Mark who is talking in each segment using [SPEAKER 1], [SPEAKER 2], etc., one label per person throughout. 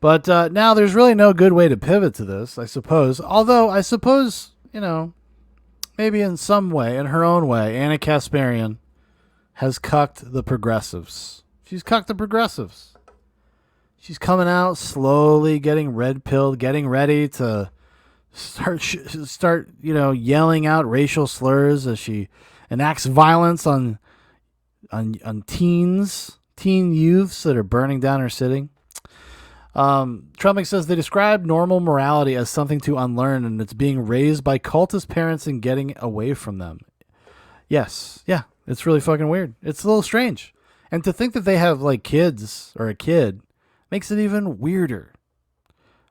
[SPEAKER 1] But now there's really no good way to pivot to this, I suppose. Although I suppose, maybe in some way, in her own way, Anna Kasparian has cucked the progressives. She's cucked the progressives. She's coming out slowly, getting red-pilled, getting ready to start, yelling out racial slurs as she enacts violence on teen youths that are burning down her city. Trumping says they describe normal morality as something to unlearn, and it's being raised by cultist parents and getting away from them. Yes. Yeah. It's really fucking weird. It's a little strange. And to think that they have like kids or a kid makes it even weirder.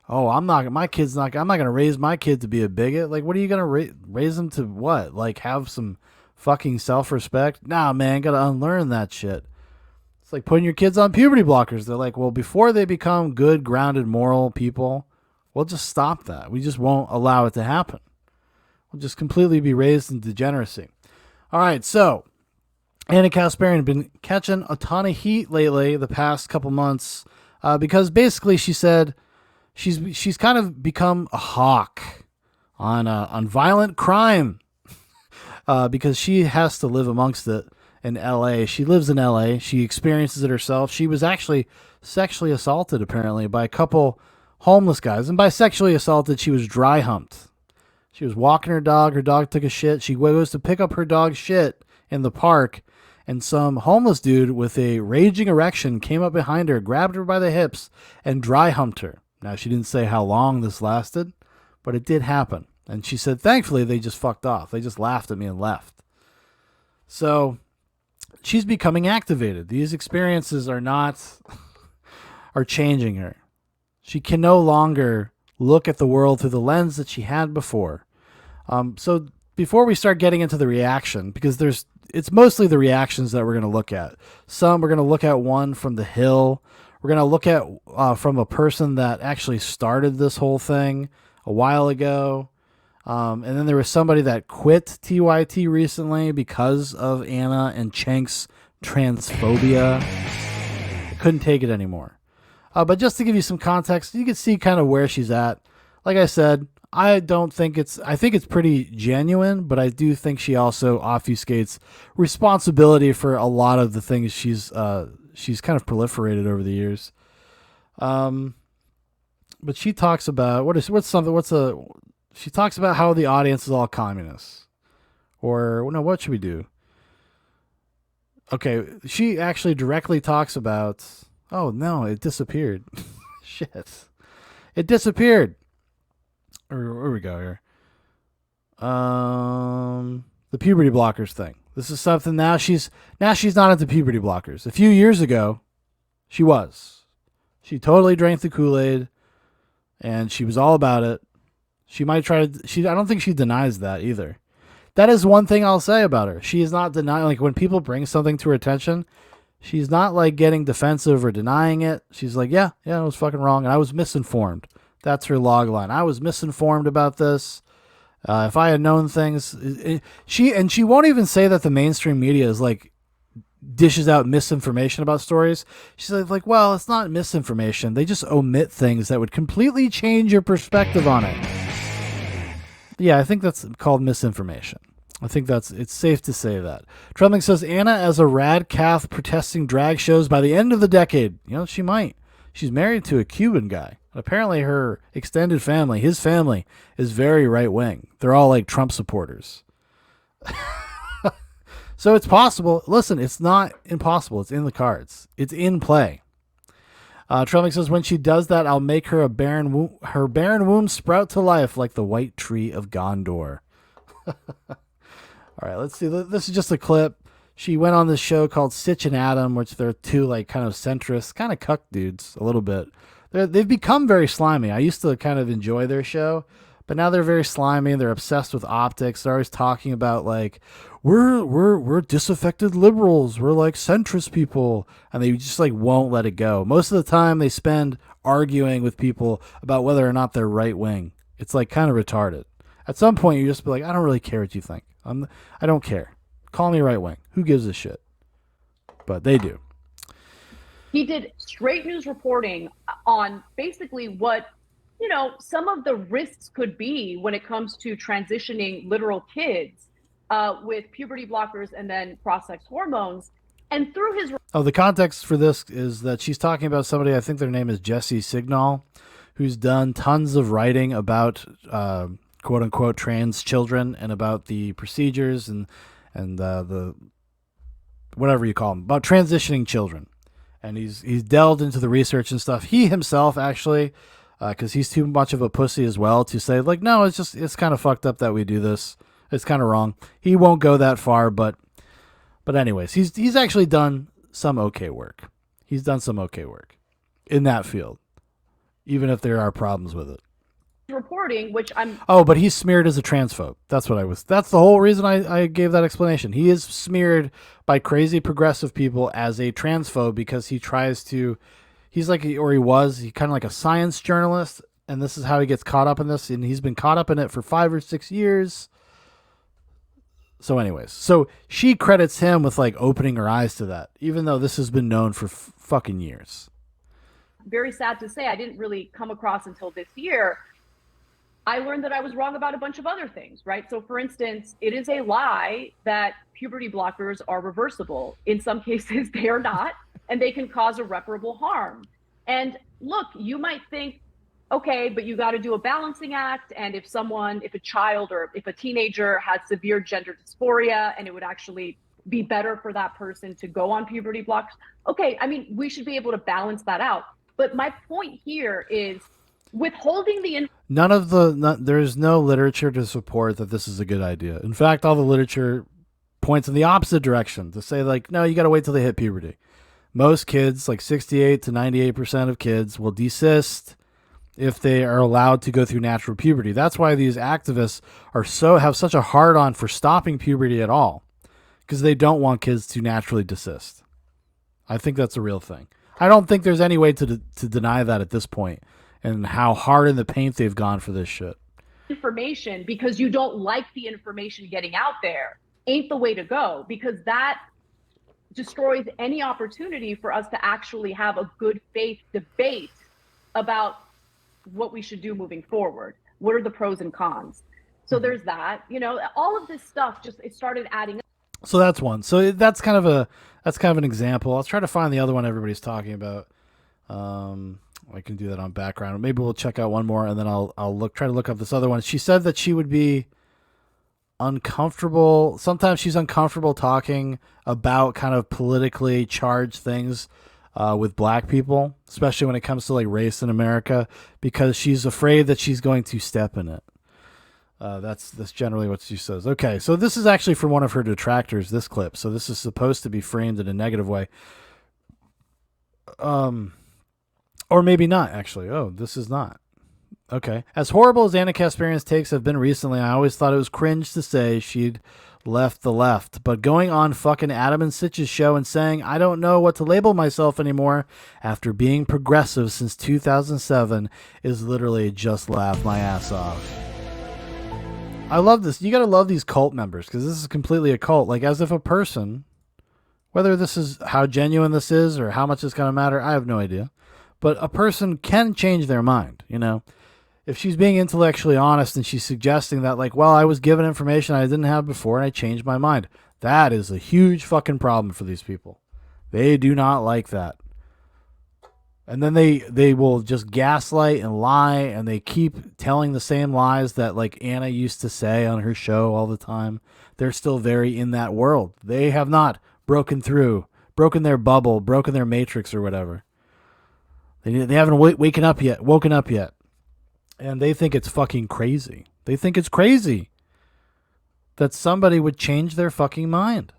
[SPEAKER 1] Oh, I'm not going to raise my kid to be a bigot. Like, what are you going to raise them to what? Like have some fucking self-respect? Nah, man, got to unlearn that shit. It's like putting your kids on puberty blockers. They're like, well, before they become good, grounded, moral people, we'll just stop that. We just won't allow it to happen. We'll just completely be raised in degeneracy. All right, so Anna Kasparian has been catching a ton of heat lately the past couple months because basically she said she's kind of become a hawk on violent crime because she has to live amongst it. In L.A. She lives in L.A. She experiences it herself. She was actually sexually assaulted, apparently, by a couple homeless guys. And by sexually assaulted, she was dry humped. She was walking her dog. Her dog took a shit. She goes to pick up her dog's shit in the park. And some homeless dude with a raging erection came up behind her, grabbed her by the hips, and dry humped her. Now, she didn't say how long this lasted, but it did happen. And she said, thankfully, they just fucked off. They just laughed at me and left. So she's becoming activated. These experiences are changing her. She can no longer look at the world through the lens that she had before. So before we start getting into the reaction, because it's mostly the reactions that we're going to look at. We're going to look at one from the Hill. We're going to look at from a person that actually started this whole thing a while ago. And then there was somebody that quit TYT recently because of Anna and Chenk's transphobia. I couldn't take it anymore. But just to give you some context, you can see kind of where she's at. Like I said, I think it's pretty genuine, but I do think she also obfuscates responsibility for a lot of the things she's kind of proliferated over the years. But she talks about she talks about how the audience is all communists. Or, no, what should we do? Okay, she actually directly talks about... Oh, no, it disappeared. Shit. It disappeared. Where we go here? The puberty blockers thing. This is something now she's not into puberty blockers. A few years ago, she was. She totally drank the Kool-Aid, and she was all about it. She might try to... I don't think she denies that either. That is one thing I'll say about her. She is not denying... Like, when people bring something to her attention, she's not, like, getting defensive or denying it. She's like, yeah, it was fucking wrong, and I was misinformed. That's her log line. I was misinformed about this. If I had known things... She won't even say that the mainstream media is, like, dishes out misinformation about stories. She's like, well, it's not misinformation. They just omit things that would completely change your perspective on it. Yeah, I think that's called misinformation. I think it's safe to say that. Trembling says, Anna as a rad cath protesting drag shows by the end of the decade. She might. She's married to a Cuban guy. Apparently her extended family, his family, is very right-wing. They're all like Trump supporters. So it's possible. Listen, it's not impossible. It's in the cards. It's in play. Trembling says, when she does that, I'll make her barren womb sprout to life like the white tree of Gondor. All right, let's see. This is just a clip. She went on this show called Sitch and Adam, which they're two like kind of centrist, kind of cuck dudes a little bit. They've become very slimy. I used to kind of enjoy their show, but now they're very slimy. They're obsessed with optics. They're always talking about like, we're disaffected liberals. We're like centrist people. And they just like won't let it go. Most of the time they spend arguing with people about whether or not they're right wing. It's like kind of retarded. At some point you just be like, I don't really care what you think. I don't care. Call me right wing. Who gives a shit? But they do.
[SPEAKER 2] He did straight news reporting on basically what, some of the risks could be when it comes to transitioning literal kids with puberty blockers and then cross-sex hormones. And through his
[SPEAKER 1] Oh, the context for this is that she's talking about somebody, I think their name is Jesse Signal, who's done tons of writing about quote unquote trans children and about the procedures and the whatever you call them about transitioning children. And he's delved into the research and stuff. He himself actually, because he's too much of a pussy as well to say like, no, it's kind of fucked up that we do this. It's kind of wrong. He won't go that far, but anyways, he's actually done some okay work. He's done some okay work in that field, even if there are problems with it.
[SPEAKER 2] reporting, which I'm
[SPEAKER 1] Oh, but he's smeared as a transphobe. That's what I was. That's the whole reason I gave that explanation. He is smeared by crazy progressive people as a transphobe because he tries to. He's like, or he was, he kind of like a science journalist, and this is how he gets caught up in this, and he's been caught up in it for 5 or 6 years. So, anyways, so she credits him with like opening her eyes to that, even though this has been known for fucking years.
[SPEAKER 2] very sad to say I didn't really come across until this year. I learned that I was wrong about a bunch of other things, right? So, for instance, it is a lie that puberty blockers are reversible. In some cases, they are not, and they can cause irreparable harm. And look, you might think, okay, but you got to do a balancing act. And if a child or if a teenager has severe gender dysphoria, and it would actually be better for that person to go on puberty blocks. Okay, I mean, we should be able to balance that out. But my point here is withholding the
[SPEAKER 1] There's no literature to support that this is a good idea. In fact, all the literature points in the opposite direction to say like, no, you got to wait till they hit puberty. Most kids, like 68 to 98% of kids, will desist if they are allowed to go through natural puberty. That's why these activists have such a hard on for stopping puberty at all, because they don't want kids to naturally desist. I think that's a real thing. I don't think there's any way to deny that at this point, and how hard in the paint they've gone for this shit.
[SPEAKER 2] information because you don't like the information getting out there ain't the way to go, because that destroys any opportunity for us to actually have a good faith debate about what we should do moving forward. What are the pros and cons? So there's that, all of this stuff just it started adding up.
[SPEAKER 1] So that's one. So that's kind of an example. I'll try to find the other one everybody's talking about. I can do that on background. Maybe we'll check out one more, and then I'll try to look up this other one. She said that she would be uncomfortable. Sometimes she's uncomfortable talking about kind of politically charged things with black people, especially when it comes to like race in America, because she's afraid that she's going to step in it. That's generally what she says. Okay, so this is actually from one of her detractors, this clip. So this is supposed to be framed in a negative way. Or maybe not, actually. Oh, this is not. Okay. As horrible as Anna Kasparian's takes have been recently, I always thought it was cringe to say she'd left the left. But going on fucking Adam and Sitch's show and saying, I don't know what to label myself anymore after being progressive since 2007 is literally just laugh my ass off. I love this. You gotta love these cult members, because this is completely a cult. Like, as if a person, whether this is how genuine this is or how much it's gonna matter, I have no idea. But a person can change their mind, If she's being intellectually honest and she's suggesting that, like, well, I was given information I didn't have before and I changed my mind. That is a huge fucking problem for these people. They do not like that. And then they will just gaslight and lie, and they keep telling the same lies that like Anna used to say on her show all the time. They're still very in that world. They have not broken their bubble, broken their matrix or whatever. They haven't woken up yet. And they think it's fucking crazy. They think it's crazy that somebody would change their fucking mind.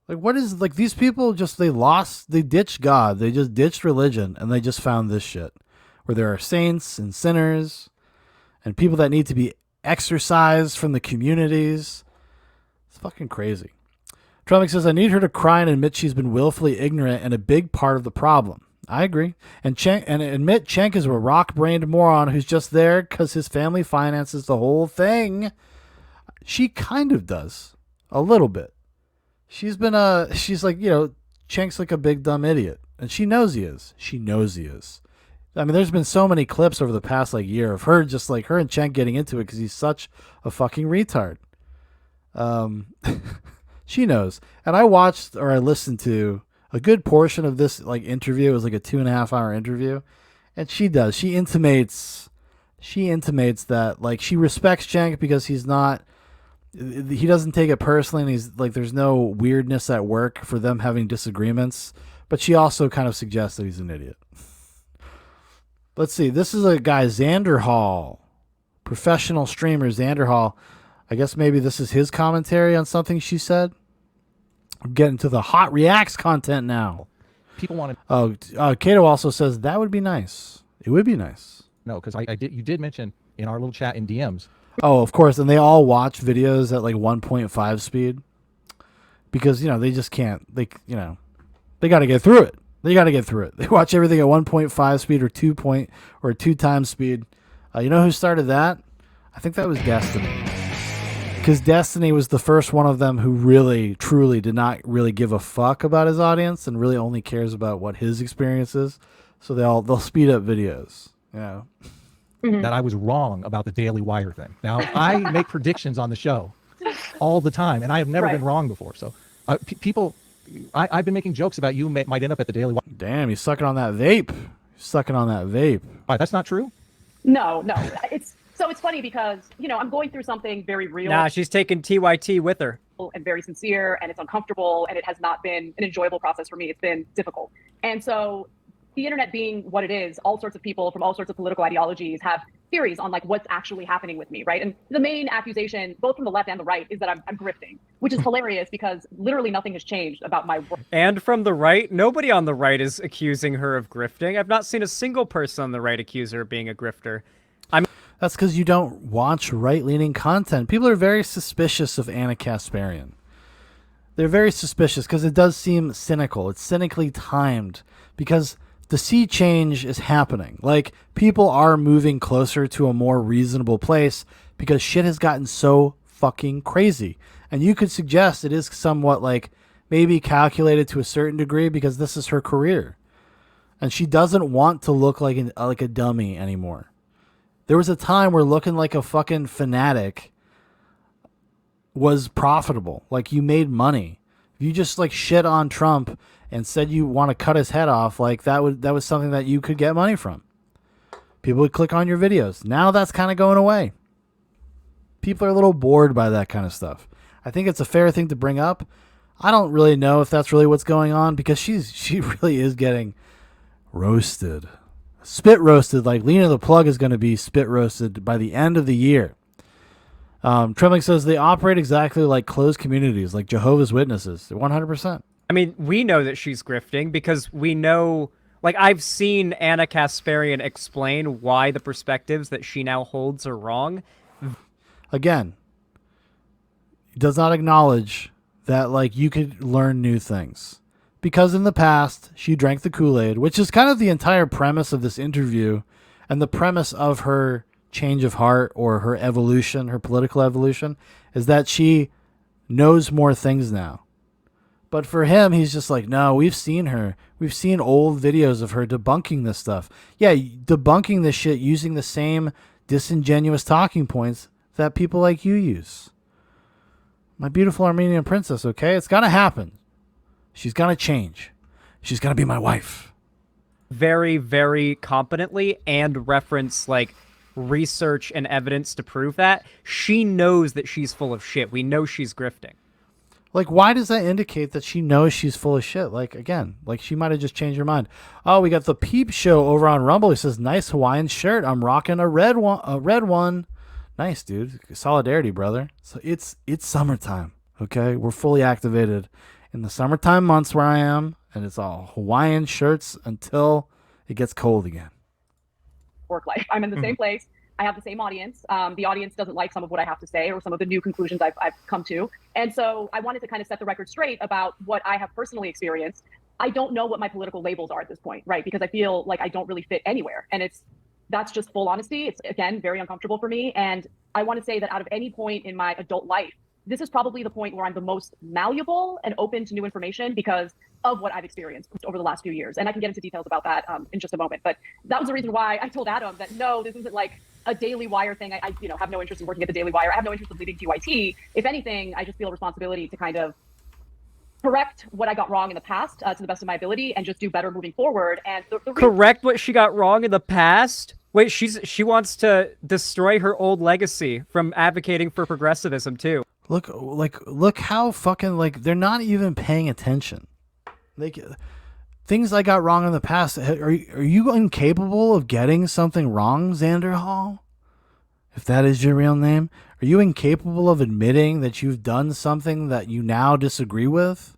[SPEAKER 1] Like, what is, like, these people they ditched God. They just ditched religion, and they just found this shit. Where there are saints and sinners and people that need to be exorcised from the communities. It's fucking crazy. Trump says, I need her to cry and admit she's been willfully ignorant and a big part of the problem. I agree. And admit Cenk is a rock-brained moron who's just there because his family finances the whole thing. She kind of does. A little bit. She's like, Cenk's like a big dumb idiot, and she knows he is. She knows he is. I mean, there's been so many clips over the past like year of her just like her and Cenk getting into it because he's such a fucking retard. She knows, and I watched or I listened to a good portion of this like interview. It was like a 2.5 hour interview, and she does. She intimates that like she respects Cenk because he doesn't take it personally, and he's like there's no weirdness at work for them having disagreements. But she also kind of suggests that he's an idiot. Let's see. This is a guy, Xander Hall, professional streamer Xander Hall. I guess maybe this is his commentary on something she said. I'm getting to the hot reacts content now.
[SPEAKER 3] People want to.
[SPEAKER 1] Oh, Cato also says that would be nice. It would be nice.
[SPEAKER 3] No, because you did mention in our little chat in DMs.
[SPEAKER 1] Oh, of course, and they all watch videos at like 1.5 speed because they just can't. They got to get through it. They watch everything at 1.5 speed or 2 times speed. You know who started that? I think that was Destiny. Because Destiny was the first one of them who really, truly did not really give a fuck about his audience and really only cares about what his experience is. So they'll speed up videos. Yeah.
[SPEAKER 3] That I was wrong about the Daily Wire thing. Now, I make predictions on the show all the time, and I have never been wrong before. So people, I've been making jokes about you might end up at the Daily Wire.
[SPEAKER 1] Damn, he's sucking on that vape.
[SPEAKER 3] That's not true?
[SPEAKER 2] No. It's funny because, I'm going through something very real.
[SPEAKER 4] Nah, she's taking TYT with her.
[SPEAKER 2] And very sincere, and it's uncomfortable, and it has not been an enjoyable process for me. It's been difficult. And so the internet being what it is, all sorts of people from all sorts of political ideologies have theories on like what's actually happening with me, right? And the main accusation, both from the left and the right, is that I'm grifting, which is hilarious because literally nothing has changed about my work.
[SPEAKER 4] And from the right, nobody on the right is accusing her of grifting. I've not seen a single person on the right accuse her of being a grifter.
[SPEAKER 1] That's because you don't watch right-leaning content. People are very suspicious of Anna Kasparian. They're very suspicious because it does seem cynical. It's cynically timed because the sea change is happening. Like, people are moving closer to a more reasonable place because shit has gotten so fucking crazy. And you could suggest it is somewhat like maybe calculated to a certain degree because this is her career. And she doesn't want to look like a dummy anymore. There was a time where looking like a fucking fanatic was profitable. Like, you made money. If you just like shit on Trump and said you want to cut his head off, like that was something that you could get money from. People would click on your videos. Now that's kind of going away. People are a little bored by that kind of stuff. I think it's a fair thing to bring up. I don't really know if that's really what's going on because she really is getting roasted. Spit roasted, like Lena the Plug is going to be spit roasted by the end of the year. Trembling says they operate exactly like closed communities, like Jehovah's Witnesses. 100%.
[SPEAKER 4] I mean, we know that she's grifting because we know, like, I've seen Anna Kasparian explain why the perspectives that she now holds are wrong.
[SPEAKER 1] Again, does not acknowledge that, like, you could learn new things. Because in the past, she drank the Kool-Aid, which is kind of the entire premise of this interview and the premise of her change of heart or her evolution, her political evolution, is that she knows more things now. But for him, he's just like, no, we've seen her. We've seen old videos of her debunking this stuff. Yeah, debunking this shit using the same disingenuous talking points that people like you use. My beautiful Armenian princess, okay? It's gonna happen. She's gonna change. She's gonna be my wife.
[SPEAKER 4] Very, very competently and reference, like, research and evidence to prove that. She knows that she's full of shit. We know she's grifting.
[SPEAKER 1] Like, why does that indicate that she knows she's full of shit? Like, again, like she might have just changed her mind. Oh, we got the Peep Show over on Rumble. He says, nice Hawaiian shirt. I'm rocking a red one. Nice, dude. Solidarity, brother. So it's summertime, okay? We're fully activated in the summertime months where I am, and it's all Hawaiian shirts until it gets cold again.
[SPEAKER 2] Work life. I'm in the same place. I have the same audience. The audience doesn't like some of what I have to say or some of the new conclusions I've come to. And so I wanted to kind of set the record straight about what I have personally experienced. I don't know what my political labels are at this point, right? Because I feel like I don't really fit anywhere. And that's just full honesty. It's, again, very uncomfortable for me. And I want to say that out of any point in my adult life, this is probably the point where I'm the most malleable and open to new information because of what I've experienced over the last few years. And I can get into details about that in just a moment. But that was the reason why I told Adam that, no, this isn't like a Daily Wire thing. I have no interest in working at the Daily Wire. I have no interest in leading TYT. If anything, I just feel a responsibility to kind of correct what I got wrong in the past to the best of my ability and just do better moving forward. And
[SPEAKER 4] correct what she got wrong in the past? Wait, she wants to destroy her old legacy from advocating for progressivism too.
[SPEAKER 1] Look how fucking, like, they're not even paying attention. Like, things I got wrong in the past. Are you incapable of getting something wrong, Xander Hall? If that is your real name, are you incapable of admitting that you've done something that you now disagree with?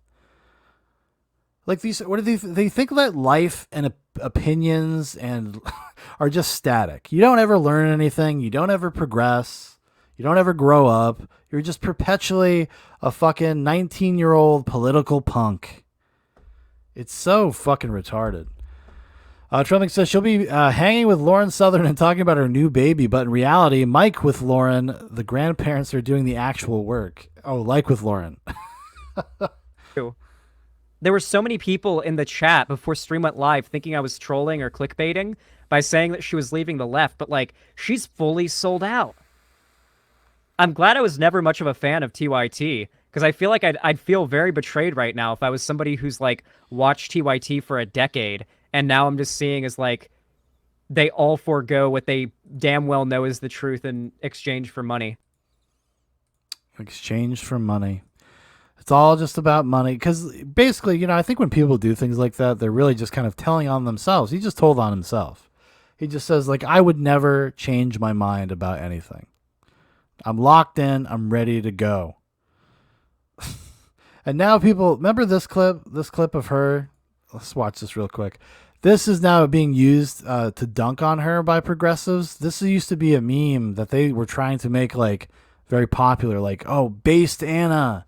[SPEAKER 1] Like, these, what do they think that life and opinions and are just static? You don't ever learn anything. You don't ever progress. You don't ever grow up. You're just perpetually a fucking 19-year-old political punk. It's so fucking retarded. Trump says she'll be hanging with Lauren Southern and talking about her new baby, but in reality, Mike with Lauren, the grandparents are doing the actual work. Oh, like with Lauren.
[SPEAKER 4] There were so many people in the chat before stream went live thinking I was trolling or clickbaiting by saying that she was leaving the left, but like, she's fully sold out. I'm glad I was never much of a fan of TYT, because I feel like I'd feel very betrayed right now if I was somebody who's like watched TYT for a decade, and now I'm just seeing as like they all forego what they damn well know is the truth in exchange for money.
[SPEAKER 1] Exchange for money. It's all just about money. Because basically, I think when people do things like that, they're really just kind of telling on themselves. He just told on himself. He just says, like, I would never change my mind about anything. I'm locked in. I'm ready to go. And now people, remember this clip of her? Let's watch this real quick. This is now being used to dunk on her by progressives. This used to be a meme that they were trying to make like very popular. Like, oh, based Anna.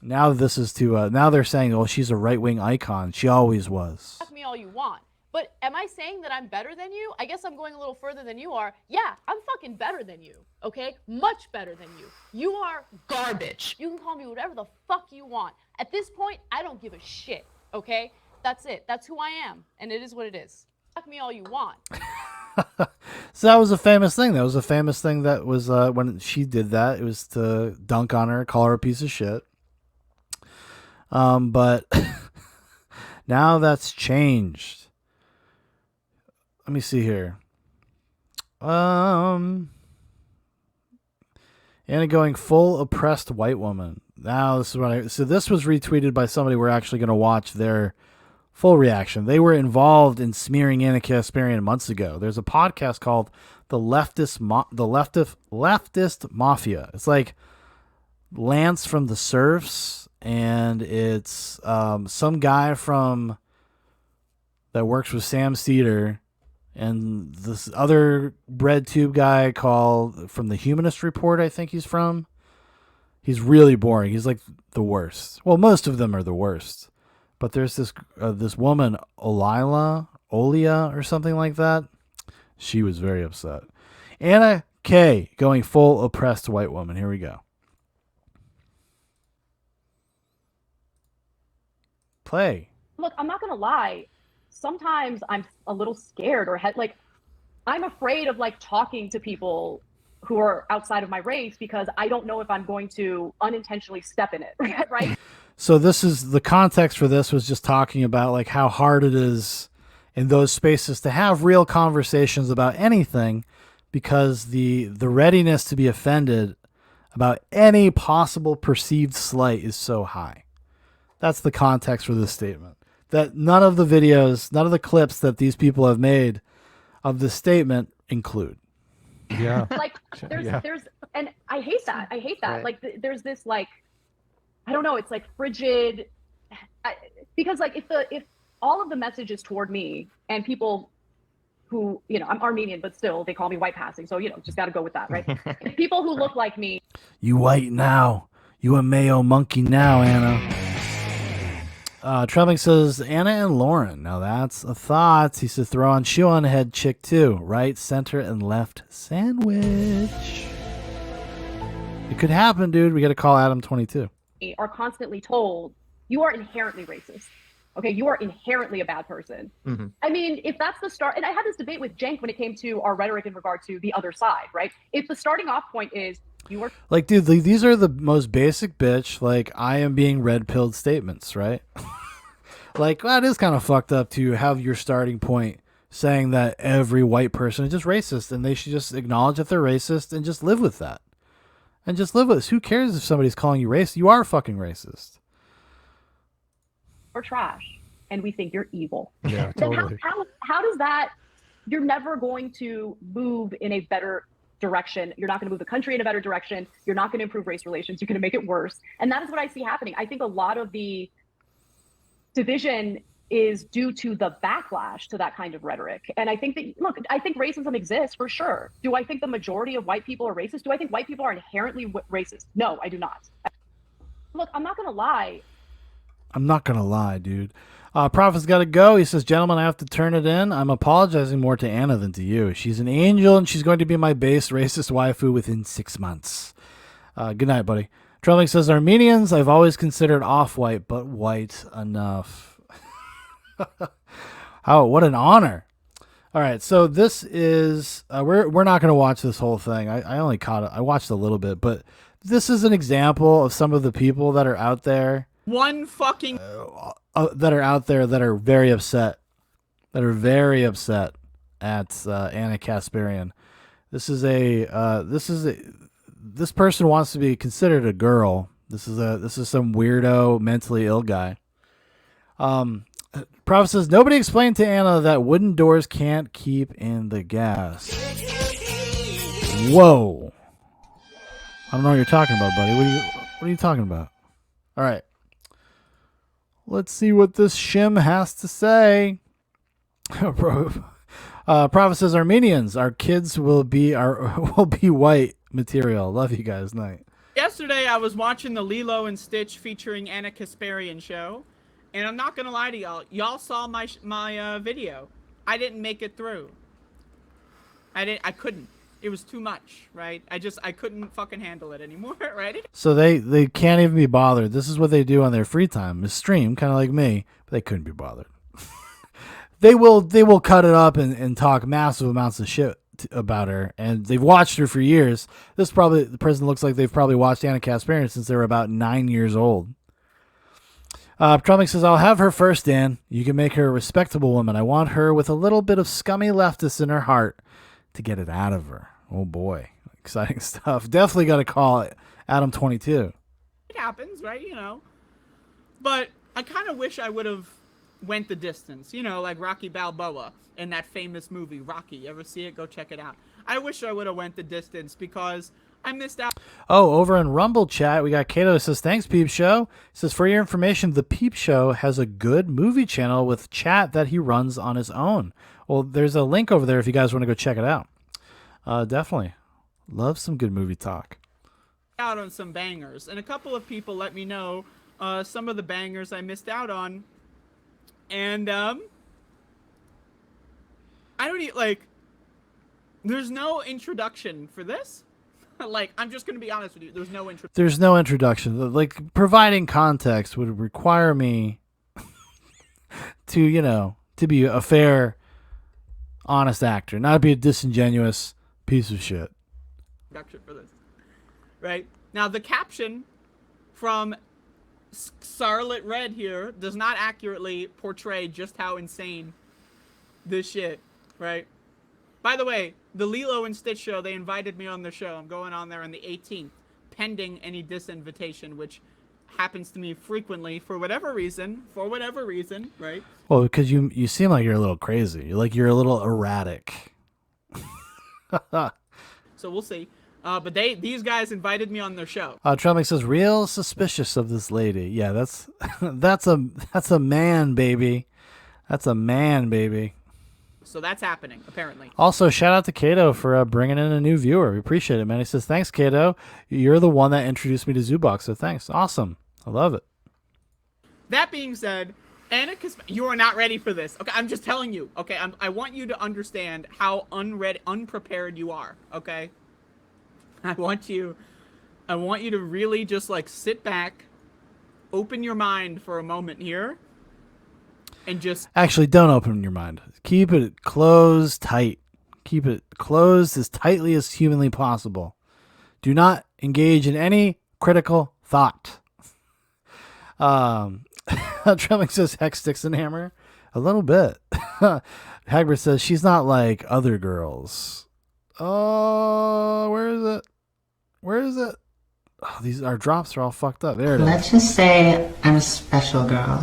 [SPEAKER 1] Now this is now they're saying, oh, she's a right-wing icon. She always was.
[SPEAKER 5] Ask me all you want. But am I saying that I'm better than you? I guess I'm going a little further than you are. Yeah, I'm fucking better than you, okay? Much better than you. You are garbage. You can call me whatever the fuck you want. At this point, I don't give a shit, okay? That's it. That's who I am, and it is what it is. Fuck me all you want.
[SPEAKER 1] So that was a famous thing. That was when she did that. It was to dunk on her, call her a piece of shit. But now that's changed. Let me see here. Anna going full oppressed white woman. Now this is so this was retweeted by somebody we're actually going to watch their full reaction. They were involved in smearing Anna Kasparian months ago. There's a podcast called The Leftist Mafia. It's like Lance from The Serfs, and it's some guy that works with Sam Cedar and this other bread tube guy called from the Humanist Report, I think he's from. He's really boring. He's like the worst. Well, most of them are the worst. But there's this woman, Olia or something like that. She was very upset. Anna K going full oppressed white woman. Here we go. Play.
[SPEAKER 2] Look, I'm not going to lie. Sometimes I'm a little scared I'm afraid of like talking to people who are outside of my race because I don't know if I'm going to unintentionally step in it, right?
[SPEAKER 1] So this is the context for this was just talking about like how hard it is in those spaces to have real conversations about anything because the readiness to be offended about any possible perceived slight is so high. That's the context for this statement. That none of the videos, none of the clips that these people have made of this statement include.
[SPEAKER 3] Yeah.
[SPEAKER 2] Like there's, and I hate that. Right. Like there's this like, I don't know. It's like frigid, because like if all of the message is toward me and people who, I'm Armenian, but still they call me white passing. So, just got to go with that. Right. If people who look like me.
[SPEAKER 1] You white now, you a Mayo monkey now, Anna. Trembling says, Anna and Lauren. Now that's a thought. He said, throw on shoe on head chick too. Right, center, and left sandwich. It could happen, dude. We got to call Adam 22.
[SPEAKER 2] Are constantly told you are inherently racist. Okay, you are inherently a bad person.
[SPEAKER 4] Mm-hmm.
[SPEAKER 2] I mean, if that's the start, and I had this debate with Cenk when it came to our rhetoric in regard to the other side, right? If the starting off point is you are
[SPEAKER 1] Like, dude, these are the most basic bitch, like, I am being red-pilled statements, right? Like, well, it is kind of fucked up to have your starting point saying that every white person is just racist and they should just acknowledge that they're racist and just live with that. And just live with it. Who cares if somebody's calling you racist? You are fucking racist.
[SPEAKER 2] trash, and we think you're evil.
[SPEAKER 3] Yeah,
[SPEAKER 2] Then
[SPEAKER 3] totally.
[SPEAKER 2] how does that? You're never going to move in a better direction. You're not going to move the country in a better direction. You're not going to improve race relations. You're going to make it worse. And that is what I see happening. I think a lot of the division is due to the backlash to that kind of rhetoric. And I think that, look, I think racism exists for sure. Do I think the majority of white people are racist? Do I think white people are inherently racist? No, I do not. Look, I'm not going to lie.
[SPEAKER 1] I'm not going to lie, dude. Prophet's got to go. He says, gentlemen, I have to turn it in. I'm apologizing more to Anna than to you. She's an angel, and she's going to be my base racist waifu within 6 months. Good night, buddy. Trolling says, Armenians, I've always considered off-white, but white enough. Oh, what an honor. All right, so this is, we're not going to watch this whole thing. I only caught it. I watched a little bit, but this is an example of some of the people that are out there.
[SPEAKER 6] One fucking
[SPEAKER 1] That are out there that are very upset. That are very upset at Anna Kasparian. This person wants to be considered a girl. This is some weirdo, mentally ill guy. Prophet says, nobody explained to Anna that wooden doors can't keep in the gas. Whoa. I don't know what you're talking about, buddy. What are you talking about? All right. Let's see what this shim has to say. Prophet says, Armenians, our kids will be white material. Love you guys. Night.
[SPEAKER 6] Yesterday, I was watching the Lilo and Stitch featuring Anna Kasparian show, and I'm not gonna lie to y'all. Y'all saw my video. I didn't make it through. I couldn't. It was too much, right? I couldn't fucking handle it anymore, right?
[SPEAKER 1] So they can't even be bothered. This is what they do on their free time, is stream, kind of like me, but they couldn't be bothered. They will cut it up and talk massive amounts of shit about her, and they've watched her for years. The person looks like they've probably watched Anna Kasparian since they were about 9 years old. Trumping says, I'll have her first in. You can make her a respectable woman. I want her with a little bit of scummy leftist in her heart to get it out of her. Oh boy, exciting stuff. Definitely got to call it Adam 22.
[SPEAKER 6] It happens, right? You know. But I kind of wish I would have went the distance. You know, like Rocky Balboa in that famous movie, Rocky. You ever see it? Go check it out. I wish I would have went the distance because I missed out.
[SPEAKER 1] Oh, over in Rumble chat, we got Kato that says, thanks, Peep Show. He says, for your information, the Peep Show has a good movie channel with chat that he runs on his own. Well, there's a link over there if you guys want to go check it out. Definitely. Love some good movie talk.
[SPEAKER 6] Out on some bangers, and a couple of people let me know some of the bangers I missed out on. And I don't like, there's no introduction for this. Like, I'm just gonna be honest with you, there's no introduction.
[SPEAKER 1] There's no introduction. Like, providing context would require me to be a fair, honest actor, not be a disingenuous piece of shit.
[SPEAKER 6] Introduction for this, right? Now, the caption from Scarlet Red here does not accurately portray just how insane this shit, right? By the way, the Lilo and Stitch show, they invited me on their show. I'm going on there on the 18th, pending any disinvitation, which happens to me frequently for whatever reason, right?
[SPEAKER 1] Well, because you seem like you're a little crazy. You're a little erratic.
[SPEAKER 6] So we'll see. But these guys invited me on their show.
[SPEAKER 1] Trumping says, real suspicious of this lady. Yeah, that's a man, baby. That's a man, baby.
[SPEAKER 6] So that's happening, apparently.
[SPEAKER 1] Also, shout out to Kato for bringing in a new viewer. We appreciate it, man. He says, thanks, Kato. You're the one that introduced me to Zubok, so thanks. Awesome. I love it.
[SPEAKER 6] That being said, Anna Kasparian, you are not ready for this. Okay, I'm just telling you. Okay, I want you to understand how unprepared you are. Okay, I want you to really just like sit back open your mind for a moment here and just
[SPEAKER 1] Actually, don't open your mind. Keep it closed tight. Keep it closed as tightly as humanly possible. Do not engage in any critical thought. Tremming says hex, sticks, and hammer. A little bit. Hagbert says she's not like other girls. Oh, where is it? Where is it? Oh, these our drops are all fucked up. There it is.
[SPEAKER 7] Let's just say I'm a special girl.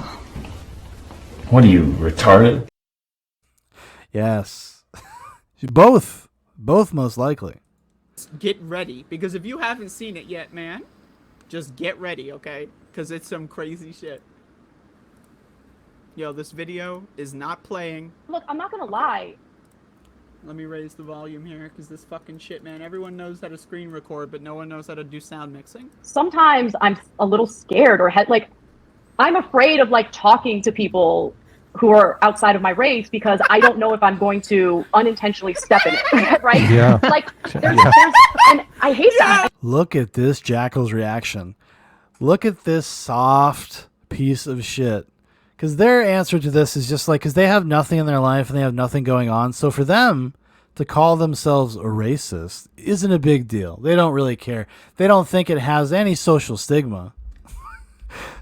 [SPEAKER 8] What are you, retarded?
[SPEAKER 1] Yes. Both most likely.
[SPEAKER 6] get ready. Because if you haven't seen it yet, man, just get ready, okay? Because it's some crazy shit. Yo, this video is not playing.
[SPEAKER 2] Look, I'm not gonna lie.
[SPEAKER 6] Let me raise the volume here, because this fucking shit, man. Everyone knows how to screen record, but no one knows how to do sound mixing.
[SPEAKER 2] Sometimes I'm a little scared or like, I'm afraid of like talking to people who are outside of my race because I don't know if I'm going to unintentionally step in it, right?
[SPEAKER 3] Yeah.
[SPEAKER 2] Like, there's, and I hate that.
[SPEAKER 1] Look at this Jackal's reaction. Look at this soft piece of shit. Because their answer to this is just like, because they have nothing in their life and they have nothing going on. So for them to call themselves a racist isn't a big deal. They don't really care. They don't think it has any social stigma.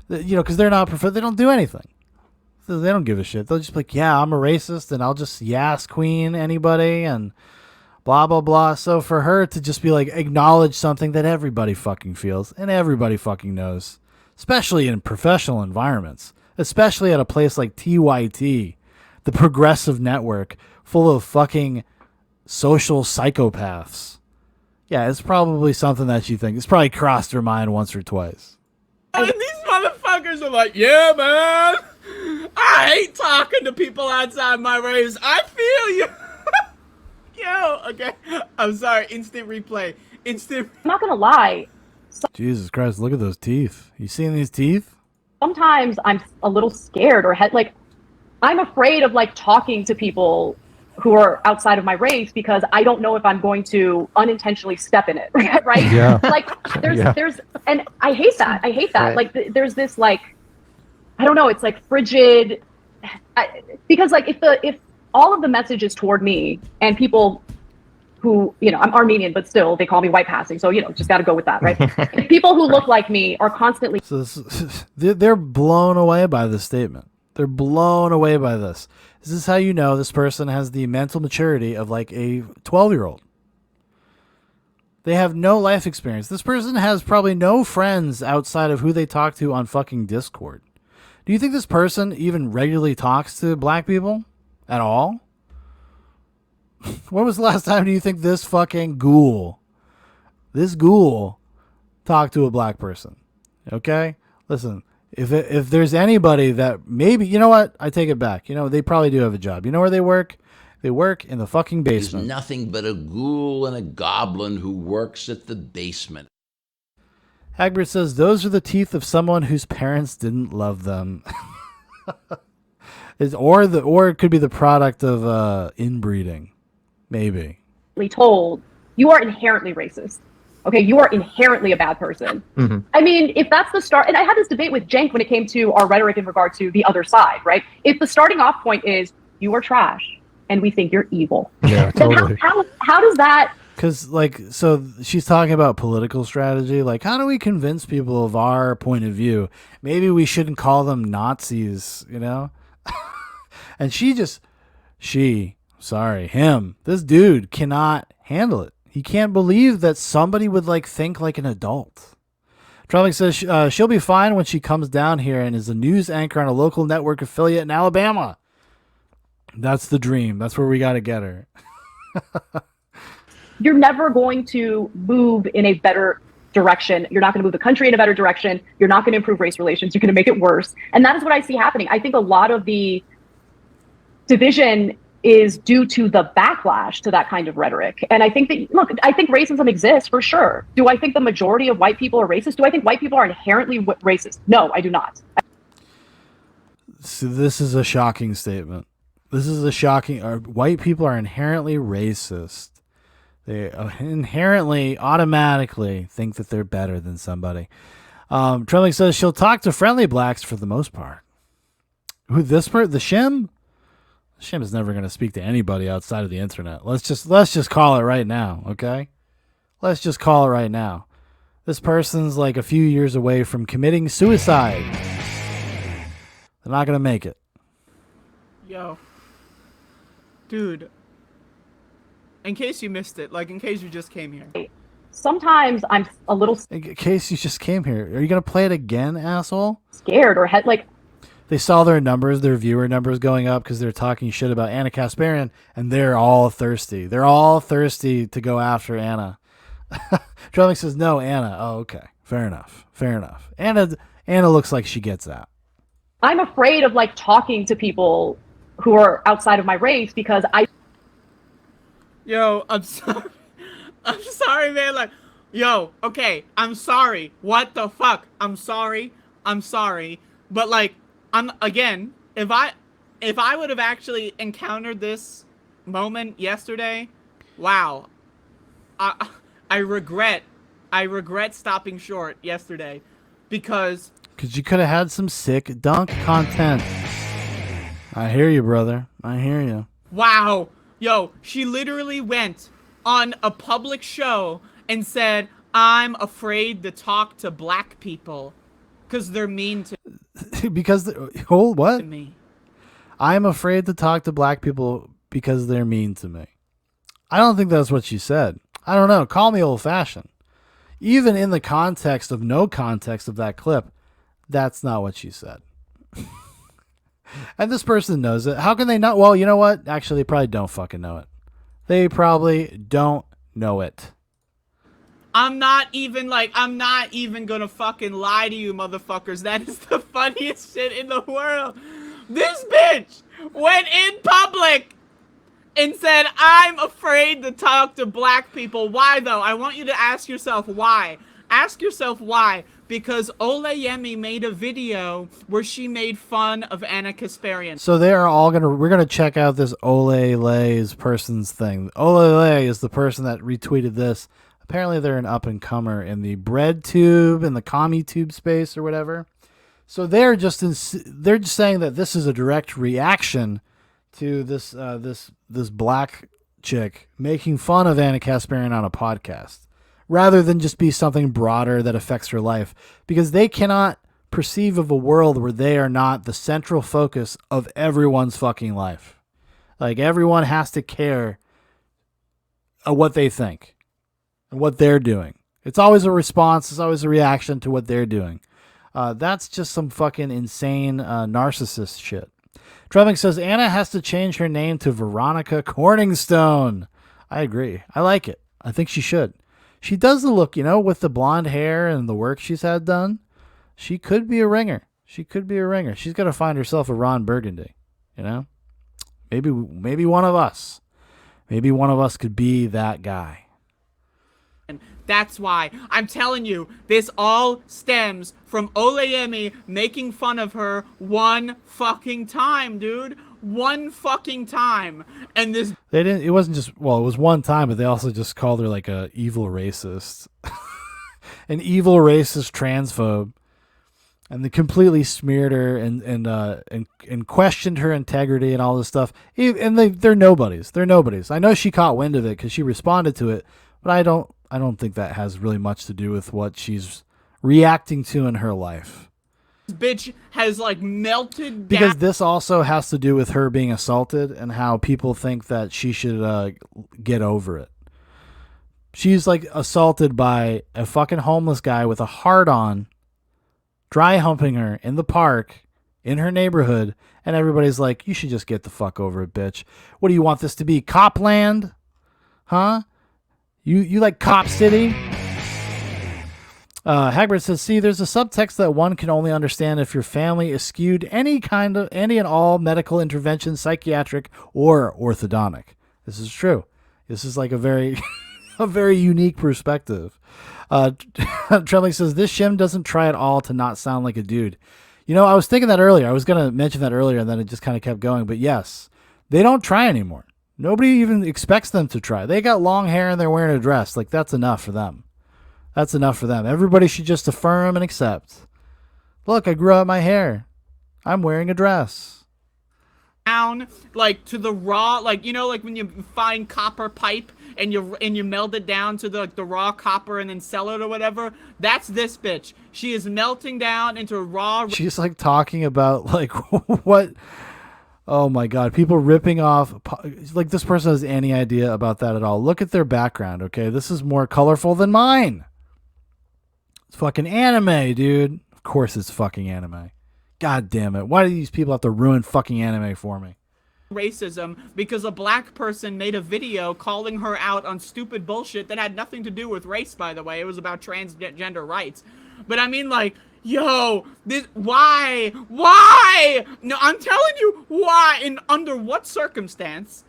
[SPEAKER 1] You know, because they're not, they don't do anything. So they don't give a shit. They'll just be like, yeah, I'm a racist and I'll just yas queen anybody and blah, blah, blah. So for her to just be like, acknowledge something that everybody fucking feels and everybody fucking knows, especially in professional environments, especially at a place like TYT, the progressive network full of fucking social psychopaths. Yeah, it's probably something that you think. It's probably crossed her mind once or twice.
[SPEAKER 6] And these motherfuckers are like, yeah, man, I hate talking to people outside my race. I feel you. Yo, okay. I'm sorry. Instant replay. Instant.
[SPEAKER 2] I'm not gonna lie.
[SPEAKER 1] Jesus Christ, look at those teeth. You seeing these teeth?
[SPEAKER 2] Sometimes I'm a little scared or like, I'm afraid of like talking to people who are outside of my race because I don't know if I'm going to unintentionally step in it, right?
[SPEAKER 3] Yeah.
[SPEAKER 2] Like there's, and I hate that. I hate that.
[SPEAKER 3] Right.
[SPEAKER 2] Like there's this like, I don't know. It's like frigid, because like if all of the message is toward me and people who, you know, I'm Armenian, but still they call me white passing. So, you know, just got to go with that, right? If people who look like me are constantly.
[SPEAKER 1] So they're blown away by this statement. They're blown away by this. This is how you know this person has the mental maturity of like a 12-year-old. They have no life experience. This person has probably no friends outside of who they talk to on fucking Discord. Do you think this person even regularly talks to black people at all? When was the last time do you think this fucking ghoul talked to a black person? Okay? Listen, if there's anybody that maybe, you know what? I take it back. You know, they probably do have a job. You know where they work? They work in the fucking basement.
[SPEAKER 9] He's nothing but a ghoul and a goblin who works at the basement.
[SPEAKER 1] Hagbert says, those are the teeth of someone whose parents didn't love them. Or it could be the product of inbreeding. Maybe.
[SPEAKER 2] Told you are inherently racist. Okay, you are inherently a bad person.
[SPEAKER 3] Mm-hmm.
[SPEAKER 2] I mean, if that's the start, and I had this debate with Jenk when it came to our rhetoric in regard to the other side, right? If the starting off point is you are trash and we think you're evil,
[SPEAKER 3] Yeah,
[SPEAKER 2] then
[SPEAKER 3] totally.
[SPEAKER 2] how does that?
[SPEAKER 1] Because, like, so she's talking about political strategy. Like, how do we convince people of our point of view? Maybe we shouldn't call them Nazis, you know? And him, this dude cannot handle it. He can't believe that somebody would, like, think like an adult. Trolling says she'll be fine when she comes down here and is a news anchor on a local network affiliate in Alabama. That's the dream. That's where we got to get her.
[SPEAKER 2] You're never going to move in a better direction. You're not going to move the country in a better direction. You're not going to improve race relations. You're going to make it worse. And that is what I see happening. I think a lot of the division is due to the backlash to that kind of rhetoric. And I think that, look, I think racism exists for sure. Do I think the majority of white people are racist? Do I think white people are inherently racist? No, I do not.
[SPEAKER 1] So this is a shocking statement. This is a shocking. White people are inherently racist. They inherently, automatically think that they're better than somebody. Trembling says she'll talk to friendly blacks for the most part. Who this the Shim? Shim is never going to speak to anybody outside of the internet. Let's just call it right now, okay? Let's just call it right now. This person's like a few years away from committing suicide. They're not going to make it.
[SPEAKER 6] Yo. Dude. In case you missed it, like in case you just came here.
[SPEAKER 2] Sometimes I'm a little
[SPEAKER 1] In case you just came here. Are you going to play it again, asshole?
[SPEAKER 2] scared or like
[SPEAKER 1] They saw their viewer numbers going up because they're talking shit about Anna Kasparian, and they're all thirsty. They're all thirsty to go after Anna. Trelling says, no, Anna. Oh, okay. Fair enough. Anna looks like she gets that.
[SPEAKER 2] I'm afraid of like talking to people who are outside of my race because
[SPEAKER 6] Yo, I'm sorry. I'm sorry, man. Like, yo, okay, I'm sorry. What the fuck? I'm sorry. But like, if I would have actually encountered this moment yesterday, wow. I regret stopping short yesterday because
[SPEAKER 1] you could have had some sick dunk content. I hear you, brother. I hear you.
[SPEAKER 6] wow. Yo, she literally went on a public show and said, I'm afraid to talk to black people because they're mean to
[SPEAKER 1] what?
[SPEAKER 6] me.
[SPEAKER 1] I'm afraid to talk to black people because they're mean to me. I don't think that's what she said. I don't know. Call me old-fashioned. Even in the context of no context of that clip, that's not what she said. And this person knows it. How can they not? Well, you know what? Actually, they probably don't fucking know it. They probably don't know it.
[SPEAKER 6] I'm not even gonna fucking lie to you, motherfuckers. That is the funniest shit in the world. This bitch went in public and said, I'm afraid to talk to black people. Why, though? I want you to ask yourself why. Ask yourself why. Because Olayemi made a video where she made fun of Anna Kasparian.
[SPEAKER 1] So we're gonna check out this Ole's person's thing. Ole is the person that retweeted this. Apparently they're an up-and-comer in the bread tube and the commie tube space or whatever. So they're just saying that this is a direct reaction to this black chick making fun of Anna Kasparian on a podcast, rather than just be something broader that affects her life, because they cannot perceive of a world where they are not the central focus of everyone's fucking life. Like, everyone has to care what they think and what they're doing. It's always a response. It's always a reaction to what they're doing. That's just some fucking insane narcissist shit. Drumming says Anna has to change her name to Veronica Corningstone. I agree. I like it. I think she should. She does the look, with the blonde hair and the work she's had done. She could be a ringer. She's got to find herself a Ron Burgundy, Maybe one of us. Maybe one of us could be that guy.
[SPEAKER 6] That's why I'm telling you, this all stems from Olayemi making fun of her one fucking time, dude. One fucking time. And this...
[SPEAKER 1] It wasn't just... Well, it was one time, but they also just called her like a evil racist. An evil racist transphobe. And they completely smeared her and questioned her integrity and all this stuff. And they're nobodies. They're nobodies. I know she caught wind of it because she responded to it, but I don't think that has really much to do with what she's reacting to in her life.
[SPEAKER 6] This bitch has melted down.
[SPEAKER 1] Because this also has to do with her being assaulted and how people think that she should get over it. She's assaulted by a fucking homeless guy with a hard-on, dry humping her in the park in her neighborhood, and everybody's like, you should just get the fuck over it, bitch. What do you want this to be, Copland? Huh? You like Cop City? Hagbard says, see, there's a subtext that one can only understand if your family eschewed any and all medical intervention, psychiatric or orthodontic. This is true. This is a very, a very unique perspective. Trembling says, this shim doesn't try at all to not sound like a dude. I was thinking that earlier. I was going to mention that earlier, and then it just kind of kept going. But yes, they don't try anymore. Nobody even expects them to try. They got long hair and they're wearing a dress. That's enough for them. That's enough for them. Everybody should just affirm and accept. Look, I grew out my hair. I'm wearing a dress.
[SPEAKER 6] Down like to the raw, like, you know, like when you find copper pipe and you melt it down to the raw copper and then sell it or whatever. That's this bitch. She is melting down into raw.
[SPEAKER 1] She's like talking about like what. Oh my God, people ripping off, like this person has any idea about that at all. Look at their background, okay? This is more colorful than mine. It's fucking anime, dude. Of course it's fucking anime. God damn it. Why do these people have to ruin fucking anime for me?
[SPEAKER 6] Racism because a black person made a video calling her out on stupid bullshit that had nothing to do with race, by the way. It was about transgender rights. But I mean, like, yo, this, why? No, I'm telling you, why? And under what circumstance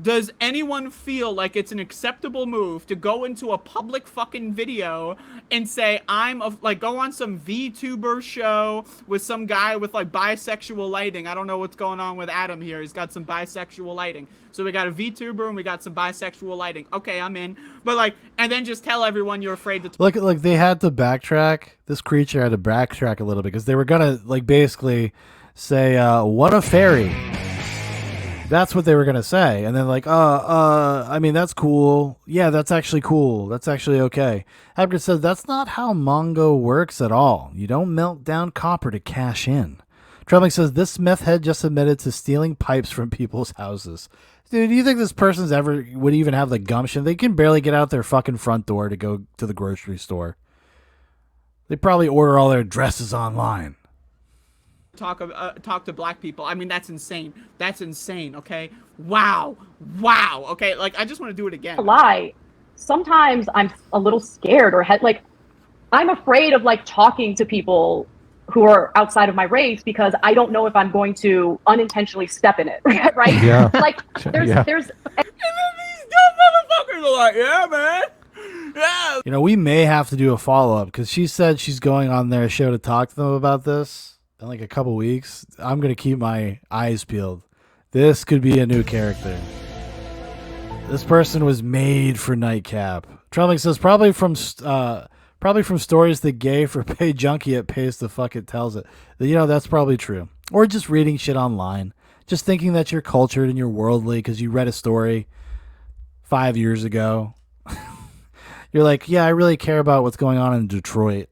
[SPEAKER 6] does anyone feel like it's an acceptable move to go into a public fucking video and say, go on some VTuber show with some guy with like bisexual lighting? I don't know what's going on with Adam here. He's got some bisexual lighting. So we got a VTuber and we got some bisexual lighting. Okay, I'm in. But like, and then just tell everyone you're afraid to
[SPEAKER 1] look, like they had to backtrack. This creature had to backtrack a little bit because they were gonna like basically say, what a fairy. That's what they were gonna say, and then like, I mean, that's cool. Yeah, that's actually cool. That's actually okay. Hapgood says that's not how Mongo works at all. You don't melt down copper to cash in. Trebling says this meth head just admitted to stealing pipes from people's houses. Dude, do you think this person's ever would even have the gumption? They can barely get out their fucking front door to go to the grocery store. They probably order all their dresses online.
[SPEAKER 6] talk to black people. I mean, that's insane. That's insane, okay? Wow. Okay, like, I just want to do it again.
[SPEAKER 2] Lie. Sometimes I'm a little scared or I'm afraid of like talking to people who are outside of my race because I don't know if I'm going to unintentionally step in it, right?
[SPEAKER 3] Yeah.
[SPEAKER 2] Like there's
[SPEAKER 6] And then these dumb motherfuckers are like, yeah, man. Yeah.
[SPEAKER 1] You know, we may have to do a follow-up because she said she's going on their show to talk to them about this in like a couple weeks. I'm going to keep my eyes peeled. This could be a new character. This person was made for Nightcap. Trumling says probably from stories the gay for pay junkie at pays the fuck it tells it. You know, that's probably true. Or just reading shit online. Just thinking that you're cultured and you're worldly because you read a story 5 years ago. You're like, yeah, I really care about what's going on in Detroit.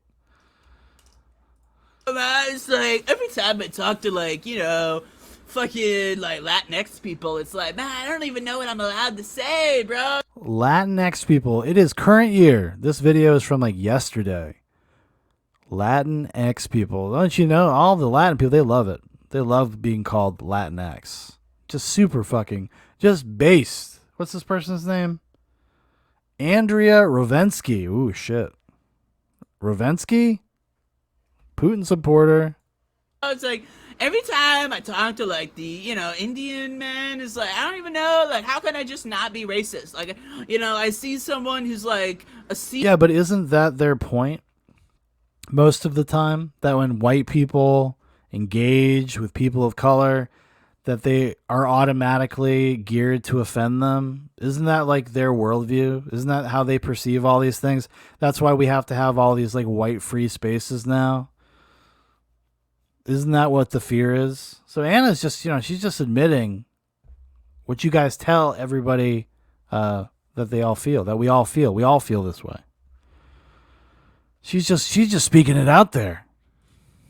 [SPEAKER 6] It's like, every time I talk to, like, you know, fucking, like, Latinx people, it's like, man, I don't even know what I'm allowed to say, bro.
[SPEAKER 1] Latinx people. It is current year. This video is from, like, yesterday. Latinx people. Don't you know? All the Latin people, they love it. They love being called Latinx. Just super fucking, just based. What's this person's name? Andrea Rovensky. Ooh, shit. Rovensky? Putin supporter.
[SPEAKER 6] It's like, every time I talk to, like, the, you know, Indian man, it's like, I don't even know, like, how can I just not be racist? Like, you know, I see someone who's, like,
[SPEAKER 1] Yeah, but isn't that their point? Most of the time, that when white people engage with people of color, that they are automatically geared to offend them. Isn't that like their worldview? Isn't that how they perceive all these things? That's why we have to have all these like white free spaces now. Isn't that what the fear is? So Anna's just, you know, she's just admitting what you guys tell everybody that they all feel, that we all feel. We all feel this way. She's just speaking it out there.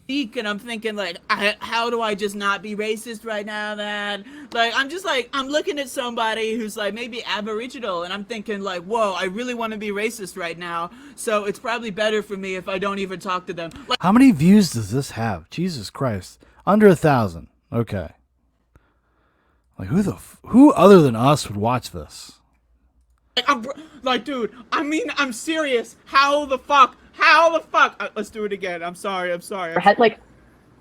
[SPEAKER 6] And I'm thinking, like, how do I just not be racist right now, man? Like, I'm looking at somebody who's, like, maybe Aboriginal, and I'm thinking, like, whoa, I really want to be racist right now, so it's probably better for me if I don't even talk to them. Like,
[SPEAKER 1] how many views does this have? Jesus Christ. Under 1,000. Okay. Like, who other than us would watch this?
[SPEAKER 6] like, dude, I mean, I'm serious. How the fuck? Let's do it again. I'm sorry.
[SPEAKER 2] Like,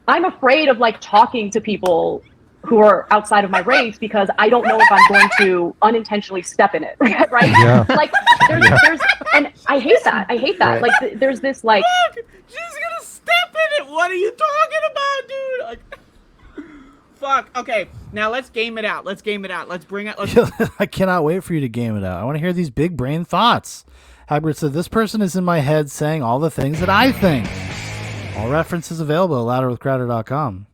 [SPEAKER 2] I'm afraid of like talking to people who are outside of my race because I don't know if I'm going to unintentionally step in it, right?
[SPEAKER 3] Yeah.
[SPEAKER 2] Like, there's, and I hate that. Right. Like, there's this like.
[SPEAKER 6] Fuck, she's gonna step in it. What are you talking about, dude? Like, fuck. Okay, now let's game it out. Let's bring it.
[SPEAKER 1] I cannot wait for you to game it out. I want to hear these big brain thoughts. Hagbert said, this person is in my head saying all the things that I think. All references available at louderwithcrowder.com.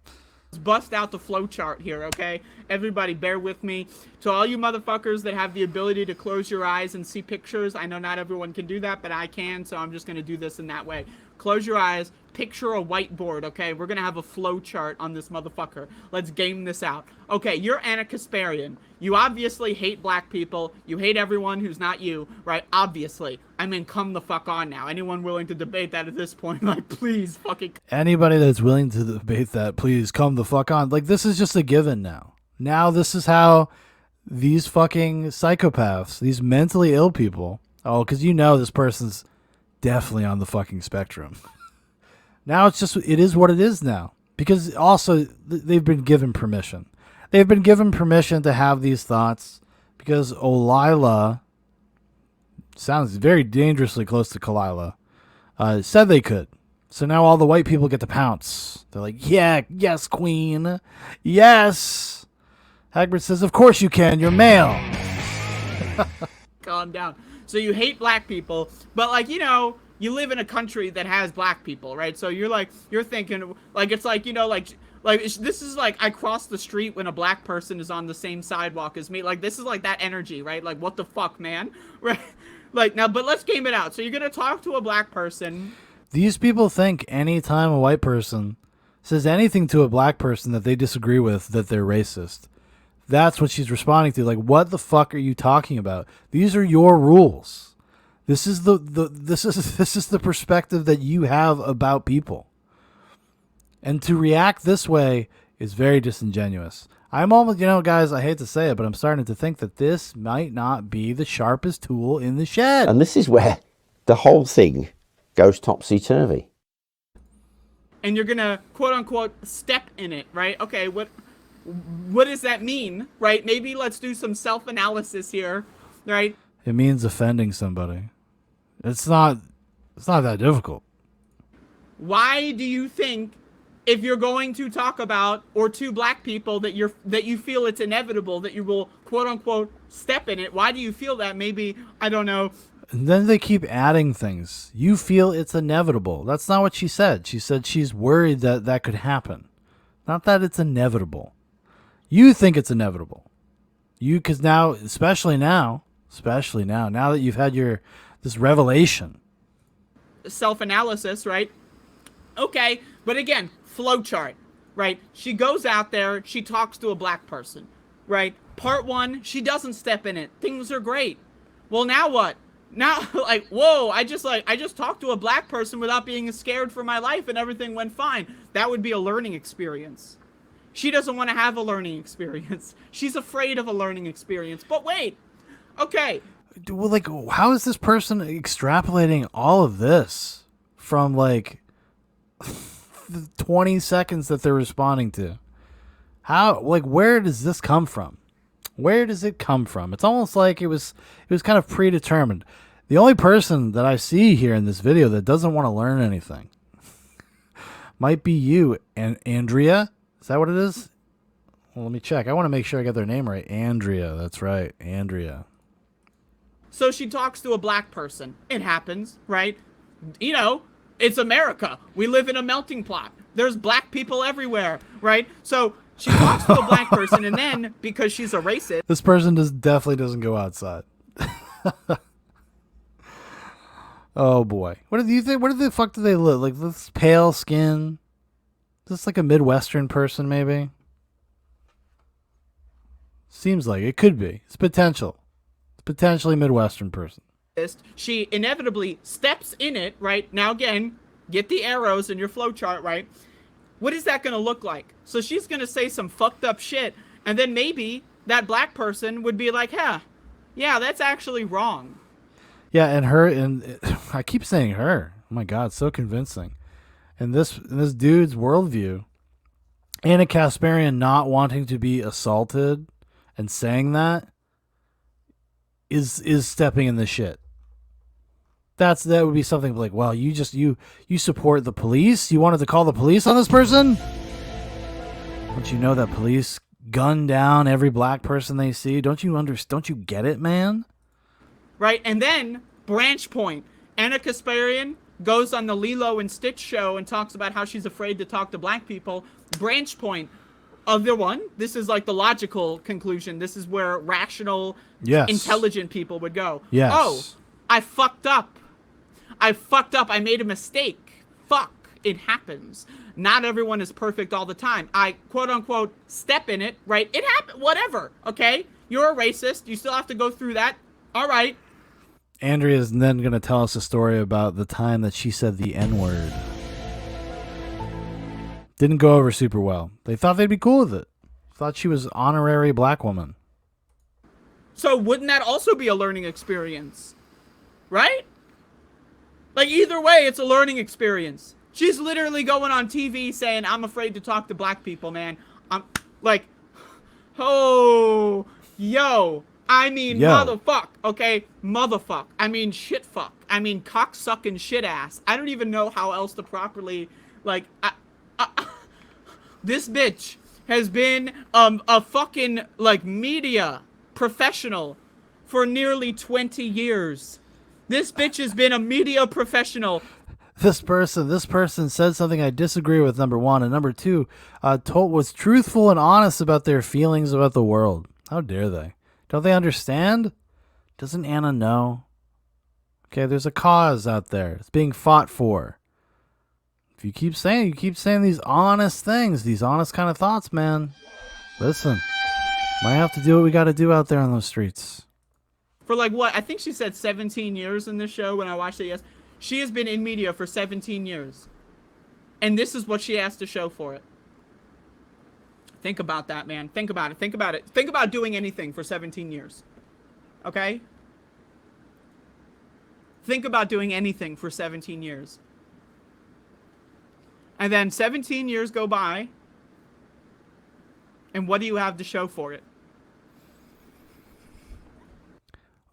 [SPEAKER 6] Let's bust out the flow chart here, okay? Everybody, bear with me. To all you motherfuckers that have the ability to close your eyes and see pictures, I know not everyone can do that, but I can, so I'm just going to do this in that way. Close your eyes, picture a whiteboard, okay? We're going to have a flow chart on this motherfucker. Let's game this out. Okay, you're Anna Kasparian. You obviously hate black people. You hate everyone who's not you, right? Obviously. I mean, come the fuck on now. Anyone willing to debate that at this point, like, please fucking...
[SPEAKER 1] Anybody that's willing to debate that, please come the fuck on. Like, this is just a given now. Now this is how these fucking psychopaths, these mentally ill people, oh, because you know this person's definitely on the fucking spectrum. Now it's just, it is what it is now. Because also, they've been given permission. They've been given permission to have these thoughts because Olila, sounds very dangerously close to Kalila, said they could. So now all the white people get to pounce. They're like, yeah, yes, queen. Yes. Hagbert says, of course you can. You're male.
[SPEAKER 6] Calm down. So you hate black people, but like, you know, you live in a country that has black people, right? So you're like, you're thinking, like, it's like, you know, like this is like I cross the street when a black person is on the same sidewalk as me. Like, this is like that energy, right? Like, what the fuck, man? Right? Like, now, but let's game it out. So you're going to talk to a black person.
[SPEAKER 1] These people think anytime a white person says anything to a black person that they disagree with, that they're racist. That's what she's responding to. Like, what the fuck are you talking about? These are your rules. This is this is the perspective that you have about people. And to react this way is very disingenuous. I'm almost, you know, guys, I hate to say it, but I'm starting to think that this might not be the sharpest tool in the shed.
[SPEAKER 10] And this is where the whole thing goes topsy-turvy.
[SPEAKER 6] And you're going to, quote unquote, step in it, right? Okay, what does that mean, right? Maybe let's do some self-analysis here, right?
[SPEAKER 1] It means offending somebody. It's not that difficult.
[SPEAKER 6] Why do you think, if you're going to talk about, or to black people, that you feel it's inevitable that you will, quote unquote, step in it? Why do you feel that? Maybe, I don't know.
[SPEAKER 1] And then they keep adding things. You feel it's inevitable. That's not what she said. She said she's worried that that could happen. Not that it's inevitable. You think it's inevitable. Because now, especially now that you've had this revelation.
[SPEAKER 6] Self-analysis, right? Okay, but again, flowchart, right? She goes out there, she talks to a black person, right? Part one, she doesn't step in it. Things are great. Well, now what? Now, like, whoa, I just talked to a black person without being scared for my life and everything went fine. That would be a learning experience. She doesn't want to have a learning experience. She's afraid of a learning experience. But wait, okay.
[SPEAKER 1] Well, like, how is this person extrapolating all of this from, like, the 20 seconds that they're responding to? How, like, where does this come from? Where does it come from? It's almost like it was kind of predetermined. The only person that I see here in this video that doesn't want to learn anything might be you, and Andrea. Is that what it is? Well, let me check. I want to make sure I got their name right. Andrea. That's right. Andrea.
[SPEAKER 6] So she talks to a black person. It happens, right? You know, it's America. We live in a melting pot. There's black people everywhere, right? So she talks to a black person, and then, because she's a racist...
[SPEAKER 1] This person definitely doesn't go outside. Oh, boy. What do you think? What the fuck do they look like? This pale skin? Is this like a Midwestern person, maybe? Seems like it could be. It's potential. It's potentially Midwestern person.
[SPEAKER 6] She inevitably steps in it, right? Now, again, get the arrows in your flowchart, right? What is that going to look like? So she's going to say some fucked up shit, and then maybe that black person would be like, huh, yeah, that's actually wrong.
[SPEAKER 1] Yeah, and I keep saying her. Oh my God, so convincing. In this dude's worldview, Anna Kasparian not wanting to be assaulted and saying that is stepping in the shit. That would be something like, well, you support the police? You wanted to call the police on this person? Don't you know that police gun down every black person they see? Don't you get it, man?
[SPEAKER 6] Right, and then Branch point. Anna Kasparian goes on the Lilo and Stitch show and talks about how she's afraid to talk to black people. Branch point. Other one, this is like the logical conclusion. This is where rational, intelligent people would go.
[SPEAKER 1] Yes.
[SPEAKER 6] Oh, I fucked up. I made a mistake. Fuck. It happens. Not everyone is perfect all the time. I, quote unquote, step in it, right? It happened. Whatever. Okay? You're a racist. You still have to go through that. All right.
[SPEAKER 1] Andrea is then going to tell us a story about the time that she said the N-word. Didn't go over super well. They thought they'd be cool with it. Thought she was honorary black woman.
[SPEAKER 6] So wouldn't that also be a learning experience? Right? Like, either way, it's a learning experience. She's literally going on TV saying, I'm afraid to talk to black people, man. I'm like, oh, yo. I mean, motherfuck, okay? Motherfuck. I mean, shitfuck. I mean, cocksucking shit ass. I don't even know how else to properly, like, this bitch has been a fucking, like, media professional for nearly 20 years. This bitch has been a media professional.
[SPEAKER 1] This person said something I disagree with, number one. And number two, was truthful and honest about their feelings about the world. How dare they? Don't they understand? Doesn't Anna know? Okay, there's a cause out there. It's being fought for. If you keep saying these honest things, these honest kind of thoughts, man. Listen, might have to do what we got to do out there on those streets.
[SPEAKER 6] For like what? I think she said 17 years in this show when I watched it. Yes, she has been in media for 17 years, and this is what she has to show for it. Think about that, man. Think about it. Think about it. Think about doing anything for 17 years. Okay? Think about doing anything for 17 years. And then 17 years go by, and what do you have to show for it?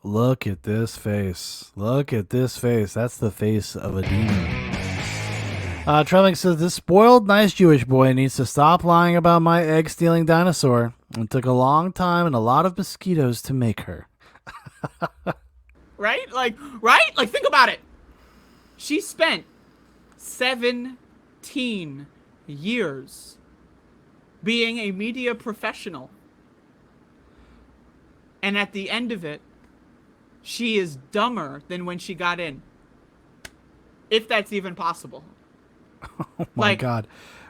[SPEAKER 1] Look at this face. Look at this face. That's the face of a demon. Trelling says, this spoiled, nice Jewish boy needs to stop lying about my egg-stealing dinosaur. It took a long time and a lot of mosquitoes to make her.
[SPEAKER 6] Right? Like, think about it. She spent 17 years being a media professional. And at the end of it, she is dumber than when she got in. If that's even possible.
[SPEAKER 1] Oh my God.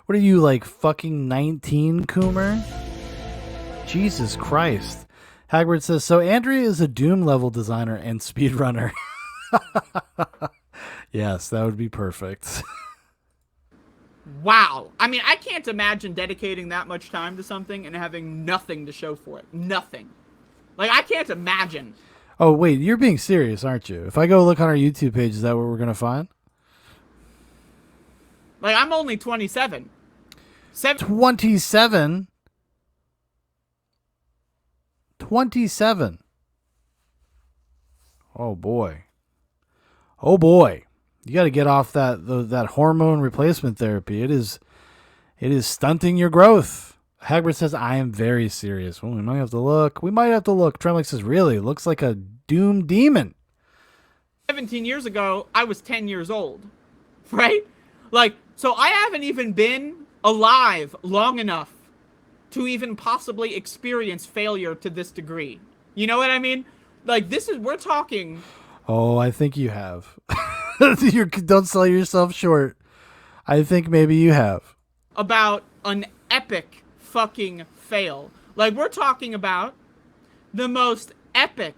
[SPEAKER 1] What are you, like fucking 19, Coomer? Jesus Christ. Hagrid says, so Andrea is a Doom level designer and speedrunner. Yes, that would be perfect.
[SPEAKER 6] Wow. I mean, I can't imagine dedicating that much time to something and having nothing to show for it. Nothing. Like, I can't imagine.
[SPEAKER 1] Oh, wait, you're being serious, aren't you? If I go look on our YouTube page, is that what we're going to find?
[SPEAKER 6] Like, I'm only 27.
[SPEAKER 1] 27? 27. Oh, boy. Oh, boy. You got to get off that hormone replacement therapy. It is stunting your growth. Hagrid says, I am very serious. Well, we might have to look. Tremlick says, really? Looks like a Doom demon.
[SPEAKER 6] 17 years ago, I was 10 years old. Right? Like, so I haven't even been alive long enough to even possibly experience failure to this degree. You know what I mean? Like, we're talking...
[SPEAKER 1] Oh, I think you have. Don't sell yourself short. I think maybe you have.
[SPEAKER 6] About an epic fucking fail. Like, we're talking about the most epic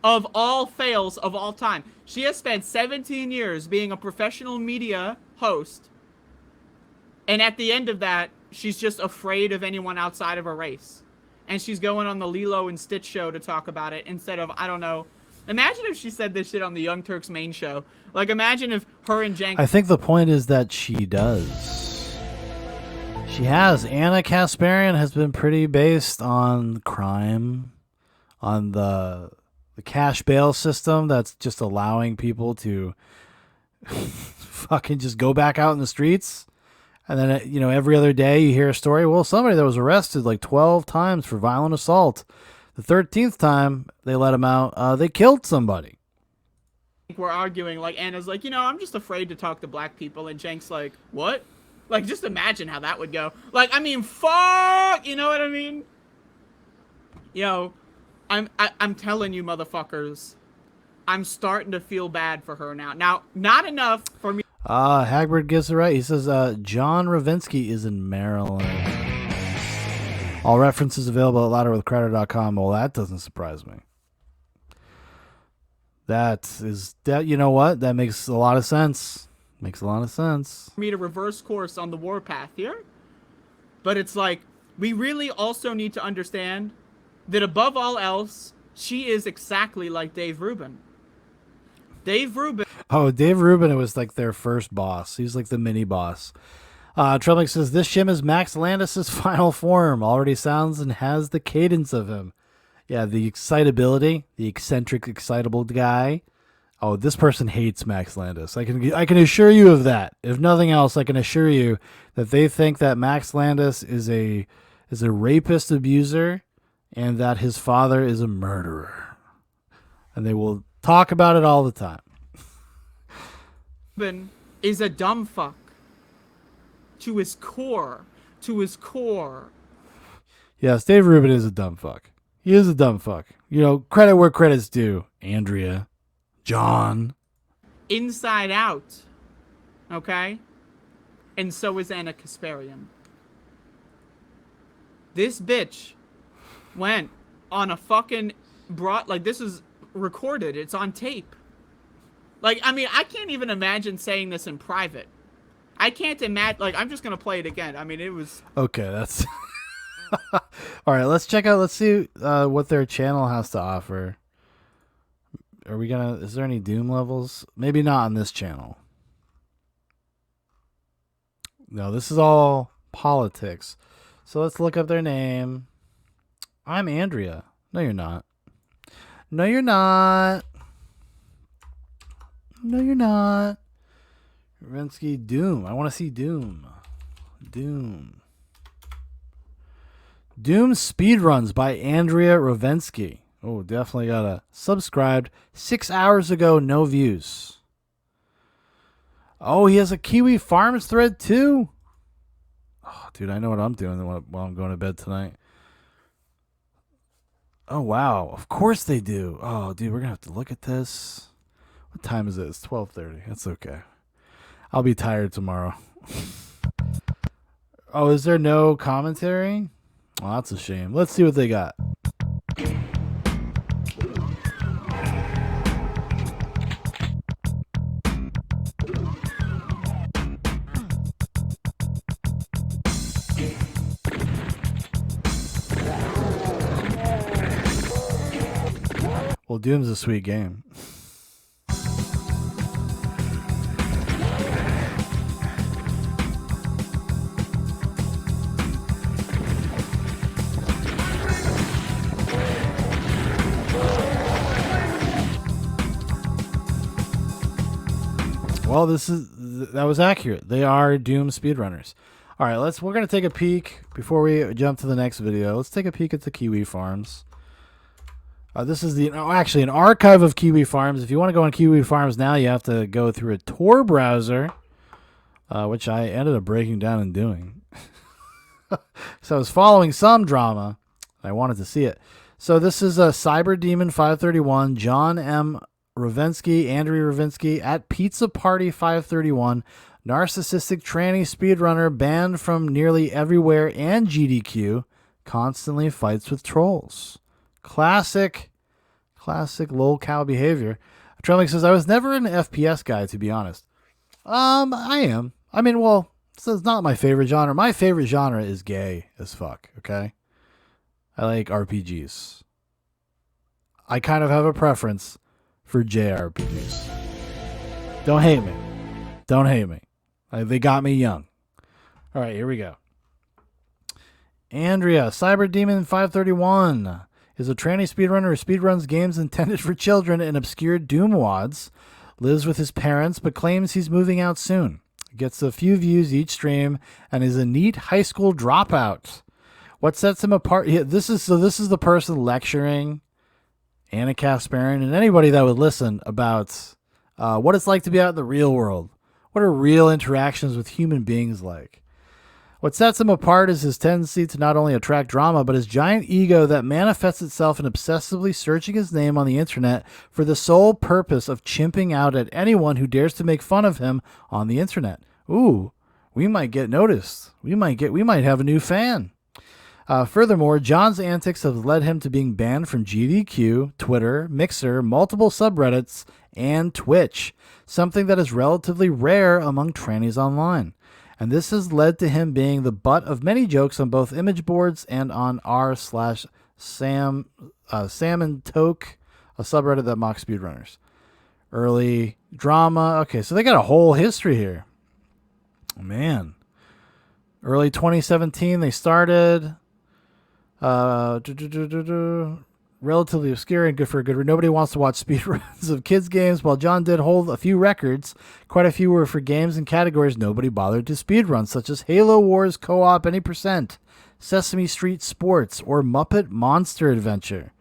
[SPEAKER 6] of all fails of all time. She has spent 17 years being a professional media host, and at the end of that, she's just afraid of anyone outside of her race. And she's going on the Lilo and Stitch show to talk about it instead of, I don't know. Imagine if she said this shit on the Young Turks main show. Like, imagine if her and Jenk...
[SPEAKER 1] I think the point is that she does. She has. Anna Kasparian has been pretty based on crime, on the cash bail system that's just allowing people to fucking just go back out in the streets. And then, every other day you hear a story. Well, somebody that was arrested like 12 times for violent assault. The 13th time they let him out, they killed somebody.
[SPEAKER 6] we're arguing, like, Anna's like, I'm just afraid to talk to black people, and Cenk's like, what? Like, just imagine how that would go. Like, I mean, fuck, you know what I mean? I'm telling you, motherfuckers, I'm starting to feel bad for her now. Now, not enough for me.
[SPEAKER 1] Hagbard gives it right. He says, John Ravinsky is in Maryland. All references available at louderwithcrowder.com. Well, that doesn't surprise me. You know what? That makes a lot of sense. Makes a lot of sense.
[SPEAKER 6] Me to reverse course on the warpath here. But it's like, we really also need to understand that above all else, she is exactly like Dave Rubin. Dave Rubin.
[SPEAKER 1] Oh, Dave Rubin, it was like their first boss. He's like the mini boss. Trellick says, this shim is Max Landis' final form. Already sounds and has the cadence of him. Yeah, the excitability, the eccentric, excitable guy. Oh, this person hates Max Landis. I can assure you of that. If nothing else, I can assure you that they think that Max Landis is a rapist abuser and that his father is a murderer. And they will talk about it all the time.
[SPEAKER 6] Rubin is a dumb fuck. To his core. To his core.
[SPEAKER 1] Yes, Dave Rubin is a dumb fuck. He is a dumb fuck. Credit where credit's due. Andrea. John.
[SPEAKER 6] Inside out. Okay? And so is Anna Kasparian. This bitch went on a fucking this is recorded. It's on tape. Like, I mean, I can't even imagine saying this in private. I can't imagine, I'm just going to play it again. I mean, it was...
[SPEAKER 1] Okay, that's... All right, let's see what their channel has to offer. Is there any Doom levels? Maybe not on this channel. No, this is all politics. So let's look up their name. I'm Andrea. No, you're not. No, you're not. No, you're not. Ravinsky, Doom. I want to see Doom. Doom speedruns by Andrea Ravinsky. Oh, definitely got a subscribed. 6 hours ago, no views. Oh, he has a Kiwi Farms thread too. Oh, dude, I know what I'm doing while I'm going to bed tonight. Oh, wow. Of course they do. Oh, dude, we're going to have to look at this. What time is it? It's 12:30. That's okay. I'll be tired tomorrow. Oh, is there no commentary? Oh, that's a shame. Let's see what they got. Well, Doom's a sweet game. Well, that was accurate. They are Doom speedrunners. All right, we're gonna take a peek before we jump to the next video. Let's take a peek at the Kiwi Farms. This is actually an archive of Kiwi Farms. If you want to go on Kiwi Farms now, you have to go through a Tor browser, which I ended up breaking down and doing. So I was following some drama. I wanted to see it. So this is a Cyber Demon 531, John M. Ravinsky, Andrea Ravinsky at Pizza Party 531, narcissistic tranny speedrunner banned from nearly everywhere and GDQ, constantly fights with trolls. Classic lol cow behavior. Trellick says, I was never an FPS guy, to be honest. I am. I mean, well, this is not my favorite genre. My favorite genre is gay as fuck, okay? I like RPGs. I kind of have a preference for JRPGs. Don't hate me. Don't hate me. They got me young. All right, here we go. Andrea, Cyber Demon 531 is a tranny speedrunner who speedruns games intended for children and obscure Doom wads. Lives with his parents, but claims he's moving out soon. Gets a few views each stream and is a neat high school dropout. What sets him apart? This is the person lecturing Anna Kasparian and anybody that would listen about what it's like to be out in the real world. What are real interactions with human beings like? What sets him apart is his tendency to not only attract drama, but his giant ego that manifests itself in obsessively searching his name on the internet for the sole purpose of chimping out at anyone who dares to make fun of him on the internet. Ooh, we might get noticed. We might have a new fan. Furthermore, John's antics have led him to being banned from GDQ, Twitter, Mixer, multiple subreddits, and Twitch, something that is relatively rare among trannies online. And this has led to him being the butt of many jokes on both image boards and on r/Sam and Toke, a subreddit that mocks speedrunners. Early drama. Okay, so they got a whole history here. Oh, man. Early 2017, they started. Relatively obscure and good for a good. Nobody wants to watch speedruns of kids' games. While John did hold a few records, quite a few were for games and categories nobody bothered to speedrun, such as Halo Wars Co-op Any %, Sesame Street Sports, or Muppet Monster Adventure.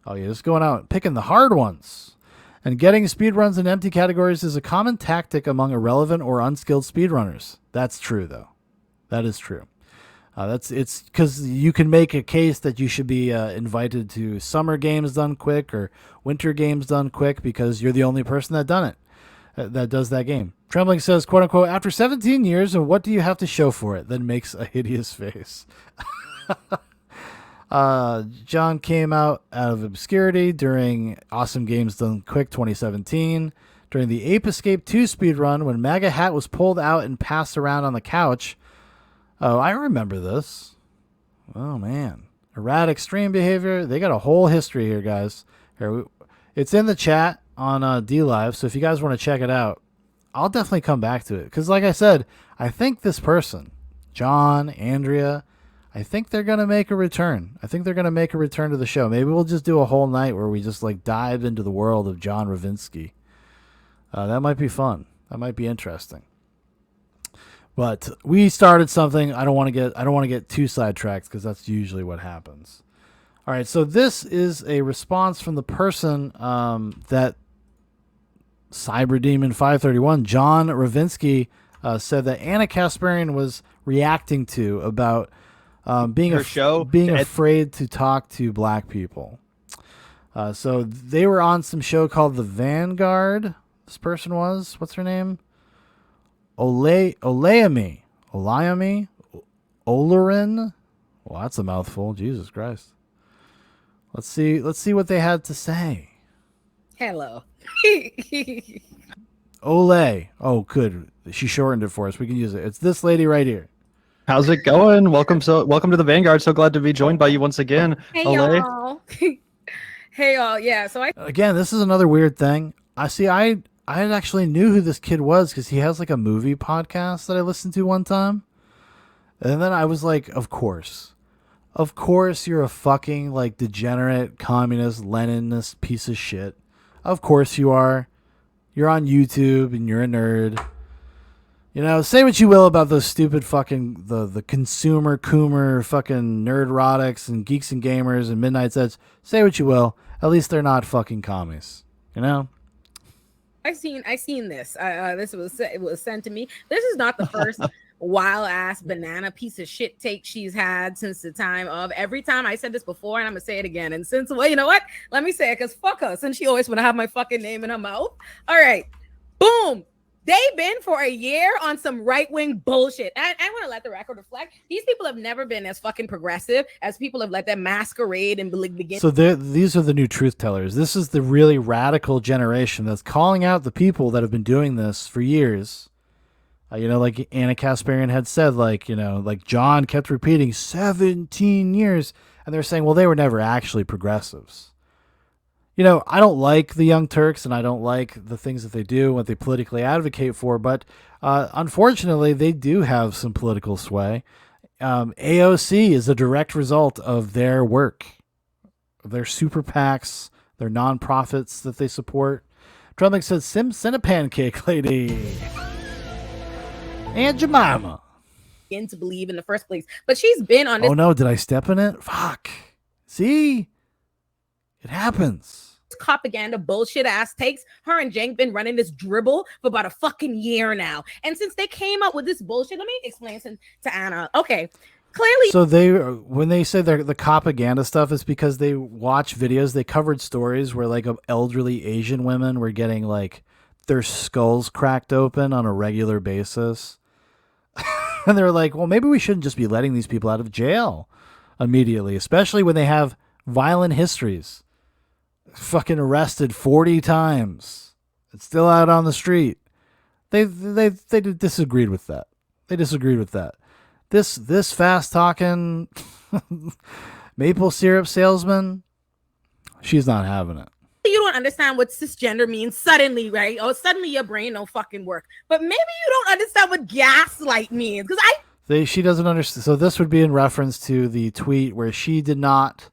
[SPEAKER 1] Oh, yeah, just going out picking the hard ones. And getting speedruns in empty categories is a common tactic among irrelevant or unskilled speedrunners. That's true, though. That is true. It's because you can make a case that you should be invited to summer games done quick or winter games done quick because you're the only person that done it, that does that game. Trembling says, quote unquote, after 17 years, and what do you have to show for it? Then makes a hideous face. John came out of obscurity during Awesome Games Done Quick 2017. During the Ape Escape 2 speedrun, when MAGA Hat was pulled out and passed around on the couch. Oh, I remember this. Oh, man. Erratic extreme behavior. They got a whole history here, guys. It's in the chat on DLive, so if you guys want to check it out, I'll definitely come back to it. Because like I said, I think this person, John, Andrea, I think they're going to make a return. I think they're going to make a return to the show. Maybe we'll just do a whole night where we just like dive into the world of John Ravinsky. That might be fun. That might be interesting. But we started something. I don't want to get too sidetracked because that's usually what happens. All right, so this is a response from the person that Cyberdemon 531, John Ravinsky, said that Anna Kasparian was reacting to about being afraid to talk to black people. So they were on some show called The Vanguard. This person was, what's her name? Olayami, Olerin. Well, that's a mouthful. Jesus Christ. Let's see what they had to say.
[SPEAKER 11] Hello.
[SPEAKER 1] Olay. Oh, good. She shortened it for us. We can use it. It's this lady right here.
[SPEAKER 12] How's it going? Welcome to the Vanguard. So glad to be joined by you once again.
[SPEAKER 11] Hey,
[SPEAKER 12] Olay.
[SPEAKER 11] y'all. Hey, y'all. Yeah. So
[SPEAKER 1] Again, this is another weird thing. I actually knew who this kid was because he has like a movie podcast that I listened to one time. And then I was like, of course you're a fucking like degenerate communist Leninist piece of shit. Of course you are. You're on YouTube and you're a nerd. You know, say what you will about those stupid fucking the consumer coomer fucking nerdrotics and geeks and gamers and midnight sets. Say what you will. At least they're not fucking commies. You know?
[SPEAKER 11] I seen this. It was sent to me. This is not the first wild ass banana piece of shit take she's had since the time of. Every time I said this before, and I'm gonna say it again. And since, well, you know what? Let me say it, because fuck her. Since she always want to have my fucking name in her mouth. All right, boom. They've been for a year on some right-wing bullshit. I want to let the record reflect. These people have never been as fucking progressive as people have let them masquerade and begin.
[SPEAKER 1] So these are the new truth tellers. This is the really radical generation that's calling out the people that have been doing this for years. You know, like Anna Kasparian had said, like, you know, like John kept repeating 17 years. And they're saying, well, they were never actually progressives. You know, I don't like the Young Turks, and I don't like the things that they do, what they politically advocate for, but unfortunately, they do have some political sway. AOC is a direct result of their work, their super PACs, their nonprofits that they support. Trembling says, send a pancake lady. And Jemima.
[SPEAKER 11] To believe in the first place. But she's been on this.
[SPEAKER 1] Oh, no, did I step in it? Fuck. See? It happens.
[SPEAKER 11] propaganda bullshit ass takes. Her and Jenk been running this dribble for about a fucking year now. And since they came up with this bullshit, let me explain to Anna. Okay. Clearly,
[SPEAKER 1] so when they say the propaganda stuff, is because they watch videos. They covered stories where like elderly Asian women were getting like their skulls cracked open on a regular basis, and they're like, well, maybe we shouldn't just be letting these people out of jail immediately, especially when they have violent histories. Fucking arrested 40 times. It's still out on the street. They disagreed with that. They disagreed with that. This fast talking maple syrup salesman, she's not having it.
[SPEAKER 11] You don't understand what cisgender means suddenly, right? Or suddenly your brain don't fucking work. But maybe you don't understand what gaslight means, because
[SPEAKER 1] she doesn't understand. So this would be in reference to the tweet where she did not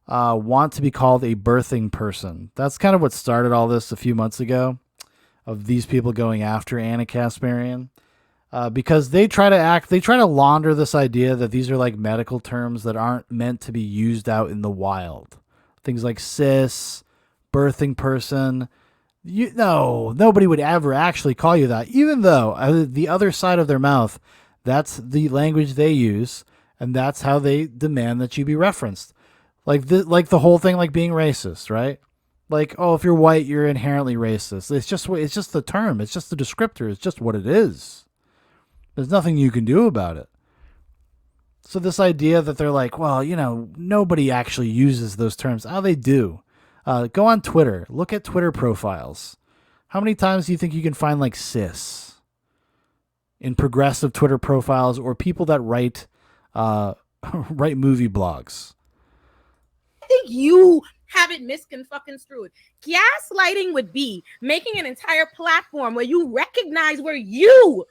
[SPEAKER 1] want to be called a birthing person. That's kind of what started all this a few months ago, of these people going after Anna Kasparian. Because they try to launder this idea that these are like medical terms that aren't meant to be used out in the wild. Things like cis, birthing person. Nobody would ever actually call you that, even though the other side of their mouth, that's the language they use, and that's how they demand that you be referenced. Like the whole thing, like being racist, right? Like, oh, if you're white, you're inherently racist. It's just the term. It's just the descriptor. It's just what it is. There's nothing you can do about it. So this idea that they're like, well, nobody actually uses those terms. Oh, they do. Go on Twitter. Look at Twitter profiles. How many times do you think you can find like cis in progressive Twitter profiles, or people that write movie blogs?
[SPEAKER 11] I think you have it misconstrued. Gaslighting would be making an entire platform where you recognize where you,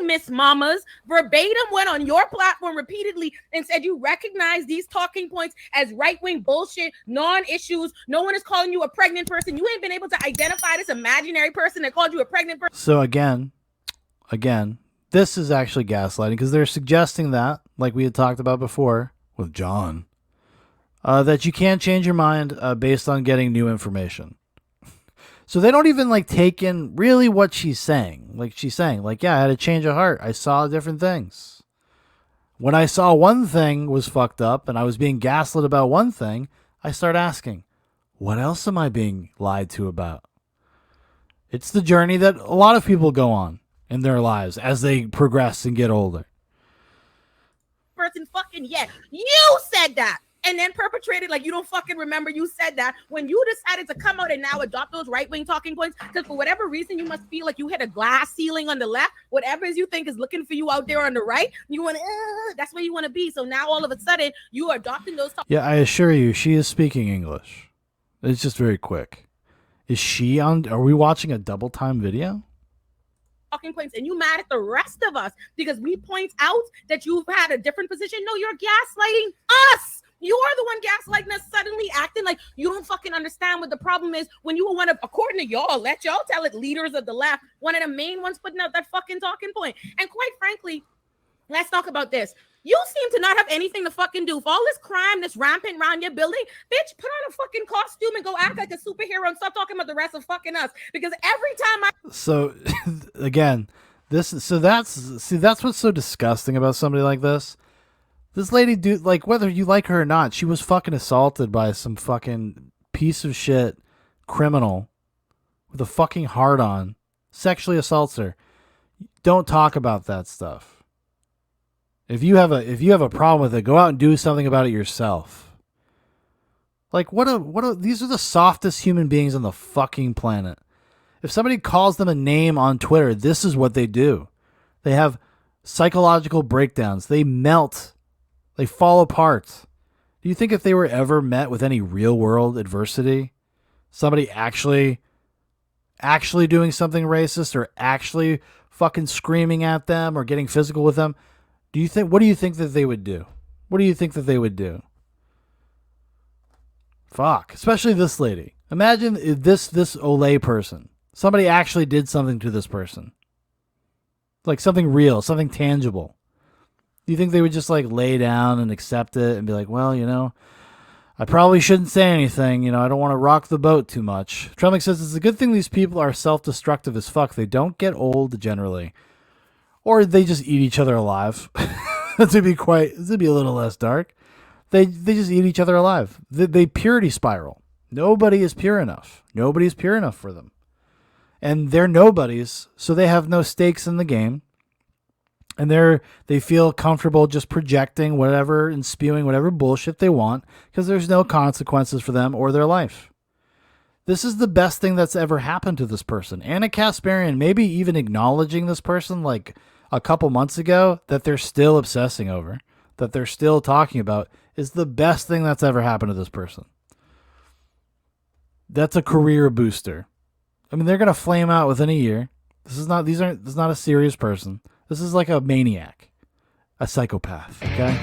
[SPEAKER 11] Miss Mamas, verbatim went on your platform repeatedly and said you recognize these talking points as right-wing bullshit, non-issues. No one is calling you a pregnant person. You ain't been able to identify this imaginary person that called you a pregnant person.
[SPEAKER 1] So again, this is actually gaslighting, because they're suggesting that, like we had talked about before with John, that you can't change your mind based on getting new information. So they don't even like take in really what she's saying. Like she's saying, like, yeah, I had a change of heart. I saw different things. When I saw one thing was fucked up and I was being gaslit about one thing, I start asking, what else am I being lied to about? It's the journey that a lot of people go on in their lives as they progress and get older.
[SPEAKER 11] Person fucking yet. You said that. And then perpetrated like you don't fucking remember you said that when you decided to come out and now adopt those right-wing talking points, because for whatever reason you must feel like you hit a glass ceiling on the left. Whatever is you think is looking for you out there on the right, you want that's where you want to be. So now all of a sudden you are adopting those
[SPEAKER 1] Yeah, I assure you, she is speaking English. It's just very quick. Is she on? Are we watching a double time video?
[SPEAKER 11] talking points, and you mad at the rest of us because we point out that you've had a different position? No, you're gaslighting us. You are the one gaslighting us, suddenly acting like you don't fucking understand what the problem is when you were one of, according to y'all, let y'all tell it, leaders of the left, one of the main ones putting out that fucking talking point. And quite frankly, let's talk about this. You seem to not have anything to fucking do. For all this crime that's rampant around your building, bitch, put on a fucking costume and go act like a superhero and stop talking about the rest of fucking us. Because every time
[SPEAKER 1] So, again, that's what's so disgusting about somebody like this. This lady, dude, like, whether you like her or not, she was fucking assaulted by some fucking piece of shit criminal with a fucking hard-on, sexually assaults her. Don't talk about that stuff. If you have a problem with it, go out and do something about it yourself. Like, these are the softest human beings on the fucking planet. If somebody calls them a name on Twitter, this is what they do. They have psychological breakdowns. They melt. They fall apart. Do you think if they were ever met with any real world adversity, somebody actually doing something racist or actually fucking screaming at them or getting physical with them, what do you think that they would do? What do you think that they would do? Fuck. Especially this lady. Imagine if this Olay person, somebody actually did something to this person. Like something real, something tangible. Do you think they would just like lay down and accept it and be like, well, I probably shouldn't say anything. You know, I don't want to rock the boat too much. Tremlick says it's a good thing these people are self-destructive as fuck. They don't get old generally. Or they just eat each other alive. to be a little less dark. They just eat each other alive. They purity spiral. Nobody is pure enough. Nobody is pure enough for them. And they're nobodies, so they have no stakes in the game. And they feel comfortable just projecting whatever and spewing whatever bullshit they want because there's no consequences for them or their life. This is the best thing that's ever happened to this person. Anna Kasparian, maybe even acknowledging this person like a couple months ago that they're still obsessing over, that they're still talking about, is the best thing that's ever happened to this person. That's a career booster. I mean, they're going to flame out within a year. This is not a serious person. This is like a maniac, a psychopath, okay?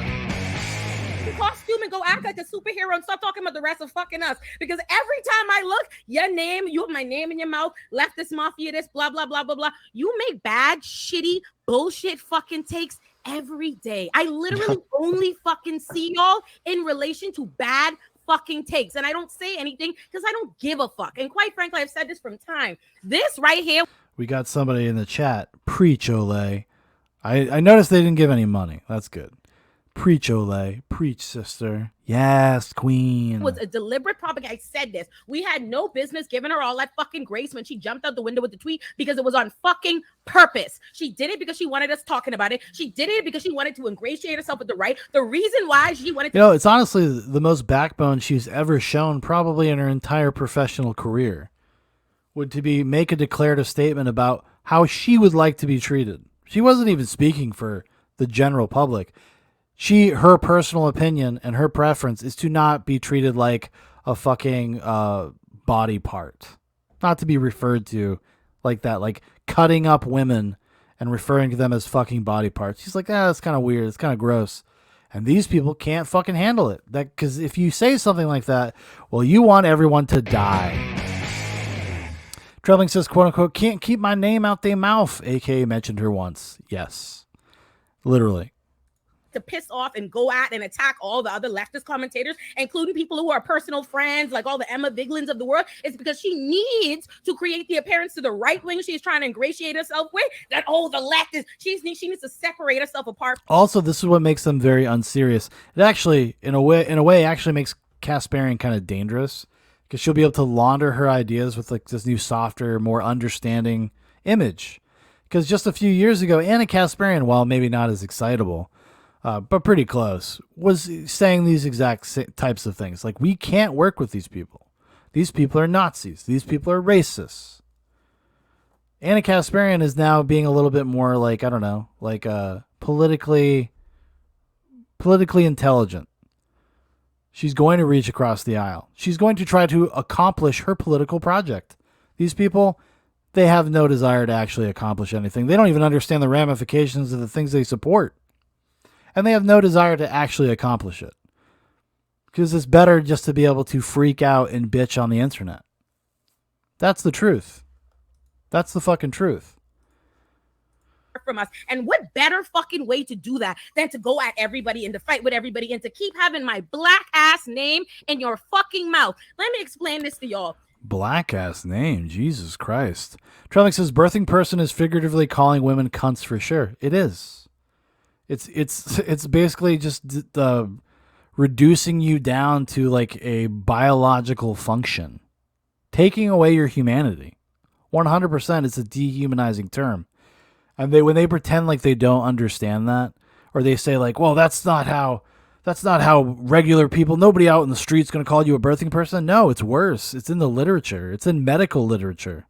[SPEAKER 11] Costume and go act like a superhero and stop talking about the rest of fucking us. Because every time I look, you have my name in your mouth, leftist mafia, this, blah, blah, blah, blah, blah. You make bad, shitty, bullshit fucking takes every day. I literally only fucking see y'all in relation to bad fucking takes. And I don't say anything because I don't give a fuck. And quite frankly, I've said this from time. This right here.
[SPEAKER 1] We got somebody in the chat. Preach, Olay. I noticed they didn't give any money. That's good. Preach, Olay. Preach, sister. Yes, queen.
[SPEAKER 11] Was a deliberate propaganda. I said this. We had no business giving her all that fucking grace when she jumped out the window with the tweet because it was on fucking purpose. She did it because she wanted us talking about it. She did it because she wanted to ingratiate herself with the right. The reason why she wanted to...
[SPEAKER 1] You know, it's honestly the most backbone she's ever shown probably in her entire professional career would to be make a declarative statement about how she would like to be treated. She wasn't even speaking for the general public. Her personal opinion and her preference is to not be treated like a fucking body part. Not to be referred to like that, like cutting up women and referring to them as fucking body parts. She's like, that's kind of weird. It's kind of gross. And these people can't fucking handle it. Because if you say something like that, well, you want everyone to die. Trebling says, quote unquote, can't keep my name out their mouth. AKA mentioned her once. Yes. Literally.
[SPEAKER 11] To piss off and go at and attack all the other leftist commentators, including people who are personal friends, like all the Emma Viglins of the world, is because she needs to create the appearance to the right wing she's trying to ingratiate herself with, that, the leftist, she needs to separate herself apart.
[SPEAKER 1] Also, this is what makes them very unserious. It actually, in a way, actually makes Kasparian kind of dangerous because she'll be able to launder her ideas with like this new, softer, more understanding image. Because just a few years ago, Anna Kasparian, while maybe not as excitable, but pretty close, was saying these exact types of things. Like, we can't work with these people. These people are Nazis. These people are racists. Anna Kasparian is now being a little bit more like, I don't know, like politically intelligent. She's going to reach across the aisle. She's going to try to accomplish her political project. These people, they have no desire to actually accomplish anything. They don't even understand the ramifications of the things they support. And they have no desire to actually accomplish it. Because it's better just to be able to freak out and bitch on the internet. That's the truth. That's the fucking truth.
[SPEAKER 11] From us. And what better fucking way to do that than to go at everybody and to fight with everybody and to keep having my black ass name in your fucking mouth. Let me explain this to y'all.
[SPEAKER 1] Black ass name, Jesus Christ. Trellick says birthing person is figuratively calling women cunts for sure. It is. It's basically just reducing you down to like a biological function, taking away your humanity. 100%. It's a dehumanizing term. And when they pretend like they don't understand that, or they say like, well, that's not how regular people, nobody out in the street's going to call you a birthing person. No, it's worse. It's in the literature. It's in medical literature.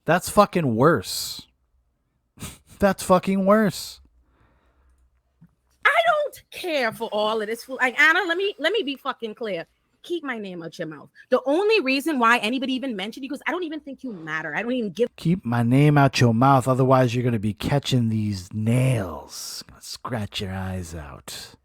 [SPEAKER 1] That's fucking worse. That's fucking worse.
[SPEAKER 11] I don't care for all of this fool. Like, Anna, let me be fucking clear. Keep my name out your mouth. The only reason why anybody even mentioned you, because I don't even think you matter. I don't even give.
[SPEAKER 1] Keep my name out your mouth. Otherwise, you're going to be catching these nails. Scratch your eyes out.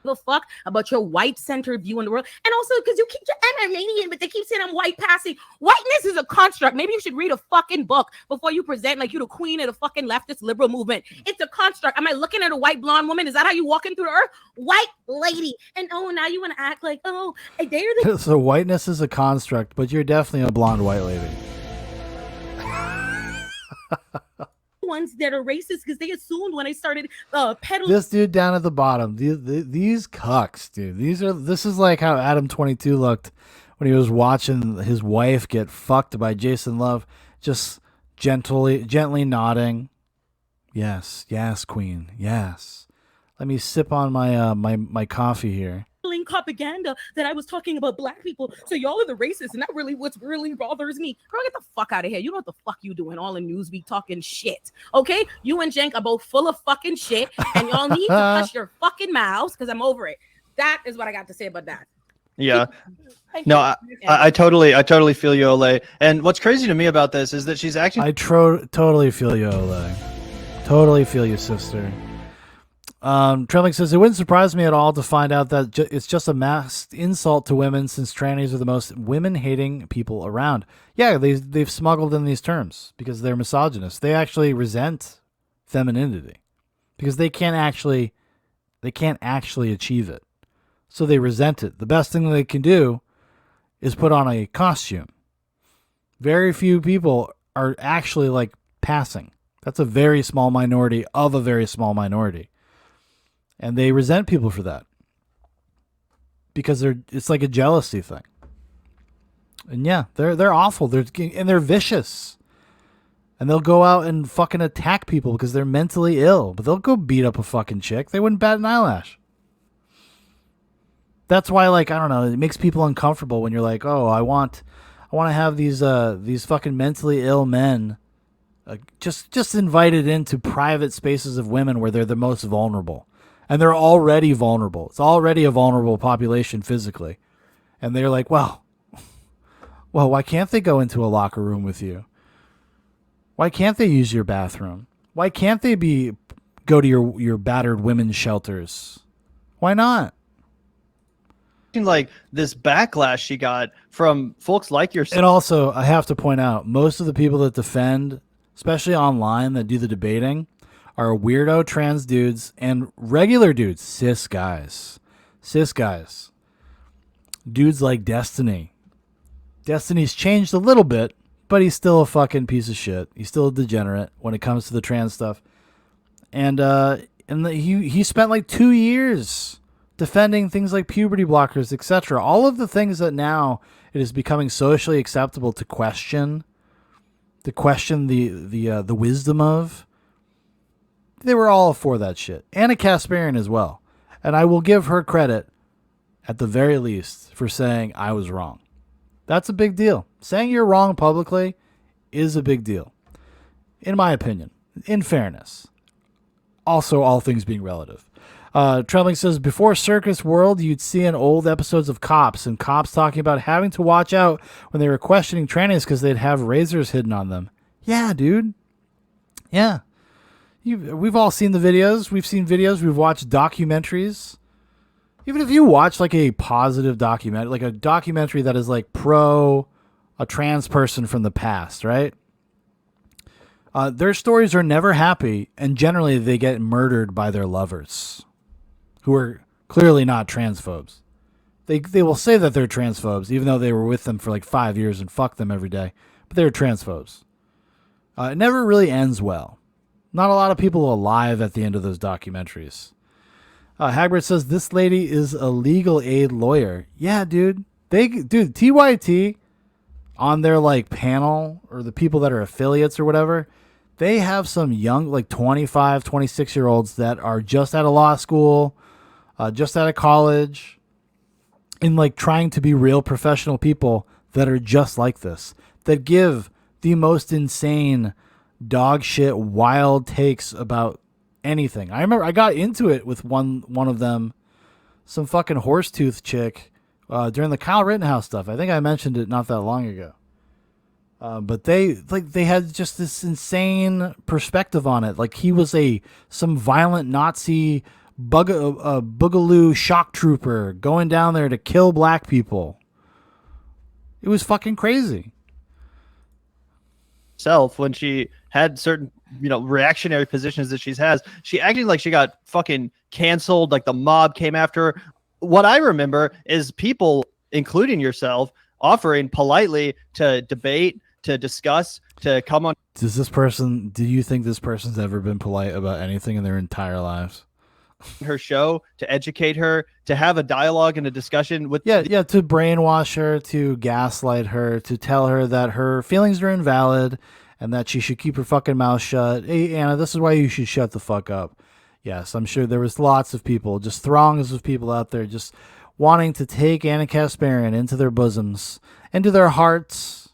[SPEAKER 11] give a fuck about your white-centered view in the world. And also because you keep I'm Armenian, but they keep saying I'm white passing. Whiteness is a construct. Maybe you should read a fucking book before you present like you're the queen of the fucking leftist liberal movement. It's a construct. Am I looking at a white blonde woman? Is that how you walk into the earth? White lady. And oh, now you want to act like, oh, they're the
[SPEAKER 1] So whiteness is a construct, but you're definitely a blonde white lady.
[SPEAKER 11] ones that are racist because they assumed when I started peddling.
[SPEAKER 1] This dude down at the bottom, these cucks, dude. This is like how Adam 22 looked when he was watching his wife get fucked by Jason Love, just gently nodding. Yes, queen, yes. Let me sip on my my coffee here.
[SPEAKER 11] Propaganda that I was talking about black people, so y'all are the racists, and that really what's really bothers me. Girl, get the fuck out of here. You know what the fuck you doing all in Newsweek talking shit, okay? You and Jenk are both full of fucking shit, and y'all need to hush your fucking mouths because I'm over it. That is what I got to say about that.
[SPEAKER 12] Yeah. No, I totally feel you, Ole. And what's crazy to me about this is that she's actually
[SPEAKER 1] totally feel you, Ole. Totally feel you, sister. Trembling says, it wouldn't surprise me at all to find out that it's just a masked insult to women, since trannies are the most women-hating people around. Yeah, they've smuggled in these terms because they're misogynist. They actually resent femininity because they can't actually achieve it. So they resent it. The best thing they can do is put on a costume. Very few people are actually like passing. That's a very small minority of a very small minority. And they resent people for that because it's like a jealousy thing. And yeah, they're awful. They're vicious, and they'll go out and fucking attack people because they're mentally ill. But they'll go beat up a fucking chick. They wouldn't bat an eyelash. That's why, like, I don't know, it makes people uncomfortable when you're like, oh, I want to have these fucking mentally ill men just invited into private spaces of women where they're the most vulnerable. And they're already vulnerable. It's already a vulnerable population physically. And they're like, well, why can't they go into a locker room with you? Why can't they use your bathroom? Why can't they go to your battered women's shelters? Why not?
[SPEAKER 12] Like this backlash she got from folks like yourself.
[SPEAKER 1] And also, I have to point out, most of the people that defend, especially online, that do the debating, are weirdo trans dudes and regular dudes, cis guys. Dudes like Destiny. Destiny's changed a little bit, but he's still a fucking piece of shit. He's still a degenerate when it comes to the trans stuff. And he spent like 2 years defending things like puberty blockers, etc. All of the things that now it is becoming socially acceptable to question the wisdom of. They were all for that shit. Anna Kasparian as well. And I will give her credit, at the very least, for saying I was wrong. That's a big deal. Saying you're wrong publicly is a big deal. In my opinion. In fairness. Also, all things being relative. Trembling says, before Circus World, you'd see in old episodes of Cops, and cops talking about having to watch out when they were questioning trannies because they'd have razors hidden on them. Yeah, dude. Yeah. We've all seen the videos. We've seen videos. We've watched documentaries. Even if you watch like a positive documentary, like a documentary that is like pro a trans person from the past, right? Their stories are never happy, and generally they get murdered by their lovers, who are clearly not transphobes. They will say that they're transphobes, even though they were with them for like 5 years and fuck them every day. But they're transphobes. It never really ends well. Not a lot of people alive at the end of those documentaries. Hagbert says, this lady is a legal aid lawyer. Yeah, dude. TYT on their like panel, or the people that are affiliates or whatever, they have some young, like 25, 26-year-olds that are just out of law school, just out of college, and like trying to be real professional people that are just like this, that give the most insane dog shit wild takes about anything. I remember I got into it with one of them, some fucking horsetooth chick, during the Kyle Rittenhouse stuff. I think I mentioned it not that long ago. But they had just this insane perspective on it. Like he was some violent Nazi Boogaloo shock trooper going down there to kill black people. It was fucking crazy.
[SPEAKER 12] When she had certain, reactionary positions that she has, she acted like she got fucking canceled, like the mob came after her. What I remember is people, including yourself, offering politely to debate, to discuss, to come on.
[SPEAKER 1] Do you think this person's ever been polite about anything in their entire lives?
[SPEAKER 12] Her show, to educate her, to have a dialogue and a discussion with
[SPEAKER 1] to brainwash her, to gaslight her, to tell her that her feelings are invalid and that she should keep her fucking mouth shut. Hey Anna, this is why you should shut the fuck up. Yes, I'm sure there was lots of people, just throngs of people out there just wanting to take Anna Kasparian into their bosoms, into their hearts,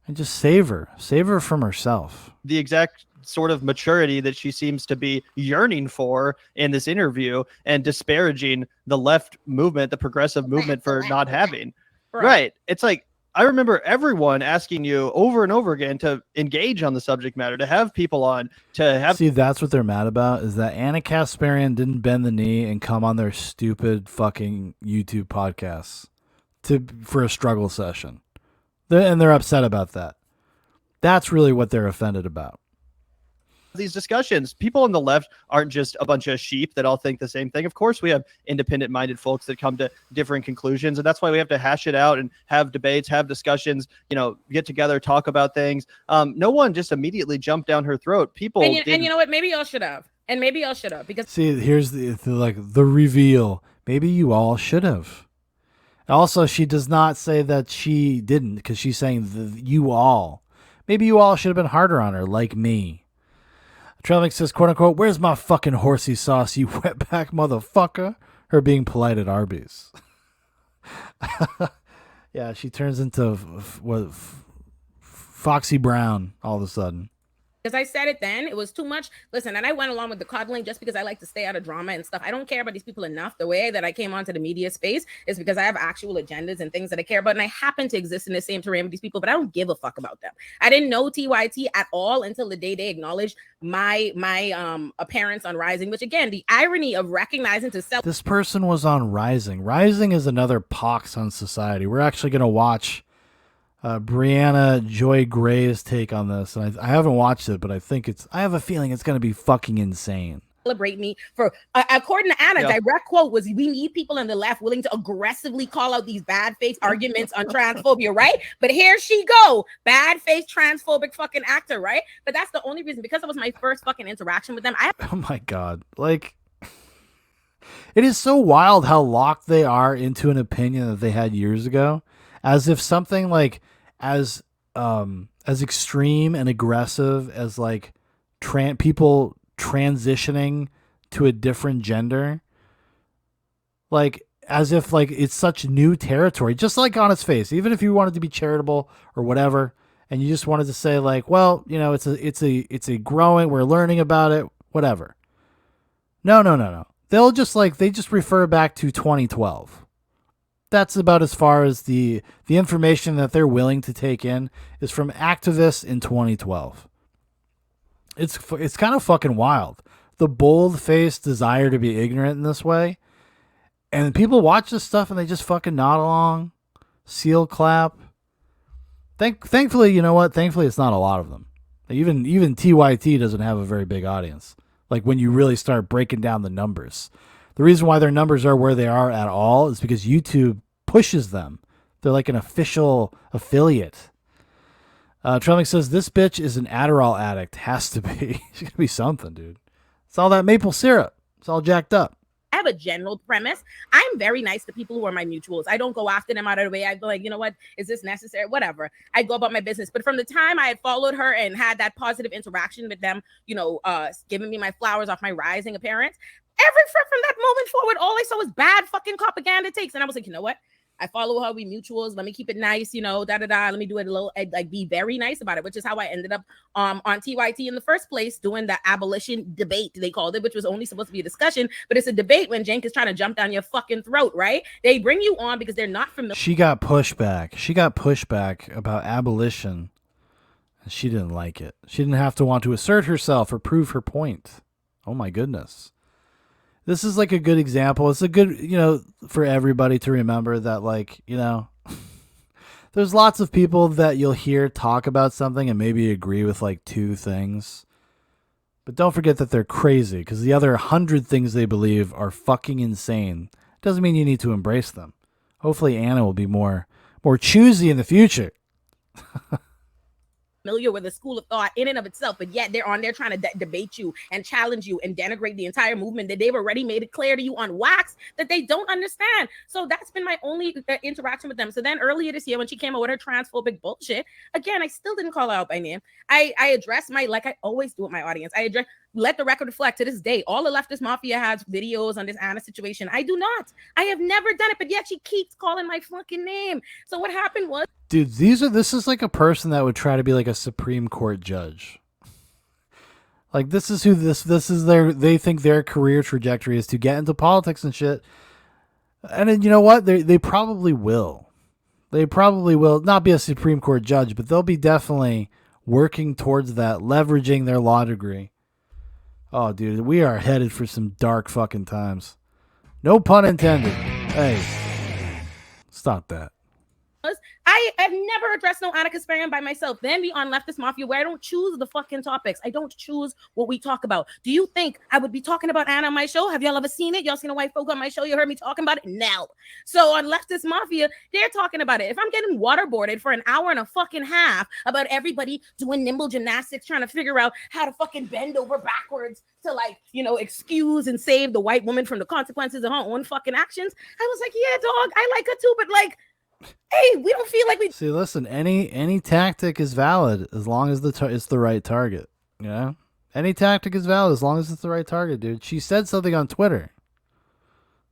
[SPEAKER 1] and just save her from herself.
[SPEAKER 12] The exact sort of maturity that she seems to be yearning for in this interview, and disparaging the left movement, the progressive movement, for not having. Right. It's like, I remember everyone asking you over and over again to engage on the subject matter, to have people on, to have.
[SPEAKER 1] See, that's what they're mad about, is that Anna Kasparian didn't bend the knee and come on their stupid fucking YouTube podcasts for a struggle session. They're upset about that. That's really what they're offended about.
[SPEAKER 12] These discussions, people on the left aren't just a bunch of sheep that all think the same thing. Of course, we have independent minded folks that come to different conclusions, and that's why we have to hash it out and have debates, have discussions, get together, talk about things. No one just immediately jumped down her throat. People
[SPEAKER 11] and you know what, maybe y'all should have, because
[SPEAKER 1] see, here's the reveal. Maybe you all should have. Also, she does not say that she didn't, because she's saying you all. Maybe you all should have been harder on her, like me. Traveling says, quote unquote, "Where's my fucking horsey sauce, you wetback motherfucker?" Her being polite at Arby's. Yeah, she turns into Foxy Brown all of a sudden.
[SPEAKER 11] Because I said it then, it was too much. Listen, and I went along with the coddling just because I like to stay out of drama and stuff. I don't care about these people enough. The way that I came onto the media space is because I have actual agendas and things that I care about. And I happen to exist in the same terrain with these people, but I don't give a fuck about them. I didn't know TYT at all until the day they acknowledged my appearance on Rising, which again, the irony of recognizing to self.
[SPEAKER 1] This person was on Rising. Rising is another pox on society. We're actually going to watch Brianna Joy Gray's take on this, and I haven't watched it, but I have a feeling it's going to be fucking insane.
[SPEAKER 11] Celebrate me for, according to Anna, direct quote was, "We need people on the left willing to aggressively call out these bad faith arguments on transphobia," right? But here she go, bad faith transphobic fucking actor, right? But that's the only reason, because it was my first fucking interaction with them.
[SPEAKER 1] Oh my god, like, it is so wild how locked they are into an opinion that they had years ago, as if something like as extreme and aggressive as like people transitioning to a different gender, like as if like it's such new territory, just like on its face. Even if you wanted to be charitable or whatever, and you just wanted to say like, well, it's a growing, we're learning about it, whatever. No. They just refer back to 2012. That's about as far as the information that they're willing to take in is from activists in 2012. It's kind of fucking wild. The bold-faced desire to be ignorant in this way. And people watch this stuff and they just fucking nod along, seal clap. Thankfully, you know what? Thankfully, it's not a lot of them. Even TYT doesn't have a very big audience. Like when you really start breaking down the numbers. The reason why their numbers are where they are at all is because YouTube pushes them. They're like an official affiliate. Trelling says, "This bitch is an Adderall addict." Has to be. She's going to be something, dude. It's all that maple syrup. It's all jacked up.
[SPEAKER 11] I have a general premise. I'm very nice to people who are my mutuals. I don't go after them out of the way. I go like, you know what? Is this necessary? Whatever. I go about my business. But from the time I had followed her and had that positive interaction with them, giving me my flowers off my Rising appearance, from that moment forward, all I saw was bad fucking propaganda takes. And I was like, you know what? I follow her. We mutuals. Let me keep it nice, Let me do it a little, like be very nice about it, which is how I ended up on TYT in the first place, doing the abolition debate, they called it, which was only supposed to be a discussion, but it's a debate when Jenk is trying to jump down your fucking throat, right? They bring you on because they're not familiar.
[SPEAKER 1] She got pushback. She got pushback about abolition, and she didn't like it. She didn't have to want to assert herself or prove her point. Oh my goodness. this is like a good example. It's a good, for everybody to remember that, like, there's lots of people that you'll hear talk about something and maybe agree with like 2 things. But don't forget that they're crazy, because the other 100 things they believe are fucking insane. Doesn't mean you need to embrace them. Hopefully Anna will be more choosy in the future.
[SPEAKER 11] Familiar with a school of thought in and of itself, but yet they're on there trying to debate you and challenge you and denigrate the entire movement that they've already made it clear to you on wax that they don't understand. So that's been my only interaction with them. So then earlier this year, when she came out with her transphobic bullshit, again, I still didn't call her out by name. I addressed like I always do with my audience. Let the record reflect to this day. All the leftist mafia has videos on this Anna situation. I do not. I have never done it, but yet she keeps calling my fucking name. So what happened was,
[SPEAKER 1] dude, this is like a person that would try to be like a Supreme Court judge. Like, this is who this is they think their career trajectory is, to get into politics and shit. And then, you know what? They probably will. They probably will not be a Supreme Court judge, but they'll be definitely working towards that, leveraging their law degree. Oh, dude, we are headed for some dark fucking times. No pun intended. Hey, stop that.
[SPEAKER 11] I have never addressed no Anna Kasparian by myself. Then be on Leftist Mafia, where I don't choose the fucking topics. I don't choose what we talk about. Do you think I would be talking about Anna on my show? Have y'all ever seen it? Y'all seen a white folk on my show? You heard me talking about it? No. So on Leftist Mafia, they're talking about it. If I'm getting waterboarded for an hour and a fucking half about everybody doing nimble gymnastics, trying to figure out how to fucking bend over backwards to, like, excuse and save the white woman from the consequences of her own fucking actions, I was like, yeah, dog, I like her too, but like, hey, we don't feel like we.
[SPEAKER 1] See, listen, any tactic is valid as long as it's the right target. Any tactic is valid as long as it's the right target, dude. She said something on Twitter.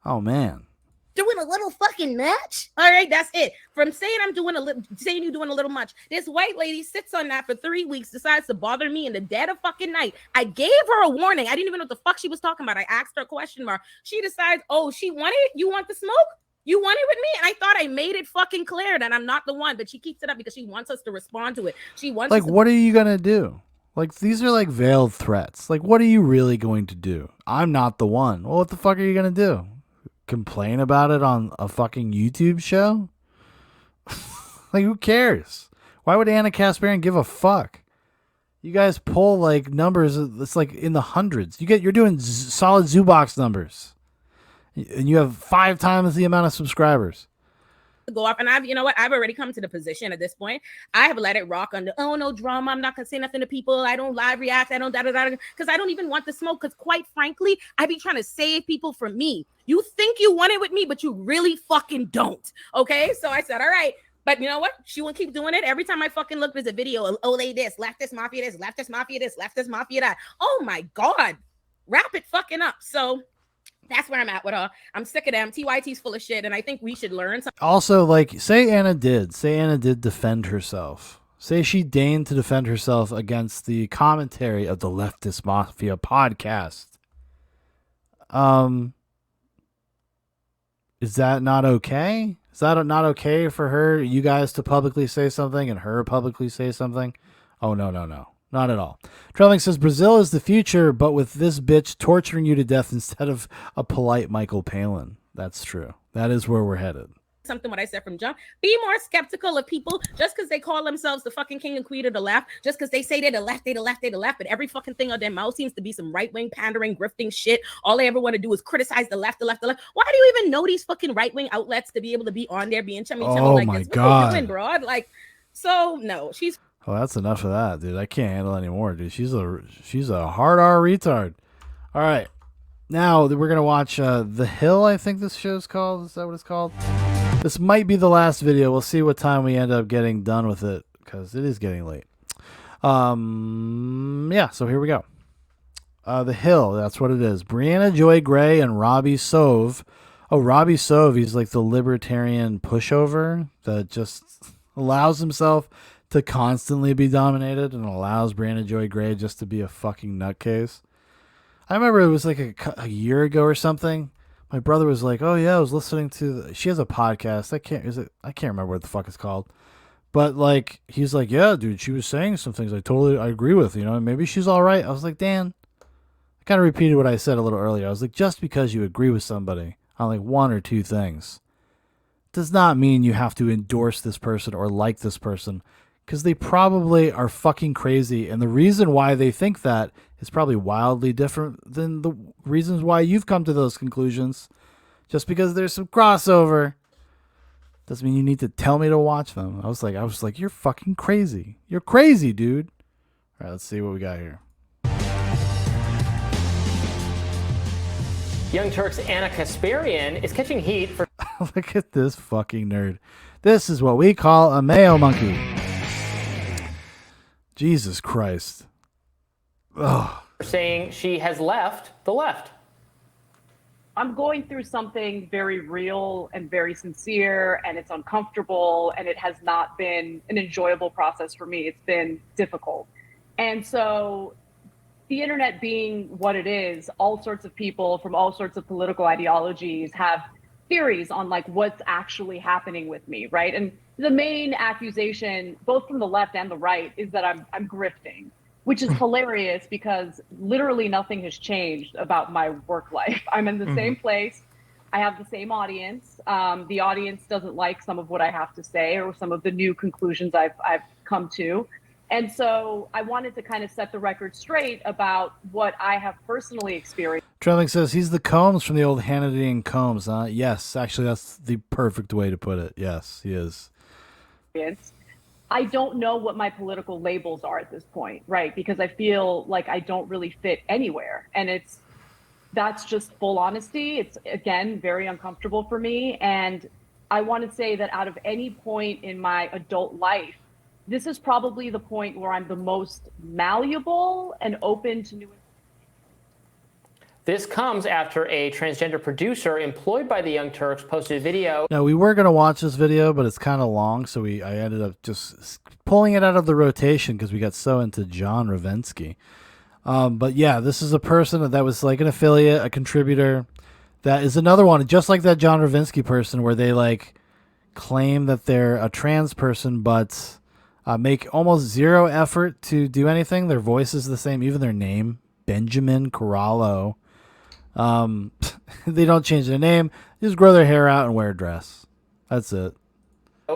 [SPEAKER 1] Oh man,
[SPEAKER 11] doing a little fucking much. All right, that's it. From saying I'm doing a little, saying you're doing a little much. This white lady sits on that for 3 weeks, decides to bother me in the dead of fucking night. I gave her a warning. I didn't even know what the fuck she was talking about. I asked her a question mark. She decides, oh, she wanted it. You want the smoke? You want it with me? And I thought I made it fucking clear that I'm not the one, but she keeps it up because she wants us to respond to it. She wants
[SPEAKER 1] like,
[SPEAKER 11] us to.
[SPEAKER 1] What are you going to do? Like, these are like veiled threats. Like, what are you really going to do? I'm not the one. Well, what the fuck are you going to do? Complain about it on a fucking YouTube show? Like, who cares? Why would Anna Kasparian give a fuck? You guys pull like numbers. It's like in the hundreds. You're doing solid Zoobox numbers. And you have 5 times the amount of subscribers.
[SPEAKER 11] Go off, and I've already come to the position at this point. I have let it rock under, oh, no drama. I'm not gonna say nothing to people. I don't live react. I don't because I don't even want the smoke. Because quite frankly, I be trying to save people from me. You think you want it with me, but you really fucking don't. Okay, so I said, all right. But you know what? She will keep doing it. Every time I fucking look, there's a video. Oh, they this, leftist mafia this, leftist mafia this, leftist mafia that. Oh my God. Wrap it fucking up. So that's where I'm at with her. I'm sick of them. TYT's full of shit, and I think we should learn something.
[SPEAKER 1] Also, like, say Anna did defend herself. Say she deigned to defend herself against the commentary of the Leftist Mafia podcast. Is that not okay? Is that not okay for her, you guys to publicly say something and her publicly say something? Oh, no. Not at all. Trelling says, Brazil is the future, but with this bitch torturing you to death instead of a polite Michael Palin. That's true. That is where we're headed.
[SPEAKER 11] Something what I said from jump. Be more skeptical of people just because they call themselves the fucking king and queen of the left, just because they say they're the left, but every fucking thing on their mouth seems to be some right-wing pandering, grifting shit. All they ever want to do is criticize the left. Why do you even know these fucking right-wing outlets to be able to be on there being chummy like
[SPEAKER 1] my
[SPEAKER 11] this? What
[SPEAKER 1] God.
[SPEAKER 11] are you doing, broad? Like, so no, she's.
[SPEAKER 1] Oh, that's enough of that, dude. I can't handle anymore, dude. She's a hard R retard. All right. Now we're going to watch The Hill, I think this show's called. Is that what it's called? This might be the last video. We'll see what time we end up getting done with it, because it is getting late. Yeah, so here we go. The Hill, that's what it is. Brianna Joy Gray and Robbie Sove. Oh, Robbie Sove, he's like the libertarian pushover that just allows himself to constantly be dominated and allows Brianna Joy Gray just to be a fucking nutcase. I remember it was like a year ago or something. My brother was like, "Oh yeah, I was listening to." She has a podcast. I can't remember what the fuck it's called. But like, he's like, "Yeah, dude, she was saying some things I agree with. Maybe she's all right." I was like, "Dan, kind of repeated what I said a little earlier. I was like, just because you agree with somebody on like one or two things does not mean you have to endorse this person or like this person, because they probably are fucking crazy. And the reason why they think that is probably wildly different than the reasons why you've come to those conclusions. Just because there's some crossover doesn't mean you need to tell me to watch them. I was like, you're fucking crazy. You're crazy, dude. All right, let's see what we got here.
[SPEAKER 13] Young Turk's Anna Kasparian is catching heat for
[SPEAKER 1] Look at this fucking nerd. This is what we call a mayo monkey. Jesus Christ. Ugh.
[SPEAKER 13] saying she has left the left.
[SPEAKER 2] I'm going through something very real and very sincere, and it's uncomfortable, and it has not been an enjoyable process for me. It's been difficult. And so the internet being what it is, all sorts of people from all sorts of political ideologies have theories on like what's actually happening with me, right? And the main accusation, both from the left and the right, is that I'm grifting, which is hilarious because literally nothing has changed about my work life. I'm in the same place. I have the same audience. The audience doesn't like some of what I have to say or some of the new conclusions I've come to. And so I wanted to kind of set the record straight about what I have personally experienced.
[SPEAKER 1] Trelling says he's the Combs from the old Hannity and Combs, huh? Yes, actually, that's the perfect way to put it. Yes, he is.
[SPEAKER 2] I don't know what my political labels are at this point, right? Because I feel like I don't really fit anywhere. And that's just full honesty. It's, again, very uncomfortable for me. And I want to say that out of any point in my adult life, this is probably the point where I'm the most malleable and open to new.
[SPEAKER 13] This comes after a transgender producer employed by the Young Turks posted a video.
[SPEAKER 1] Now, we were going to watch this video, but it's kind of long, so I ended up just pulling it out of the rotation because we got so into John Ravensky. But yeah, this is a person that was like an affiliate, a contributor. That is another one, just like that John Ravensky person, where they like claim that they're a trans person, but make almost zero effort to do anything. Their voice is the same, even their name, Benjamin Corallo. They don't change their name, just grow their hair out and wear a dress. That's it.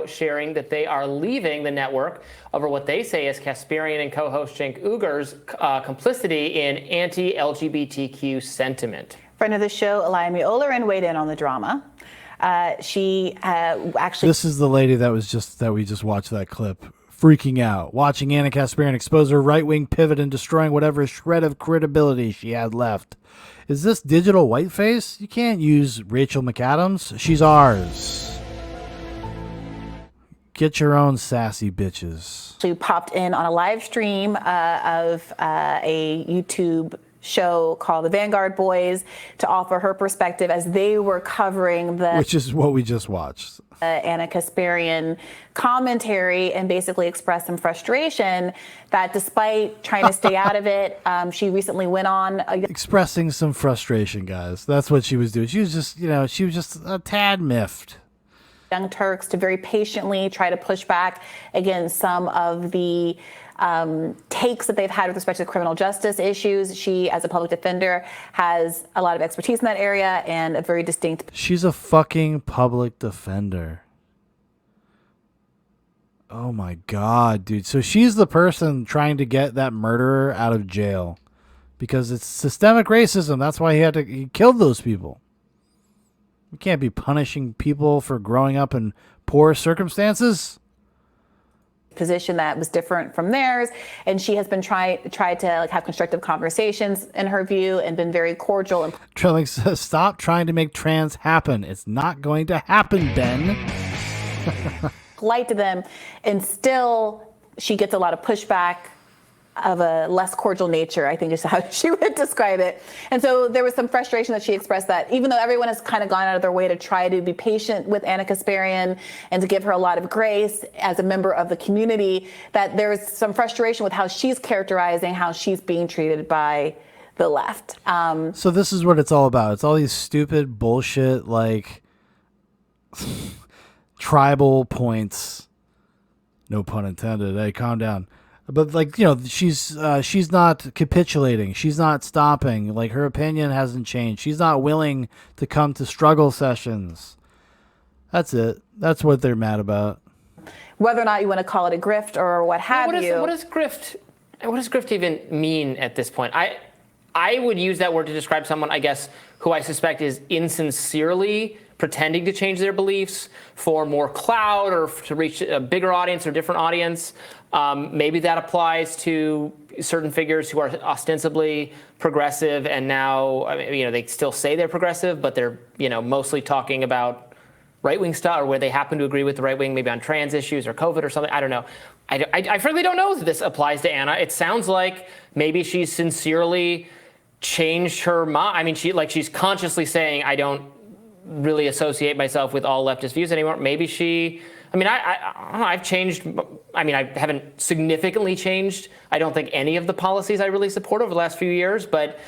[SPEAKER 13] Sharing that they are leaving the network over what they say is Kasparian and co-host Cenk Uyghur's complicity in anti-LGBTQ sentiment.
[SPEAKER 14] Friend of the show, Alayami Olerin, weighed in on the drama. She actually...
[SPEAKER 1] This is the lady that we just watched that clip, freaking out, watching Anna Kasparian expose her right-wing pivot and destroying whatever shred of credibility she had left. Is this digital whiteface? You can't use Rachel McAdams. She's ours. Get your own sassy bitches.
[SPEAKER 14] She popped in on a live stream of a YouTube show called The Vanguard Boys to offer her perspective as they were covering
[SPEAKER 1] which is what we just watched.
[SPEAKER 14] Anna Kasparian commentary, and basically expressed some frustration that despite trying to stay out of it, she recently went on
[SPEAKER 1] expressing some frustration, guys. That's what she was doing. She was just, she was just a tad miffed.
[SPEAKER 14] Young Turks to very patiently try to push back against some of the takes that they've had with respect to criminal justice issues. She, as a public defender, has a lot of expertise in that area and a very distinct...
[SPEAKER 1] She's a fucking public defender. Oh my God, dude. So she's the person trying to get that murderer out of jail because it's systemic racism. That's why he killed those people. We can't be punishing people for growing up in poor circumstances.
[SPEAKER 14] Position that was different from theirs, and she has been tried to like have constructive conversations in her view and been very cordial. And
[SPEAKER 1] Trilling says, "Stop trying to make trans happen. It's not going to happen, Ben."
[SPEAKER 14] Polite to them, and still she gets a lot of pushback of a less cordial nature, I think is how she would describe it. And so there was some frustration that she expressed that even though everyone has kind of gone out of their way to try to be patient with Anna Kasparian and to give her a lot of grace as a member of the community, that there's some frustration with how she's characterizing how she's being treated by the left.
[SPEAKER 1] So this is what it's all about. It's all these stupid bullshit, like tribal points. No pun intended. Hey, calm down. But like, you know, she's not capitulating. She's not stopping. Like, her opinion hasn't changed. She's not willing to come to struggle sessions. That's it. That's what they're mad about.
[SPEAKER 14] Whether or not you want to call it a grift or what have you.
[SPEAKER 13] What does grift even mean at this point? I would use that word to describe someone, I guess, who I suspect is insincerely pretending to change their beliefs for more clout or to reach a bigger audience or different audience. Maybe that applies to certain figures who are ostensibly progressive and now, I mean, you know, they still say they're progressive, but they're, you know, mostly talking about right-wing stuff, or where they happen to agree with the right wing, maybe on trans issues or COVID or something. I don't know. I frankly don't know if this applies to Anna. It sounds like maybe she's sincerely changed her mind. I mean, she's consciously saying, I don't really associate myself with all leftist views anymore. Maybe she, I mean, I don't know, I've changed. I mean, I haven't significantly changed, I don't think, any of the policies I really support over the last few years, but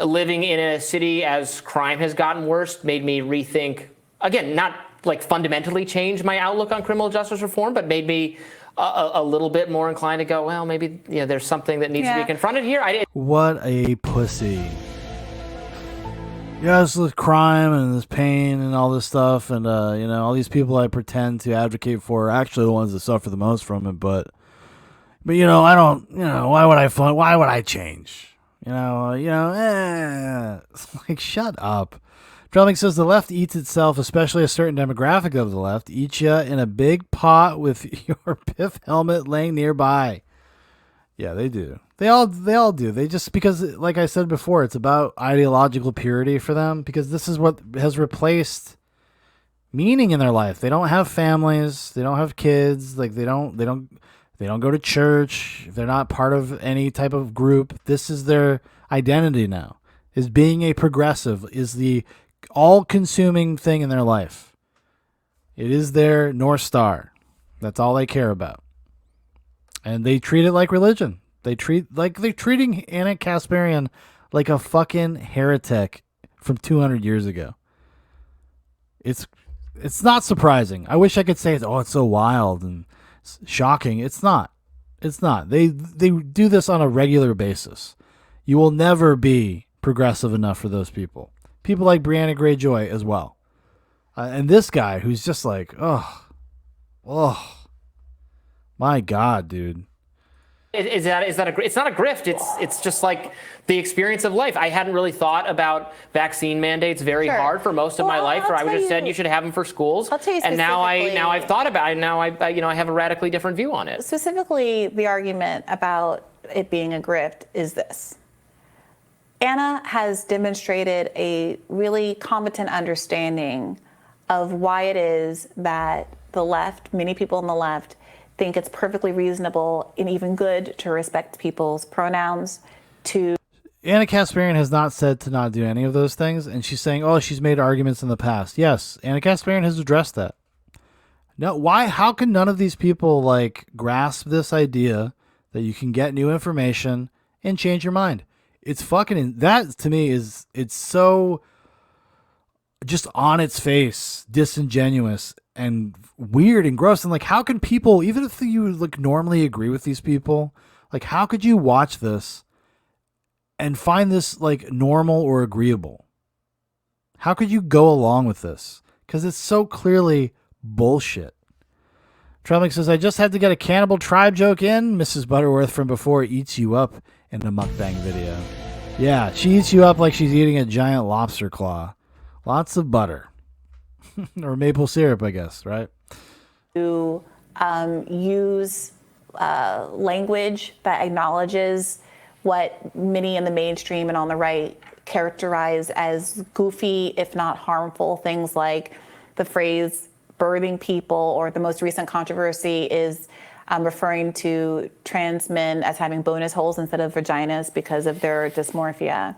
[SPEAKER 13] living in a city as crime has gotten worse made me rethink, again, not like fundamentally change my outlook on criminal justice reform, but made me a little bit more inclined to go, well, maybe, you know, there's something that needs to be confronted here.
[SPEAKER 1] What a pussy. Yeah, this is crime and this pain and all this stuff, and you know, all these people I pretend to advocate for are actually the ones that suffer the most from it. But you know, I don't. You know, why would I change? You know, like, shut up. Drumming says the left eats itself, especially a certain demographic of the left, eats ya in a big pot with your PIF helmet laying nearby. Yeah, they do. They all do. They just, because, like I said before, it's about ideological purity for them, because this is what has replaced meaning in their life. They don't have families. They don't have kids. Like, they don't go to church. If they're not part of any type of group, this is their identity now. Is being a progressive is the all-consuming thing in their life. It is their North Star. That's all they care about. And they treat it like religion. They're treating Anna Kasparian like a fucking heretic from 200 years ago. It's not surprising. I wish I could say, oh, it's so wild and shocking. It's not. It's not. They do this on a regular basis. You will never be progressive enough for those people. People like Brianna Greyjoy as well. And this guy who's just like, oh, my God, dude.
[SPEAKER 13] Is that it's not a grift. It's just like the experience of life. I hadn't really thought about vaccine mandates very hard for most of my life, where I would have said you should have them for schools.
[SPEAKER 14] I'll tell you
[SPEAKER 13] and now I've thought about it. Now I have a radically different view on it.
[SPEAKER 14] Specifically, the argument about it being a grift is this. Anna has demonstrated a really competent understanding of why it is that the left, many people on the left, think it's perfectly reasonable and even good to respect people's pronouns.
[SPEAKER 1] Anna Kasparian has not said to not do any of those things, and she's saying, oh, she's made arguments in the past. Yes, Anna Kasparian has addressed that. No, why? How can none of these people like grasp this idea that you can get new information and change your mind? It's fucking, that to me is, it's so just on its face, disingenuous and weird and gross. And like, how can people, even if you like normally agree with these people, like, how could you watch this and find this like normal or agreeable? How could you go along with this? Because it's so clearly bullshit. Trelmick says, I just had to get a Cannibal Tribe joke in. Mrs. Butterworth from before eats you up in the mukbang video. Yeah, she eats you up like she's eating a giant lobster claw. Lots of butter. Or maple syrup, I guess, right?
[SPEAKER 14] To use language that acknowledges what many in the mainstream and on the right characterize as goofy, if not harmful, things like the phrase birthing people, or the most recent controversy is referring to trans men as having bonus holes instead of vaginas because of their dysmorphia.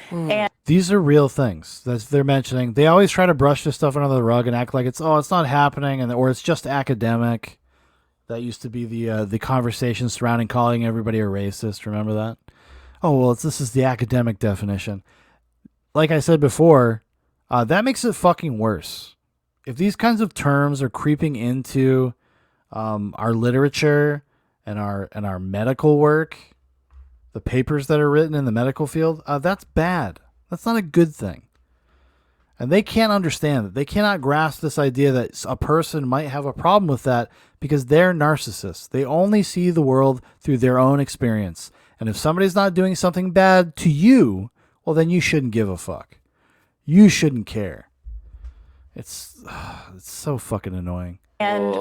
[SPEAKER 14] And
[SPEAKER 1] these are real things that they're mentioning. They always try to brush this stuff under the rug and act like it's not happening, or it's just academic. That used to be the conversation surrounding calling everybody a racist. Remember that? Oh, well, this is the academic definition. Like I said before, that makes it fucking worse. If these kinds of terms are creeping into our literature and our medical work, the papers that are written in the medical field, that's bad. That's not a good thing. And they can't understand it. They cannot grasp this idea that a person might have a problem with that because they're narcissists. They only see the world through their own experience. And if somebody's not doing something bad to you, well, then you shouldn't give a fuck. You shouldn't care. It's so fucking annoying.
[SPEAKER 14] And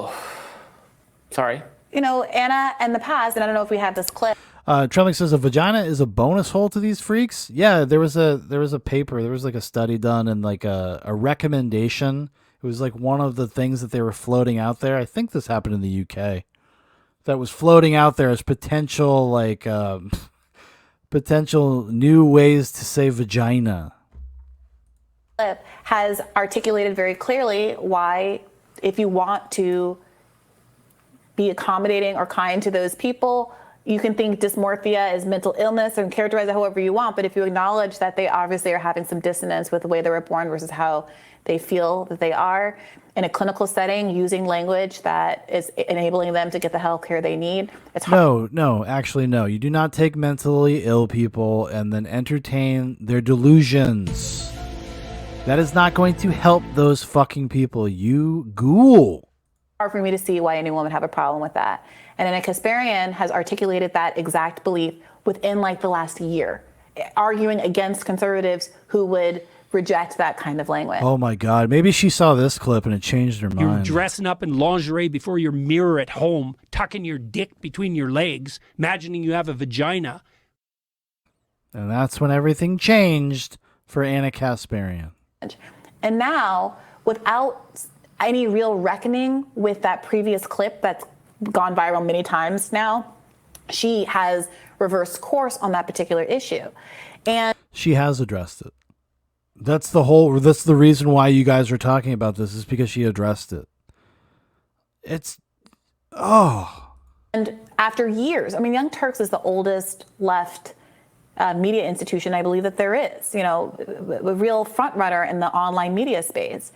[SPEAKER 13] sorry.
[SPEAKER 14] You know, Anna and the past, and I don't know if we have this clip.
[SPEAKER 1] Trembling says a vagina is a bonus hole to these freaks. Yeah, there was a paper, there was like a study done and like a recommendation. It was like one of the things that they were floating out there. I think this happened in the UK. That was floating out there as potential like potential new ways to say vagina.
[SPEAKER 14] Clip has articulated very clearly why, if you want to be accommodating or kind to those people, you can think dysmorphia is mental illness and characterize it however you want. But if you acknowledge that they obviously are having some dissonance with the way they were born versus how they feel that they are in a clinical setting, using language that is enabling them to get the health care they need, it's hard.
[SPEAKER 1] No, actually, no. You do not take mentally ill people and then entertain their delusions. That is not going to help those fucking people, you ghoul.
[SPEAKER 14] Hard for me to see why anyone would have a problem with that. And then Kasparian has articulated that exact belief within like the last year, arguing against conservatives who would reject that kind of language.
[SPEAKER 1] Oh my God. Maybe she saw this clip and it changed her
[SPEAKER 15] You're
[SPEAKER 1] mind.
[SPEAKER 15] dressing up in lingerie before your mirror at home, tucking your dick between your legs, imagining you have a vagina.
[SPEAKER 1] And that's when everything changed for Anna Kasparian.
[SPEAKER 14] And now, without any real reckoning with that previous clip that's gone viral many times now, she has reversed course on that particular issue. And
[SPEAKER 1] She has addressed it. That's the reason why you guys are talking about this, is because she addressed it.
[SPEAKER 14] And after years, I mean, Young Turks is the oldest left media institution I believe that there is, you know, a real front runner in the online media space.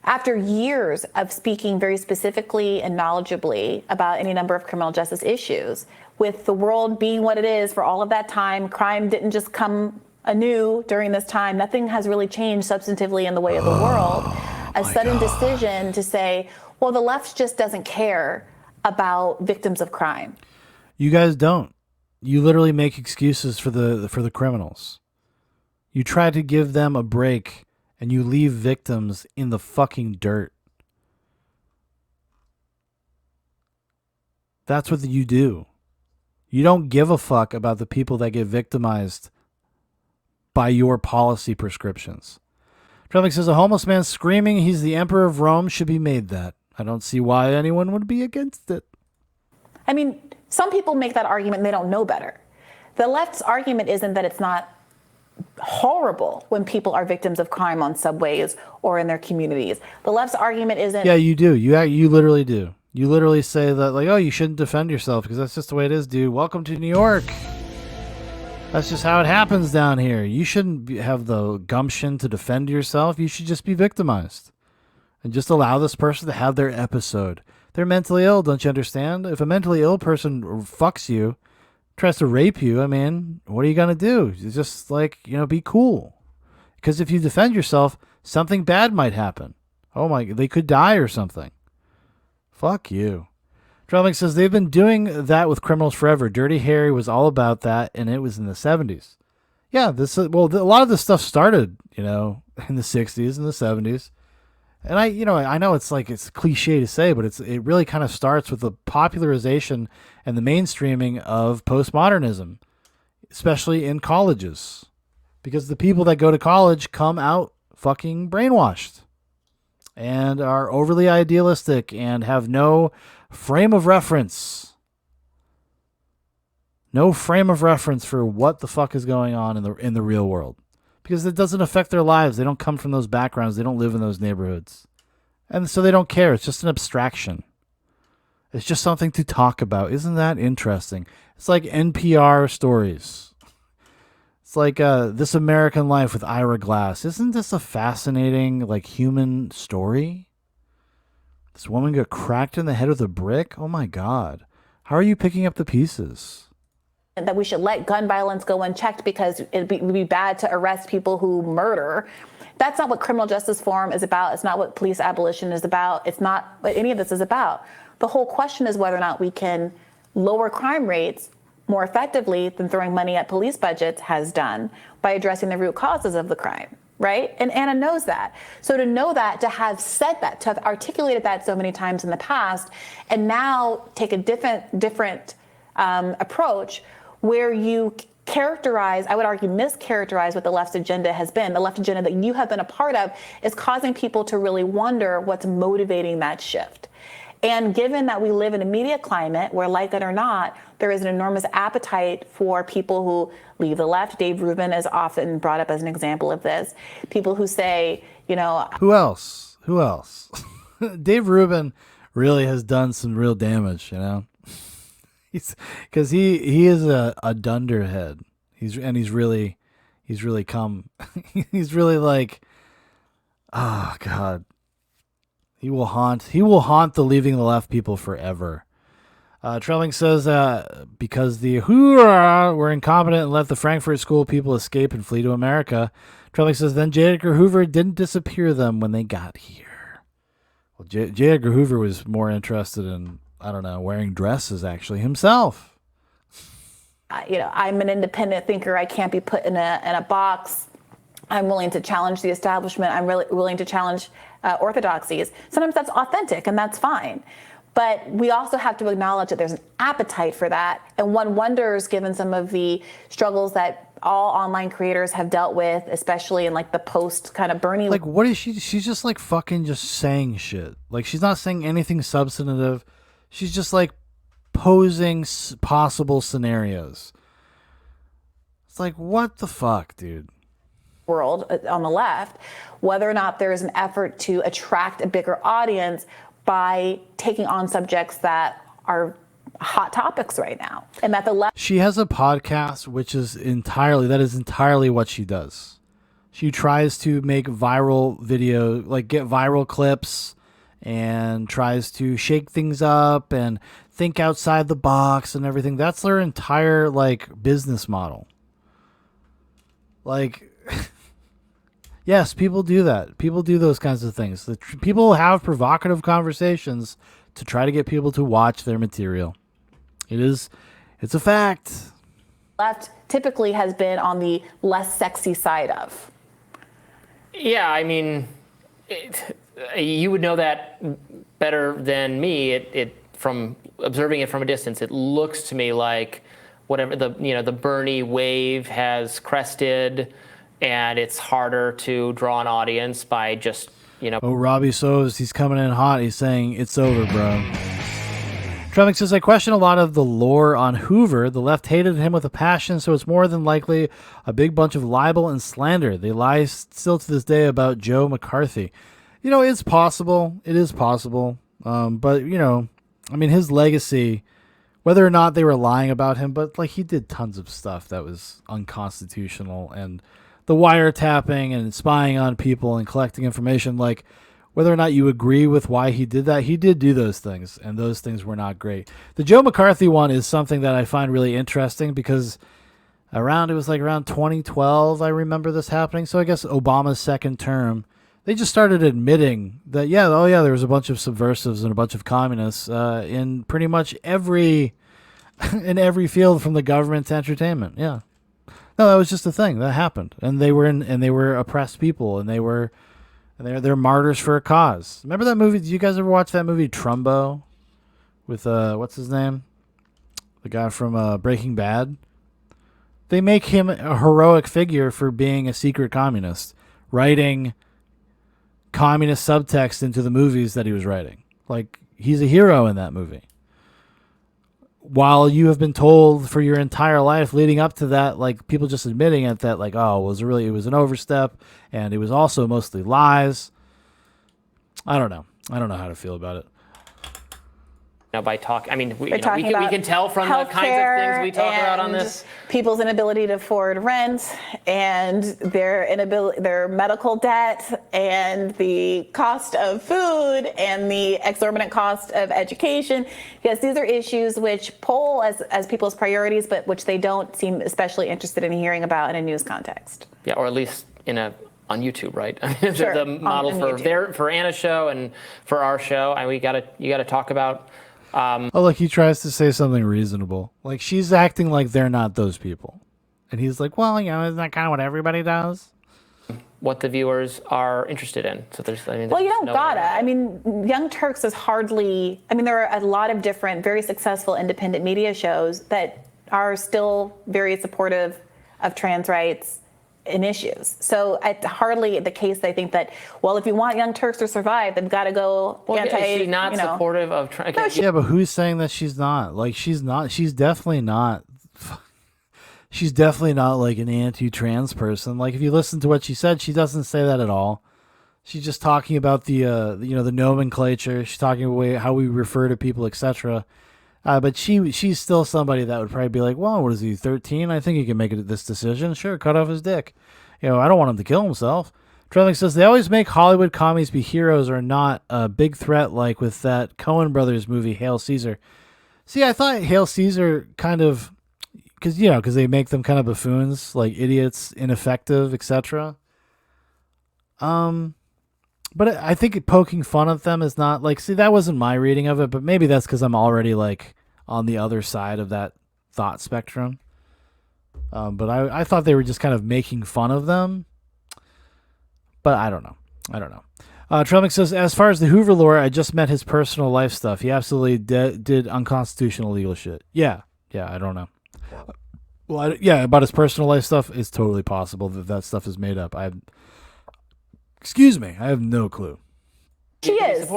[SPEAKER 14] After years of speaking very specifically and knowledgeably about any number of criminal justice issues, with the world being what it is for all of that time, crime didn't just come anew during this time. Nothing has really changed substantively in the way of the world. A sudden decision to say, well, the left just doesn't care about victims of crime.
[SPEAKER 1] You guys don't. You literally make excuses for the criminals. You try to give them a break and you leave victims in the fucking dirt. That's what you do. You don't give a fuck about the people that get victimized by your policy prescriptions. Trevik says a homeless man screaming he's the emperor of Rome should be made that. I don't see why anyone would be against it.
[SPEAKER 14] I mean, some people make that argument and they don't know better. The left's argument isn't that it's not horrible when people are victims of crime on subways or in their communities. The left's argument isn't...
[SPEAKER 1] Yeah, you do. You literally do. You literally say that, like, oh, you shouldn't defend yourself because that's just the way it is, dude. Welcome to New York. That's just how it happens down here. You shouldn't have the gumption to defend yourself. You should just be victimized. And just allow this person to have their episode. They're mentally ill, don't you understand? If a mentally ill person fucks you, tries to rape you, I mean, what are you going to do? It's just like, you know, be cool. Because if you defend yourself, something bad might happen. Oh my, they could die or something. Fuck you. Drumming says they've been doing that with criminals forever. Dirty Harry was all about that, and it was in the 70s. Yeah, a lot of this stuff started, you know, in the 60s and the 70s. And I know it's cliche to say, but it really kind of starts with the popularization and the mainstreaming of postmodernism, especially in colleges, because the people that go to college come out fucking brainwashed and are overly idealistic and have no frame of reference. No frame of reference for what the fuck is going on in the real world. Because it doesn't affect their lives. They don't come from those backgrounds. They don't live in those neighborhoods. And so they don't care. It's just an abstraction. It's just something to talk about. Isn't that interesting? It's like NPR stories. It's like This American Life with Ira Glass. Isn't this a fascinating, like, human story? This woman got cracked in the head with a brick? Oh my God. How are you picking up the pieces?
[SPEAKER 14] That we should let gun violence go unchecked because it would be bad to arrest people who murder. That's not what criminal justice reform is about. It's not what police abolition is about. It's not what any of this is about. The whole question is whether or not we can lower crime rates more effectively than throwing money at police budgets has done by addressing the root causes of the crime, right? And Anna knows that. So to know that, to have said that, to have articulated that so many times in the past, and now take a different approach where you characterize, I would argue mischaracterize what the left's agenda has been. The left agenda that you have been a part of is causing people to really wonder what's motivating that shift. And given that we live in a media climate where, like it or not, there is an enormous appetite for people who leave the left. Dave Rubin is often brought up as an example of this. People who say, you know...
[SPEAKER 1] Who else? Dave Rubin really has done some real damage, you know? Because he is a dunderhead. He's really come. He's really like, oh God. He will haunt the leaving the left people forever. Trelling says because the Hoorah were incompetent and let the Frankfurt School people escape and flee to America. Trelling says then J. Edgar Hoover didn't disappear them when they got here. Well, J. Edgar Hoover was more interested in, I don't know, wearing dresses actually himself.
[SPEAKER 14] You know, I'm an independent thinker. I can't be put in a box. I'm willing to challenge the establishment. I'm really willing to challenge orthodoxies. Sometimes that's authentic and that's fine. But we also have to acknowledge that there's an appetite for that. And one wonders, given some of the struggles that all online creators have dealt with, especially in like the post kind of Bernie.
[SPEAKER 1] Like, what is she? She's just like fucking just saying shit. Like, she's not saying anything substantive. She's just like posing possible scenarios. It's like, what the fuck, dude?
[SPEAKER 14] World on the left, whether or not there is an effort to attract a bigger audience by taking on subjects that are hot topics right now, and that the left.
[SPEAKER 1] She has a podcast, which is entirely what she does. She tries to make viral video, like get viral clips, and tries to shake things up and think outside the box and everything. That's their entire like business model. Like, yes, people do that. People do those kinds of things. People have provocative conversations to try to get people to watch their material. It's a fact.
[SPEAKER 14] Left typically has been on the less sexy side of.
[SPEAKER 13] Yeah, I mean, you would know that better than me. It from observing it from a distance, it looks to me like whatever the Bernie wave has crested, and it's harder to draw an audience by just
[SPEAKER 1] Oh, Robbie Soves, he's coming in hot. He's saying it's over, bro. Trump says, I question a lot of the lore on Hoover. The left hated him with a passion, so it's more than likely a big bunch of libel and slander. They lie still to this day about Joe McCarthy. You know, it's possible. It is possible. But, you know, I mean, his legacy, whether or not they were lying about him, but like he did tons of stuff that was unconstitutional, and the wiretapping and spying on people and collecting information, like whether or not you agree with why he did that, he did do those things, and those things were not great. The Joe McCarthy one is something that I find really interesting because it was like around 2012, I remember this happening. So I guess Obama's second term, they just started admitting that, there was a bunch of subversives and a bunch of communists in pretty much every field from the government to entertainment. Yeah. No, that was just a thing that happened, and they were oppressed people, and they're martyrs for a cause. Remember that movie? Did you guys ever watch that movie Trumbo with what's his name? The guy from Breaking Bad. They make him a heroic figure for being a secret communist, writing communist subtext into the movies that he was writing. Like, he's a hero in that movie. While you have been told for your entire life leading up to that, like people just admitting it, that like, oh, it was an overstep, and it was also mostly lies. I don't know how to feel about it.
[SPEAKER 13] by talking. I mean, we
[SPEAKER 14] talking
[SPEAKER 13] we
[SPEAKER 14] about
[SPEAKER 13] can tell from the kinds of things we talk about on this.
[SPEAKER 14] People's inability to afford rent and their medical debt and the cost of food and the exorbitant cost of education. Yes, these are issues which poll as people's priorities, but which they don't seem especially interested in hearing about in a news context.
[SPEAKER 13] Yeah, or at least on YouTube, right? I mean,
[SPEAKER 14] Sure,
[SPEAKER 13] the model for Anna's show and for our show, and you gotta talk about.
[SPEAKER 1] Oh, look, he tries to say something reasonable. Like, she's acting like they're not those people. And he's like, well, isn't that kind of what everybody does?
[SPEAKER 13] What the viewers are interested in. So
[SPEAKER 14] well, you don't gotta. I mean, Young Turks is hardly, there are a lot of different, very successful independent media shows that are still very supportive of trans rights and issues. So it's hardly the case, I think, that, well, if you want Young Turks to survive, they've got to go anti.
[SPEAKER 13] Is she not supportive of trans?
[SPEAKER 14] No,
[SPEAKER 1] yeah, but who's saying that she's not? Like, she's not. She's definitely not. She's definitely not like an anti-trans person. Like, if you listen to what she said, she doesn't say that at all. She's just talking about the the nomenclature. She's talking about how we refer to people, etc. But she's still somebody that would probably be like, well, what is he, 13? I think he can make this decision. Sure, cut off his dick. I don't want him to kill himself. Trevling says, they always make Hollywood comedies be heroes or not a big threat, like with that Coen Brothers movie, Hail Caesar. See, I thought Hail Caesar kind of, because they make them kind of buffoons, like idiots, ineffective, etc. But I think poking fun at them is not like, see, that wasn't my reading of it, but maybe that's because I'm already like on the other side of that thought spectrum. But I thought they were just kind of making fun of them. But I don't know. Trelmick says, as far as the Hoover lore, I just met his personal life stuff. He absolutely did unconstitutional legal shit. Yeah, I don't know. Well, about his personal life stuff, it's totally possible that stuff is made up. Excuse me, I have no clue.
[SPEAKER 14] She is.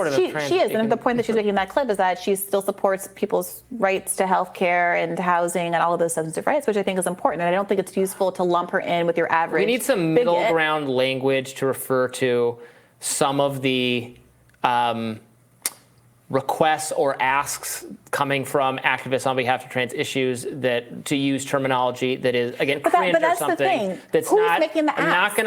[SPEAKER 14] She is. And the point that she's making in that clip is that she still supports people's rights to health care and housing and all of those substantive rights, which I think is important. And I don't think it's useful to lump her in with your average.
[SPEAKER 13] We need some middle ground language to refer to some of the requests or asks coming from activists on behalf of trans issues that to use terminology that is, again, cringe
[SPEAKER 14] but that's
[SPEAKER 13] or something.
[SPEAKER 14] The thing.
[SPEAKER 13] That's
[SPEAKER 14] Who's
[SPEAKER 13] not,
[SPEAKER 14] making the ask?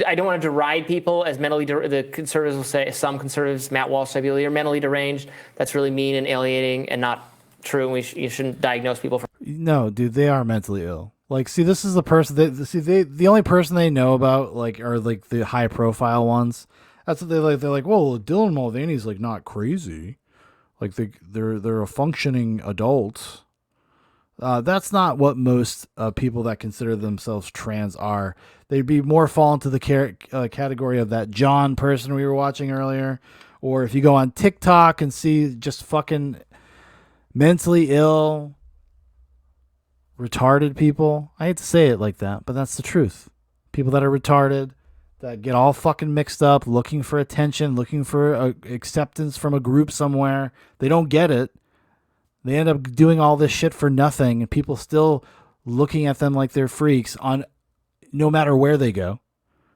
[SPEAKER 13] I don't want to deride people as the conservatives will say, some conservatives, Matt Walsh, say you're mentally deranged. That's really mean and alienating and not true. And you shouldn't diagnose people for.
[SPEAKER 1] No, dude, they are mentally ill. Like, see, this is the person the only person they know about, like, are like the high profile ones. That's what they like. They're like, well, Dylan Mulvaney's like not crazy. Like they're a functioning adult. That's not what most people that consider themselves trans are. They'd be more fall into the category of that John person we were watching earlier. Or if you go on TikTok and see just fucking mentally ill, retarded people. I hate to say it like that, but that's the truth. People that are retarded, that get all fucking mixed up, looking for attention, looking for acceptance from a group somewhere. They don't get it. They end up doing all this shit for nothing, and people still looking at them like they're freaks on no matter where they go.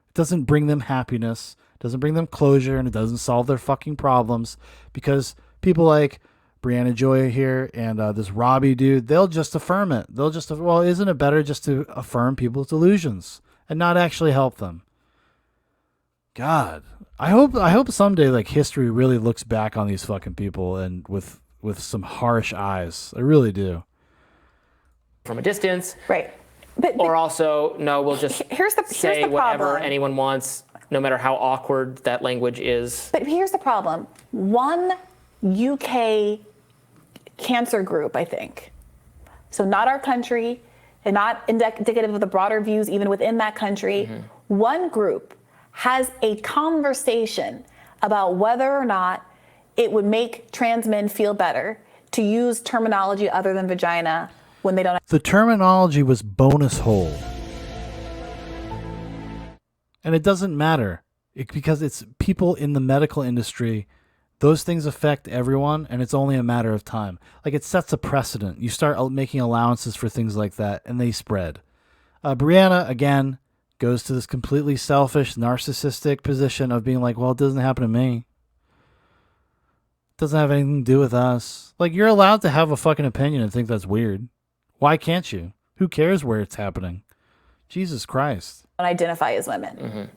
[SPEAKER 1] It doesn't bring them happiness, it doesn't bring them closure, and it doesn't solve their fucking problems, because people like Brianna Joy here and this Robbie dude, they'll just affirm it. They'll just, well, isn't it better just to affirm people's delusions and not actually help them? God, I hope someday like history really looks back on these fucking people and with some harsh eyes. I really do.
[SPEAKER 13] From a distance,
[SPEAKER 14] right?
[SPEAKER 13] Or also, no, we'll just say whatever
[SPEAKER 14] problem.
[SPEAKER 13] Anyone wants, no matter how awkward that language is.
[SPEAKER 14] But here's the problem: one UK cancer group, I think, so not our country, and not indicative of the broader views even within that country. Mm-hmm. One group has a conversation about whether or not it would make trans men feel better to use terminology other than vagina when they don't.
[SPEAKER 1] The terminology was bonus hole. And it doesn't matter because it's people in the medical industry. Those things affect everyone, and it's only a matter of time. Like, it sets a precedent. You start making allowances for things like that, and they spread. Brianna, again, goes to this completely selfish, narcissistic position of being like, well, it doesn't happen to me. Doesn't have anything to do with us. Like, you're allowed to have a fucking opinion and think that's weird. Why can't you? Who cares where it's happening? Jesus Christ.
[SPEAKER 14] Identify as women.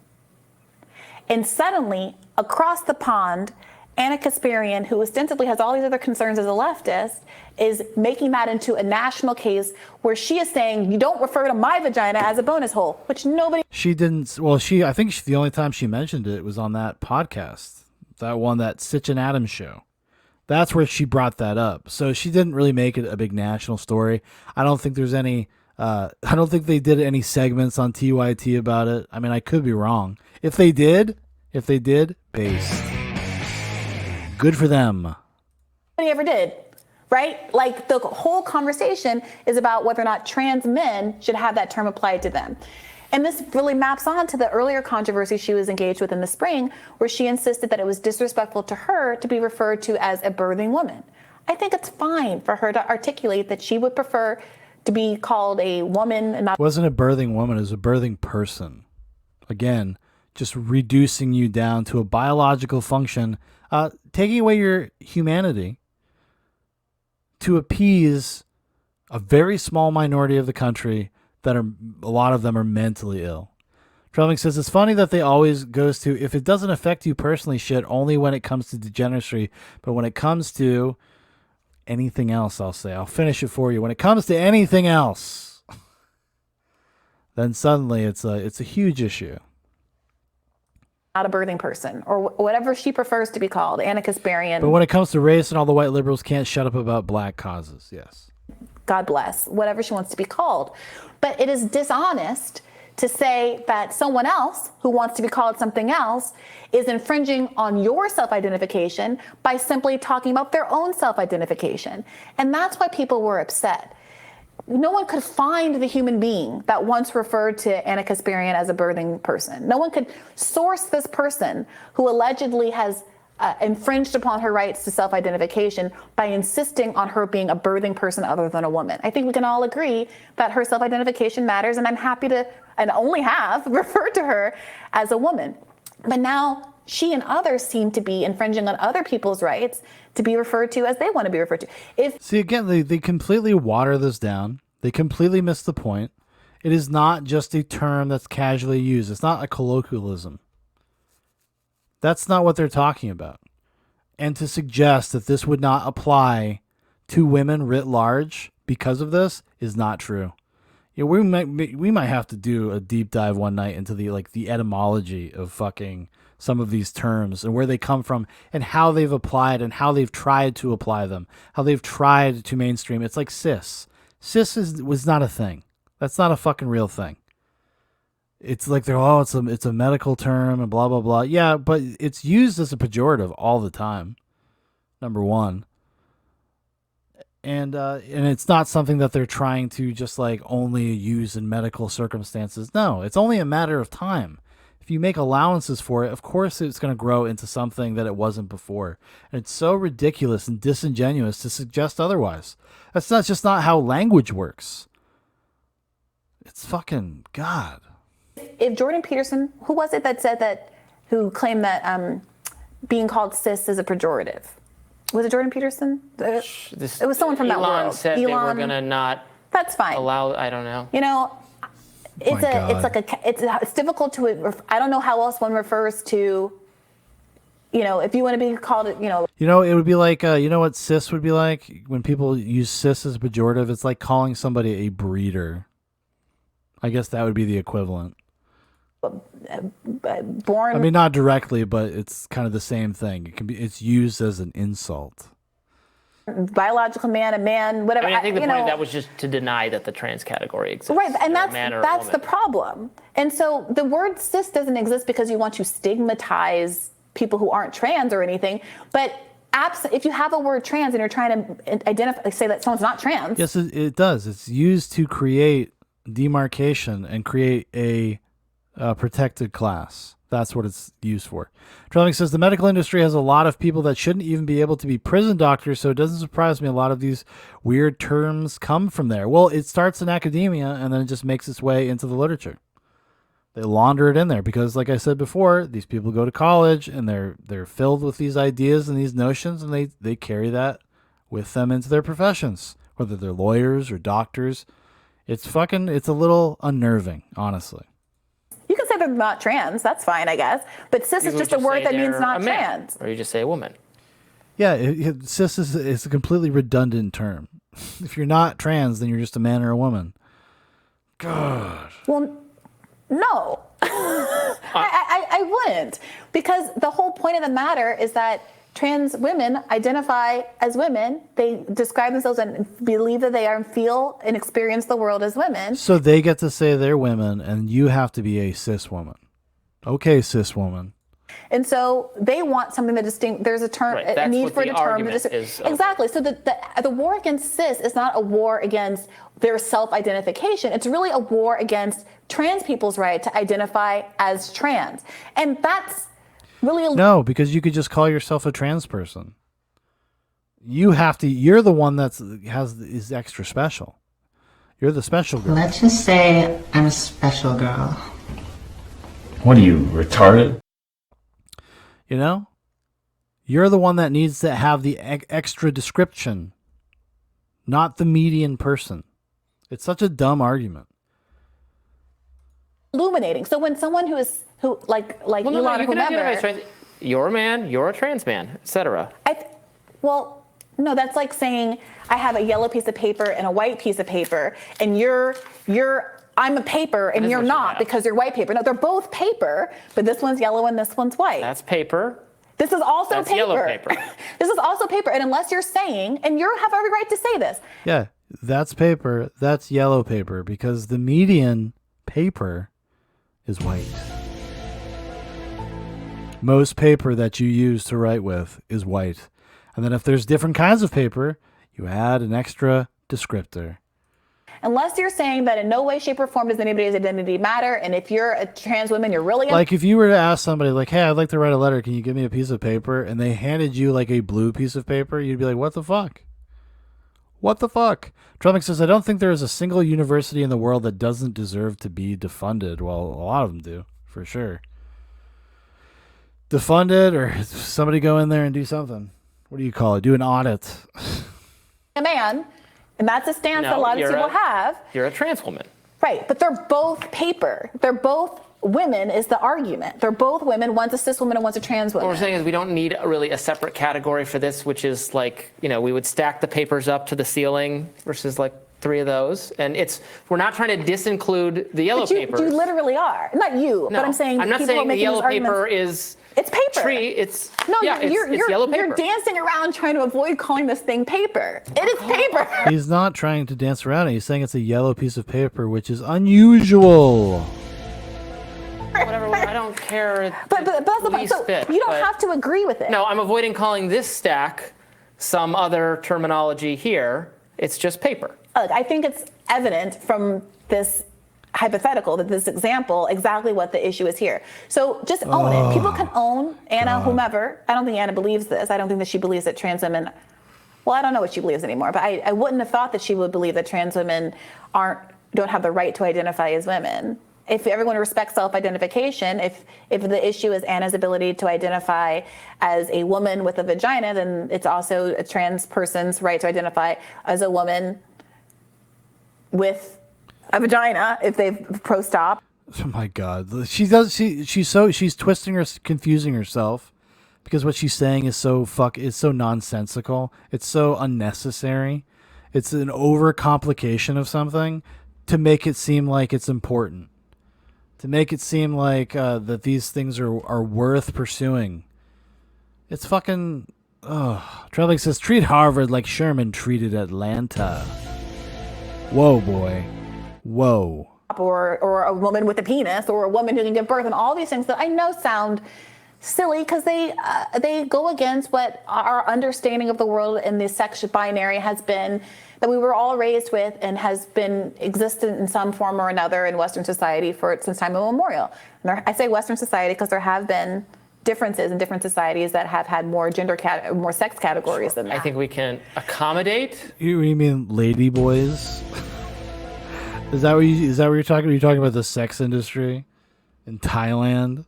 [SPEAKER 14] And suddenly, across the pond, Anna Kasparian, who ostensibly has all these other concerns as a leftist, is making that into a national case where she is saying, you don't refer to my vagina as a bonus hole, which nobody...
[SPEAKER 1] She didn't... Well, I think the only time she mentioned it was on that podcast. That one, that Sitch and Adams show. That's where she brought that up. So she didn't really make it a big national story. I don't think there's any... I don't think they did any segments on TYT about it. I mean, I could be wrong. If they did, based. Good for them.
[SPEAKER 14] Nobody ever did, right? Like, the whole conversation is about whether or not trans men should have that term applied to them. And this really maps on to the earlier controversy she was engaged with in the spring, where she insisted that it was disrespectful to her to be referred to as a birthing woman. I think it's fine for her to articulate that she would prefer to be called a woman and not...
[SPEAKER 1] It wasn't a birthing woman, it was a birthing person. Again, just reducing you down to a biological function, taking away your humanity to appease a very small minority of the country that are, a lot of them are mentally ill. Traveling says, it's funny that they always goes to, if it doesn't affect you personally, shit, only when it comes to degeneracy, but when it comes to anything else, I'll finish it for you. When it comes to anything else, then suddenly it's a huge issue.
[SPEAKER 14] Not a birthing person, or whatever she prefers to be called, Anna Kasparian.
[SPEAKER 1] But when it comes to race and all the white liberals can't shut up about black causes, yes.
[SPEAKER 14] God bless, whatever she wants to be called. But it is dishonest to say that someone else who wants to be called something else is infringing on your self-identification by simply talking about their own self-identification. And that's why people were upset. No one could find the human being that once referred to Anna Kasparian as a birthing person. No one could source this person who allegedly has infringed upon her rights to self-identification by insisting on her being a birthing person other than a woman. I think we can all agree that her self-identification matters, and I'm happy to, and only have, referred to her as a woman. But now she and others seem to be infringing on other people's rights to be referred to as they want to be referred to.
[SPEAKER 1] See, again, they completely water this down. They completely miss the point. It is not just a term that's casually used. It's not a colloquialism. That's not what they're talking about. And to suggest that this would not apply to women writ large because of this is not true. Yeah, we might have to do a deep dive one night into the etymology of fucking some of these terms and where they come from and how they've applied and how they've tried to apply them, how they've tried to mainstream. It's like cis. Cis was not a thing. That's not a fucking real thing. It's like it's a medical term and blah blah blah. Yeah, but it's used as a pejorative all the time. Number one. And it's not something that they're trying to just like only use in medical circumstances. No, it's only a matter of time. If you make allowances for it, of course it's going to grow into something that it wasn't before. And it's so ridiculous and disingenuous to suggest otherwise. That's not how language works. It's fucking God.
[SPEAKER 14] If Jordan Peterson, who was it that said that, who claimed that being called cis is a pejorative? Was it Jordan Peterson? It was someone from that world.
[SPEAKER 13] Said they were gonna not.
[SPEAKER 14] That's fine.
[SPEAKER 13] Allow. I don't know.
[SPEAKER 14] You know, it's difficult to. I don't know how else one refers to. You know, if you want to be called it,
[SPEAKER 1] it would be like, you know what cis would be like when people use cis as a pejorative. It's like calling somebody a breeder. I guess that would be the equivalent.
[SPEAKER 14] Born.
[SPEAKER 1] I mean, not directly, but it's kind of the same thing. It's used as an insult.
[SPEAKER 14] Biological man, a man, whatever.
[SPEAKER 13] I mean, I think the point of that was just to deny that the trans category exists.
[SPEAKER 14] Right, and that's the problem. And so the word cis doesn't exist because you want to stigmatize people who aren't trans or anything. But if you have a word trans and you're trying to say that someone's not trans.
[SPEAKER 1] Yes, it does. It's used to create demarcation and create a protected class. That's what it's used for. Trelling says the medical industry has a lot of people that shouldn't even be able to be prison doctors, so it doesn't surprise me a lot of these weird terms come from there. Well, it starts in academia and then it just makes its way into the literature. They launder it in there because, like I said before, these people go to college and they're filled with these ideas and these notions, and they carry that with them into their professions, whether they're lawyers or doctors. It's a little unnerving, honestly.
[SPEAKER 14] You can say they're not trans. That's fine, I guess. But cis is just a word that means not trans.
[SPEAKER 13] Or you just say a woman.
[SPEAKER 1] Yeah, cis is a completely redundant term. If you're not trans, then you're just a man or a woman. God.
[SPEAKER 14] Well, no. I wouldn't. Because the whole point of the matter is that trans women identify as women. They describe themselves and believe that they are and feel and experience the world as women.
[SPEAKER 1] So they get to say they're women, and you have to be a cis woman. Okay, cis woman.
[SPEAKER 14] And so they want something that distinct. There's a term,
[SPEAKER 13] Right,
[SPEAKER 14] a
[SPEAKER 13] that's
[SPEAKER 14] need
[SPEAKER 13] what
[SPEAKER 14] for
[SPEAKER 13] the
[SPEAKER 14] a term.
[SPEAKER 13] argument is of.
[SPEAKER 14] Exactly. So the war against cis is not a war against their self-identification. It's really a war against trans people's right to identify as trans. And that's really
[SPEAKER 1] No, because you could just call yourself a trans person. You're the one is extra special. You're the special girl.
[SPEAKER 7] Let's just say I'm a special girl.
[SPEAKER 8] What are you, retarded?
[SPEAKER 1] You know? You're the one that needs to have the extra description, not the median person. It's such a dumb argument.
[SPEAKER 14] illuminating. So when someone who like
[SPEAKER 13] Well, no,
[SPEAKER 14] Elon
[SPEAKER 13] you
[SPEAKER 14] or
[SPEAKER 13] can identify
[SPEAKER 14] whomever,
[SPEAKER 13] as trans. You're a man, you're a trans man, etc.
[SPEAKER 14] well, no, that's like saying I have a yellow piece of paper and a white piece of paper, and I'm a paper and you're not because you're white paper. No, they're both paper, but this one's yellow and this one's white.
[SPEAKER 13] That's paper.
[SPEAKER 14] This is also
[SPEAKER 13] That's
[SPEAKER 14] paper.
[SPEAKER 13] yellow paper.
[SPEAKER 14] This is also paper, and unless you're saying, and you have every right to say this.
[SPEAKER 1] Yeah, that's paper. That's yellow paper because the median paper is white. Most paper that you use to write with is white. And then if there's different kinds of paper, you add an extra descriptor.
[SPEAKER 14] Unless you're saying that in no way, shape, or form does anybody's identity matter, and if you're a trans woman, you're really
[SPEAKER 1] Like if you were to ask somebody like, hey, I'd like to write a letter, can you give me a piece of paper? And they handed you like a blue piece of paper, you'd be like, what the fuck? What the fuck? Trump says, I don't think there is a single university in the world that doesn't deserve to be defunded. Well, a lot of them do, for sure. Defunded, or somebody go in there and do something. What do you call it? Do an audit.
[SPEAKER 14] a man, and that's a stance that a lot of people have.
[SPEAKER 13] You're a trans woman.
[SPEAKER 14] Right, but they're both paper. They're both women is the argument. They're both women. One's a cis woman and one's a trans woman.
[SPEAKER 13] What we're saying is we don't need really a separate category for this, which is like, we would stack the papers up to the ceiling versus like 3 of those. And we're not trying to disinclude the yellow papers.
[SPEAKER 14] You literally are. Not you, but I'm saying
[SPEAKER 13] I'm not
[SPEAKER 14] people
[SPEAKER 13] saying
[SPEAKER 14] are
[SPEAKER 13] the
[SPEAKER 14] making
[SPEAKER 13] yellow
[SPEAKER 14] these arguments.
[SPEAKER 13] paper is
[SPEAKER 14] It's paper.
[SPEAKER 13] It's
[SPEAKER 14] you're
[SPEAKER 13] yellow paper.
[SPEAKER 14] You're dancing around trying to avoid calling this thing paper. It is paper.
[SPEAKER 1] He's not trying to dance around it. He's saying it's a yellow piece of paper, which is unusual.
[SPEAKER 13] Whatever, I don't care.
[SPEAKER 14] But that's the point. So you don't have to agree with it.
[SPEAKER 13] No, I'm avoiding calling this stack some other terminology here. It's just paper.
[SPEAKER 14] Look, I think it's evident from this hypothetical, that this example, exactly what the issue is here. So just own it. People can own Anna, whomever. I don't think Anna believes this. I don't think that she believes that trans women, well, I don't know what she believes anymore, but I wouldn't have thought that she would believe that trans women don't have the right to identify as women. If everyone respects self-identification, if the issue is Anna's ability to identify as a woman with a vagina, then it's also a trans person's right to identify as a woman with a vagina if they've pro-stop.
[SPEAKER 1] Oh my God, she's twisting her, confusing herself, because what she's saying is it's so nonsensical. It's so unnecessary. It's an overcomplication of something to make it seem like it's important. To make it seem like that these things are worth pursuing. It's fucking. Trellick says, treat Harvard like Sherman treated Atlanta. Whoa, boy. Whoa.
[SPEAKER 14] Or a woman with a penis, or a woman who can give birth, and all these things that I know sound silly because they go against what our understanding of the world in the sex binary has been, that we were all raised with and has been existent in some form or another in Western society since time immemorial. And I say Western society because there have been differences in different societies that have had more more sex categories than that.
[SPEAKER 13] I think we can accommodate.
[SPEAKER 1] You mean lady boys? Is that what you're talking about? Are you talking about the sex industry? in Thailand.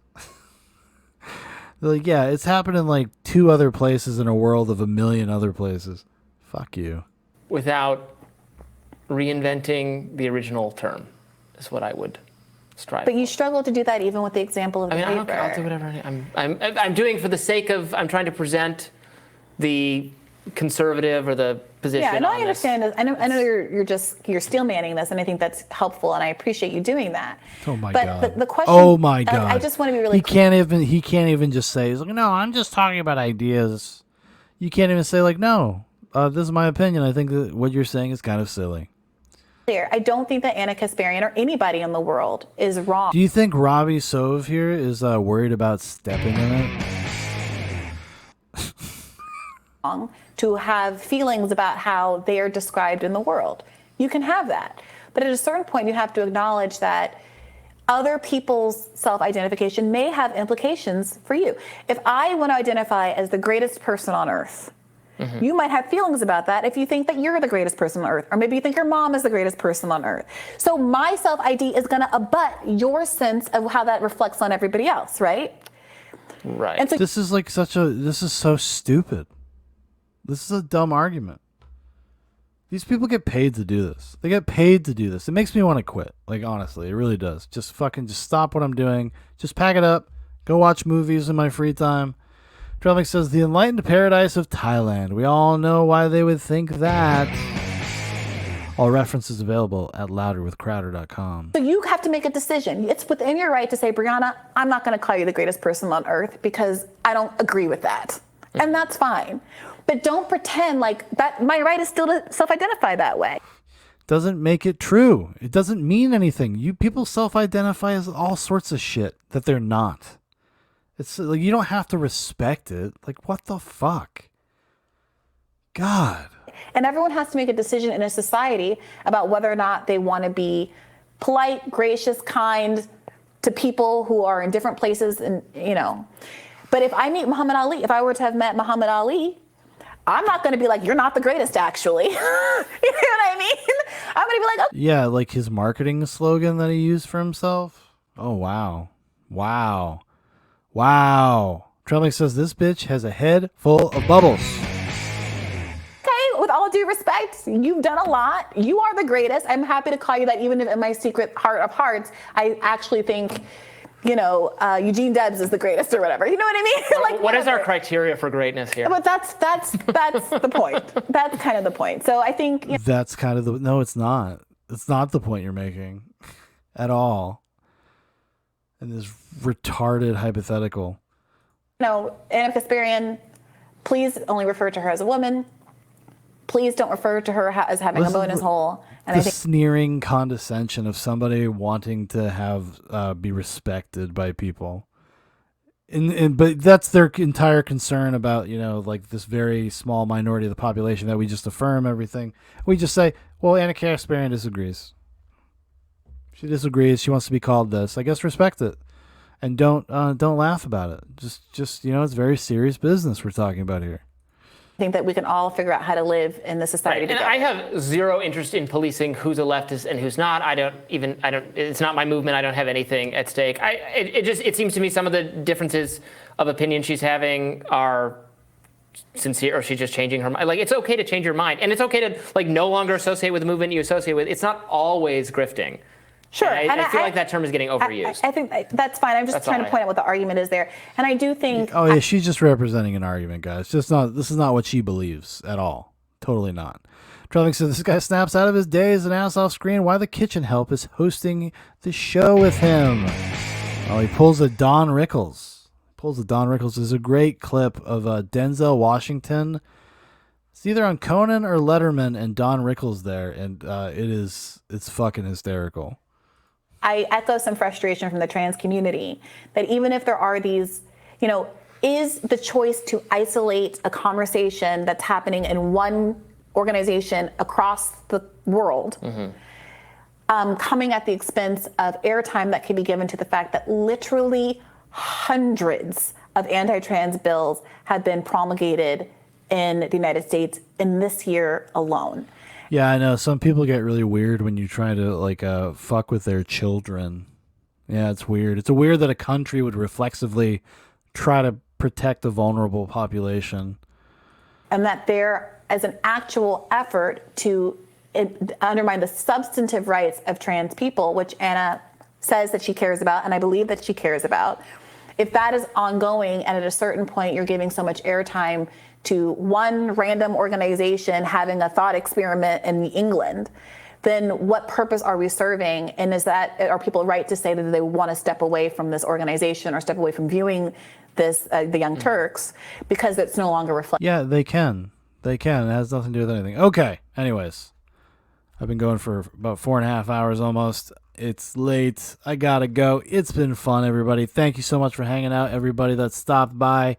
[SPEAKER 1] They're like, yeah, it's happened in like 2 other places in a world of 1 million other places. Fuck you.
[SPEAKER 13] Without reinventing the original term is what I would strive.
[SPEAKER 14] But you struggle to do that even with the example of the
[SPEAKER 13] I mean,
[SPEAKER 14] paper.
[SPEAKER 13] I'll do whatever. I'm doing for the sake of. I'm trying to present the conservative or the position.
[SPEAKER 14] Yeah, no, I
[SPEAKER 13] on this.
[SPEAKER 14] understand. I know you're steel manning this, and I think that's helpful, and I appreciate you doing that.
[SPEAKER 1] Oh my
[SPEAKER 14] but
[SPEAKER 1] god.
[SPEAKER 14] The question.
[SPEAKER 1] Oh my god.
[SPEAKER 14] I just want to be really.
[SPEAKER 1] He can't even just say, he's like, no, I'm just talking about ideas. You can't even say like, no, this is my opinion. I think that what you're saying is kind of silly.
[SPEAKER 14] Clear. I don't think that Anna Kasparian or anybody in the world is wrong.
[SPEAKER 1] Do you think Robbie Sove here is worried about stepping in it?
[SPEAKER 14] To have feelings about how they are described in the world. You can have that. But at a certain point, you have to acknowledge that other people's self-identification may have implications for you. If I want to identify as the greatest person on earth, you might have feelings about that if you think that you're the greatest person on earth, or maybe you think your mom is the greatest person on earth. So my self-ID is going to abut your sense of how that reflects on everybody else, right?
[SPEAKER 13] Right.
[SPEAKER 14] And so
[SPEAKER 1] This is so stupid. This is a dumb argument. These people get paid to do this. They get paid to do this. It makes me want to quit. Like, honestly, it really does. Just stop what I'm doing. Just pack it up. Go watch movies in my free time. Drelmick says, the enlightened paradise of Thailand. We all know why they would think that. All references available at louderwithcrowder.com.
[SPEAKER 14] So you have to make a decision. It's within your right to say, Brianna, I'm not going to call you the greatest person on earth because I don't agree with that. And that's fine. But don't pretend like that my right is still to self-identify that way.
[SPEAKER 1] Doesn't make it true. It doesn't mean anything. You people self-identify as all sorts of shit that they're not. It's like you don't have to respect it. Like, what the fuck? God.
[SPEAKER 14] And everyone has to make a decision in a society about whether or not they want to be polite, gracious, kind to people who are in different places, and But if I meet Muhammad Ali, if I were to have met Muhammad Ali, I'm not going to be like, you're not the greatest, actually. You know what I mean? I'm going to be like, oh.
[SPEAKER 1] Yeah, like his marketing slogan that he used for himself. Oh, wow. Wow. Wow. Trellick says this bitch has a head full of bubbles.
[SPEAKER 14] Okay, with all due respect, you've done a lot. You are the greatest. I'm happy to call you that, even if in my secret heart of hearts, I actually think, Eugene Debs is the greatest or whatever. You know what I mean? Like,
[SPEAKER 13] what is our criteria for greatness here?
[SPEAKER 14] But that's the point. That's kind of the point. So I think
[SPEAKER 1] That's kind of the... No, it's not. It's not the point you're making at all. And this retarded hypothetical.
[SPEAKER 14] Anna Kasparian, please only refer to her as a woman. Please don't refer to her as having a bonus hole. And
[SPEAKER 1] The sneering condescension of somebody wanting to have be respected by people. But that's their entire concern about, like this very small minority of the population that we just affirm everything. We just say, well, Anna Kasparian disagrees. She disagrees. She wants to be called this. I guess respect it, and don't laugh about it. Just it's very serious business we're talking about here.
[SPEAKER 14] I think that we can all figure out how to live in this society
[SPEAKER 13] Right. And
[SPEAKER 14] together.
[SPEAKER 13] I have zero interest in policing who's a leftist and who's not. It's not my movement. I don't have anything at stake. It seems to me some of the differences of opinion she's having are sincere, or she's just changing her mind. Like, it's okay to change your mind, and it's okay to no longer associate with the movement you associate with. It's not always grifting.
[SPEAKER 14] Sure.
[SPEAKER 13] And I feel like that term is getting overused.
[SPEAKER 14] I think that's fine. I'm just trying to point out what the argument is there. And I do think...
[SPEAKER 1] Oh, yeah, she's just representing an argument, guys. This is not what she believes at all. Totally not. Trellick says, this guy snaps out of his days and asks off screen why the kitchen help is hosting the show with him. Oh, he pulls a Don Rickles. There's a great clip of Denzel Washington. It's either on Conan or Letterman and Don Rickles there, and it's fucking hysterical.
[SPEAKER 14] I echo some frustration from the trans community that even if there are these, is the choice to isolate a conversation that's happening in one organization across the world, coming at the expense of airtime that can be given to the fact that literally hundreds of anti-trans bills have been promulgated in the United States in this year alone.
[SPEAKER 1] Yeah, I know. Some people get really weird when you try to fuck with their children Yeah, it's weird. It's weird that a country would reflexively try to protect a vulnerable population.
[SPEAKER 14] And that there is an actual effort to undermine the substantive rights of trans people, which Anna says that she cares about, and I believe that she cares about. If that is ongoing, and at a certain point you're giving so much airtime to one random organization having a thought experiment in England, then what purpose are we serving? And are people right to say that they want to step away from this organization or step away from viewing this, the Young Turks, because it's no longer reflecting?
[SPEAKER 1] Yeah, they can. They can. It has nothing to do with anything. Okay. Anyways, I've been going for about 4.5 hours almost. It's late. I gotta go. It's been fun, everybody. Thank you so much for hanging out, everybody that stopped by.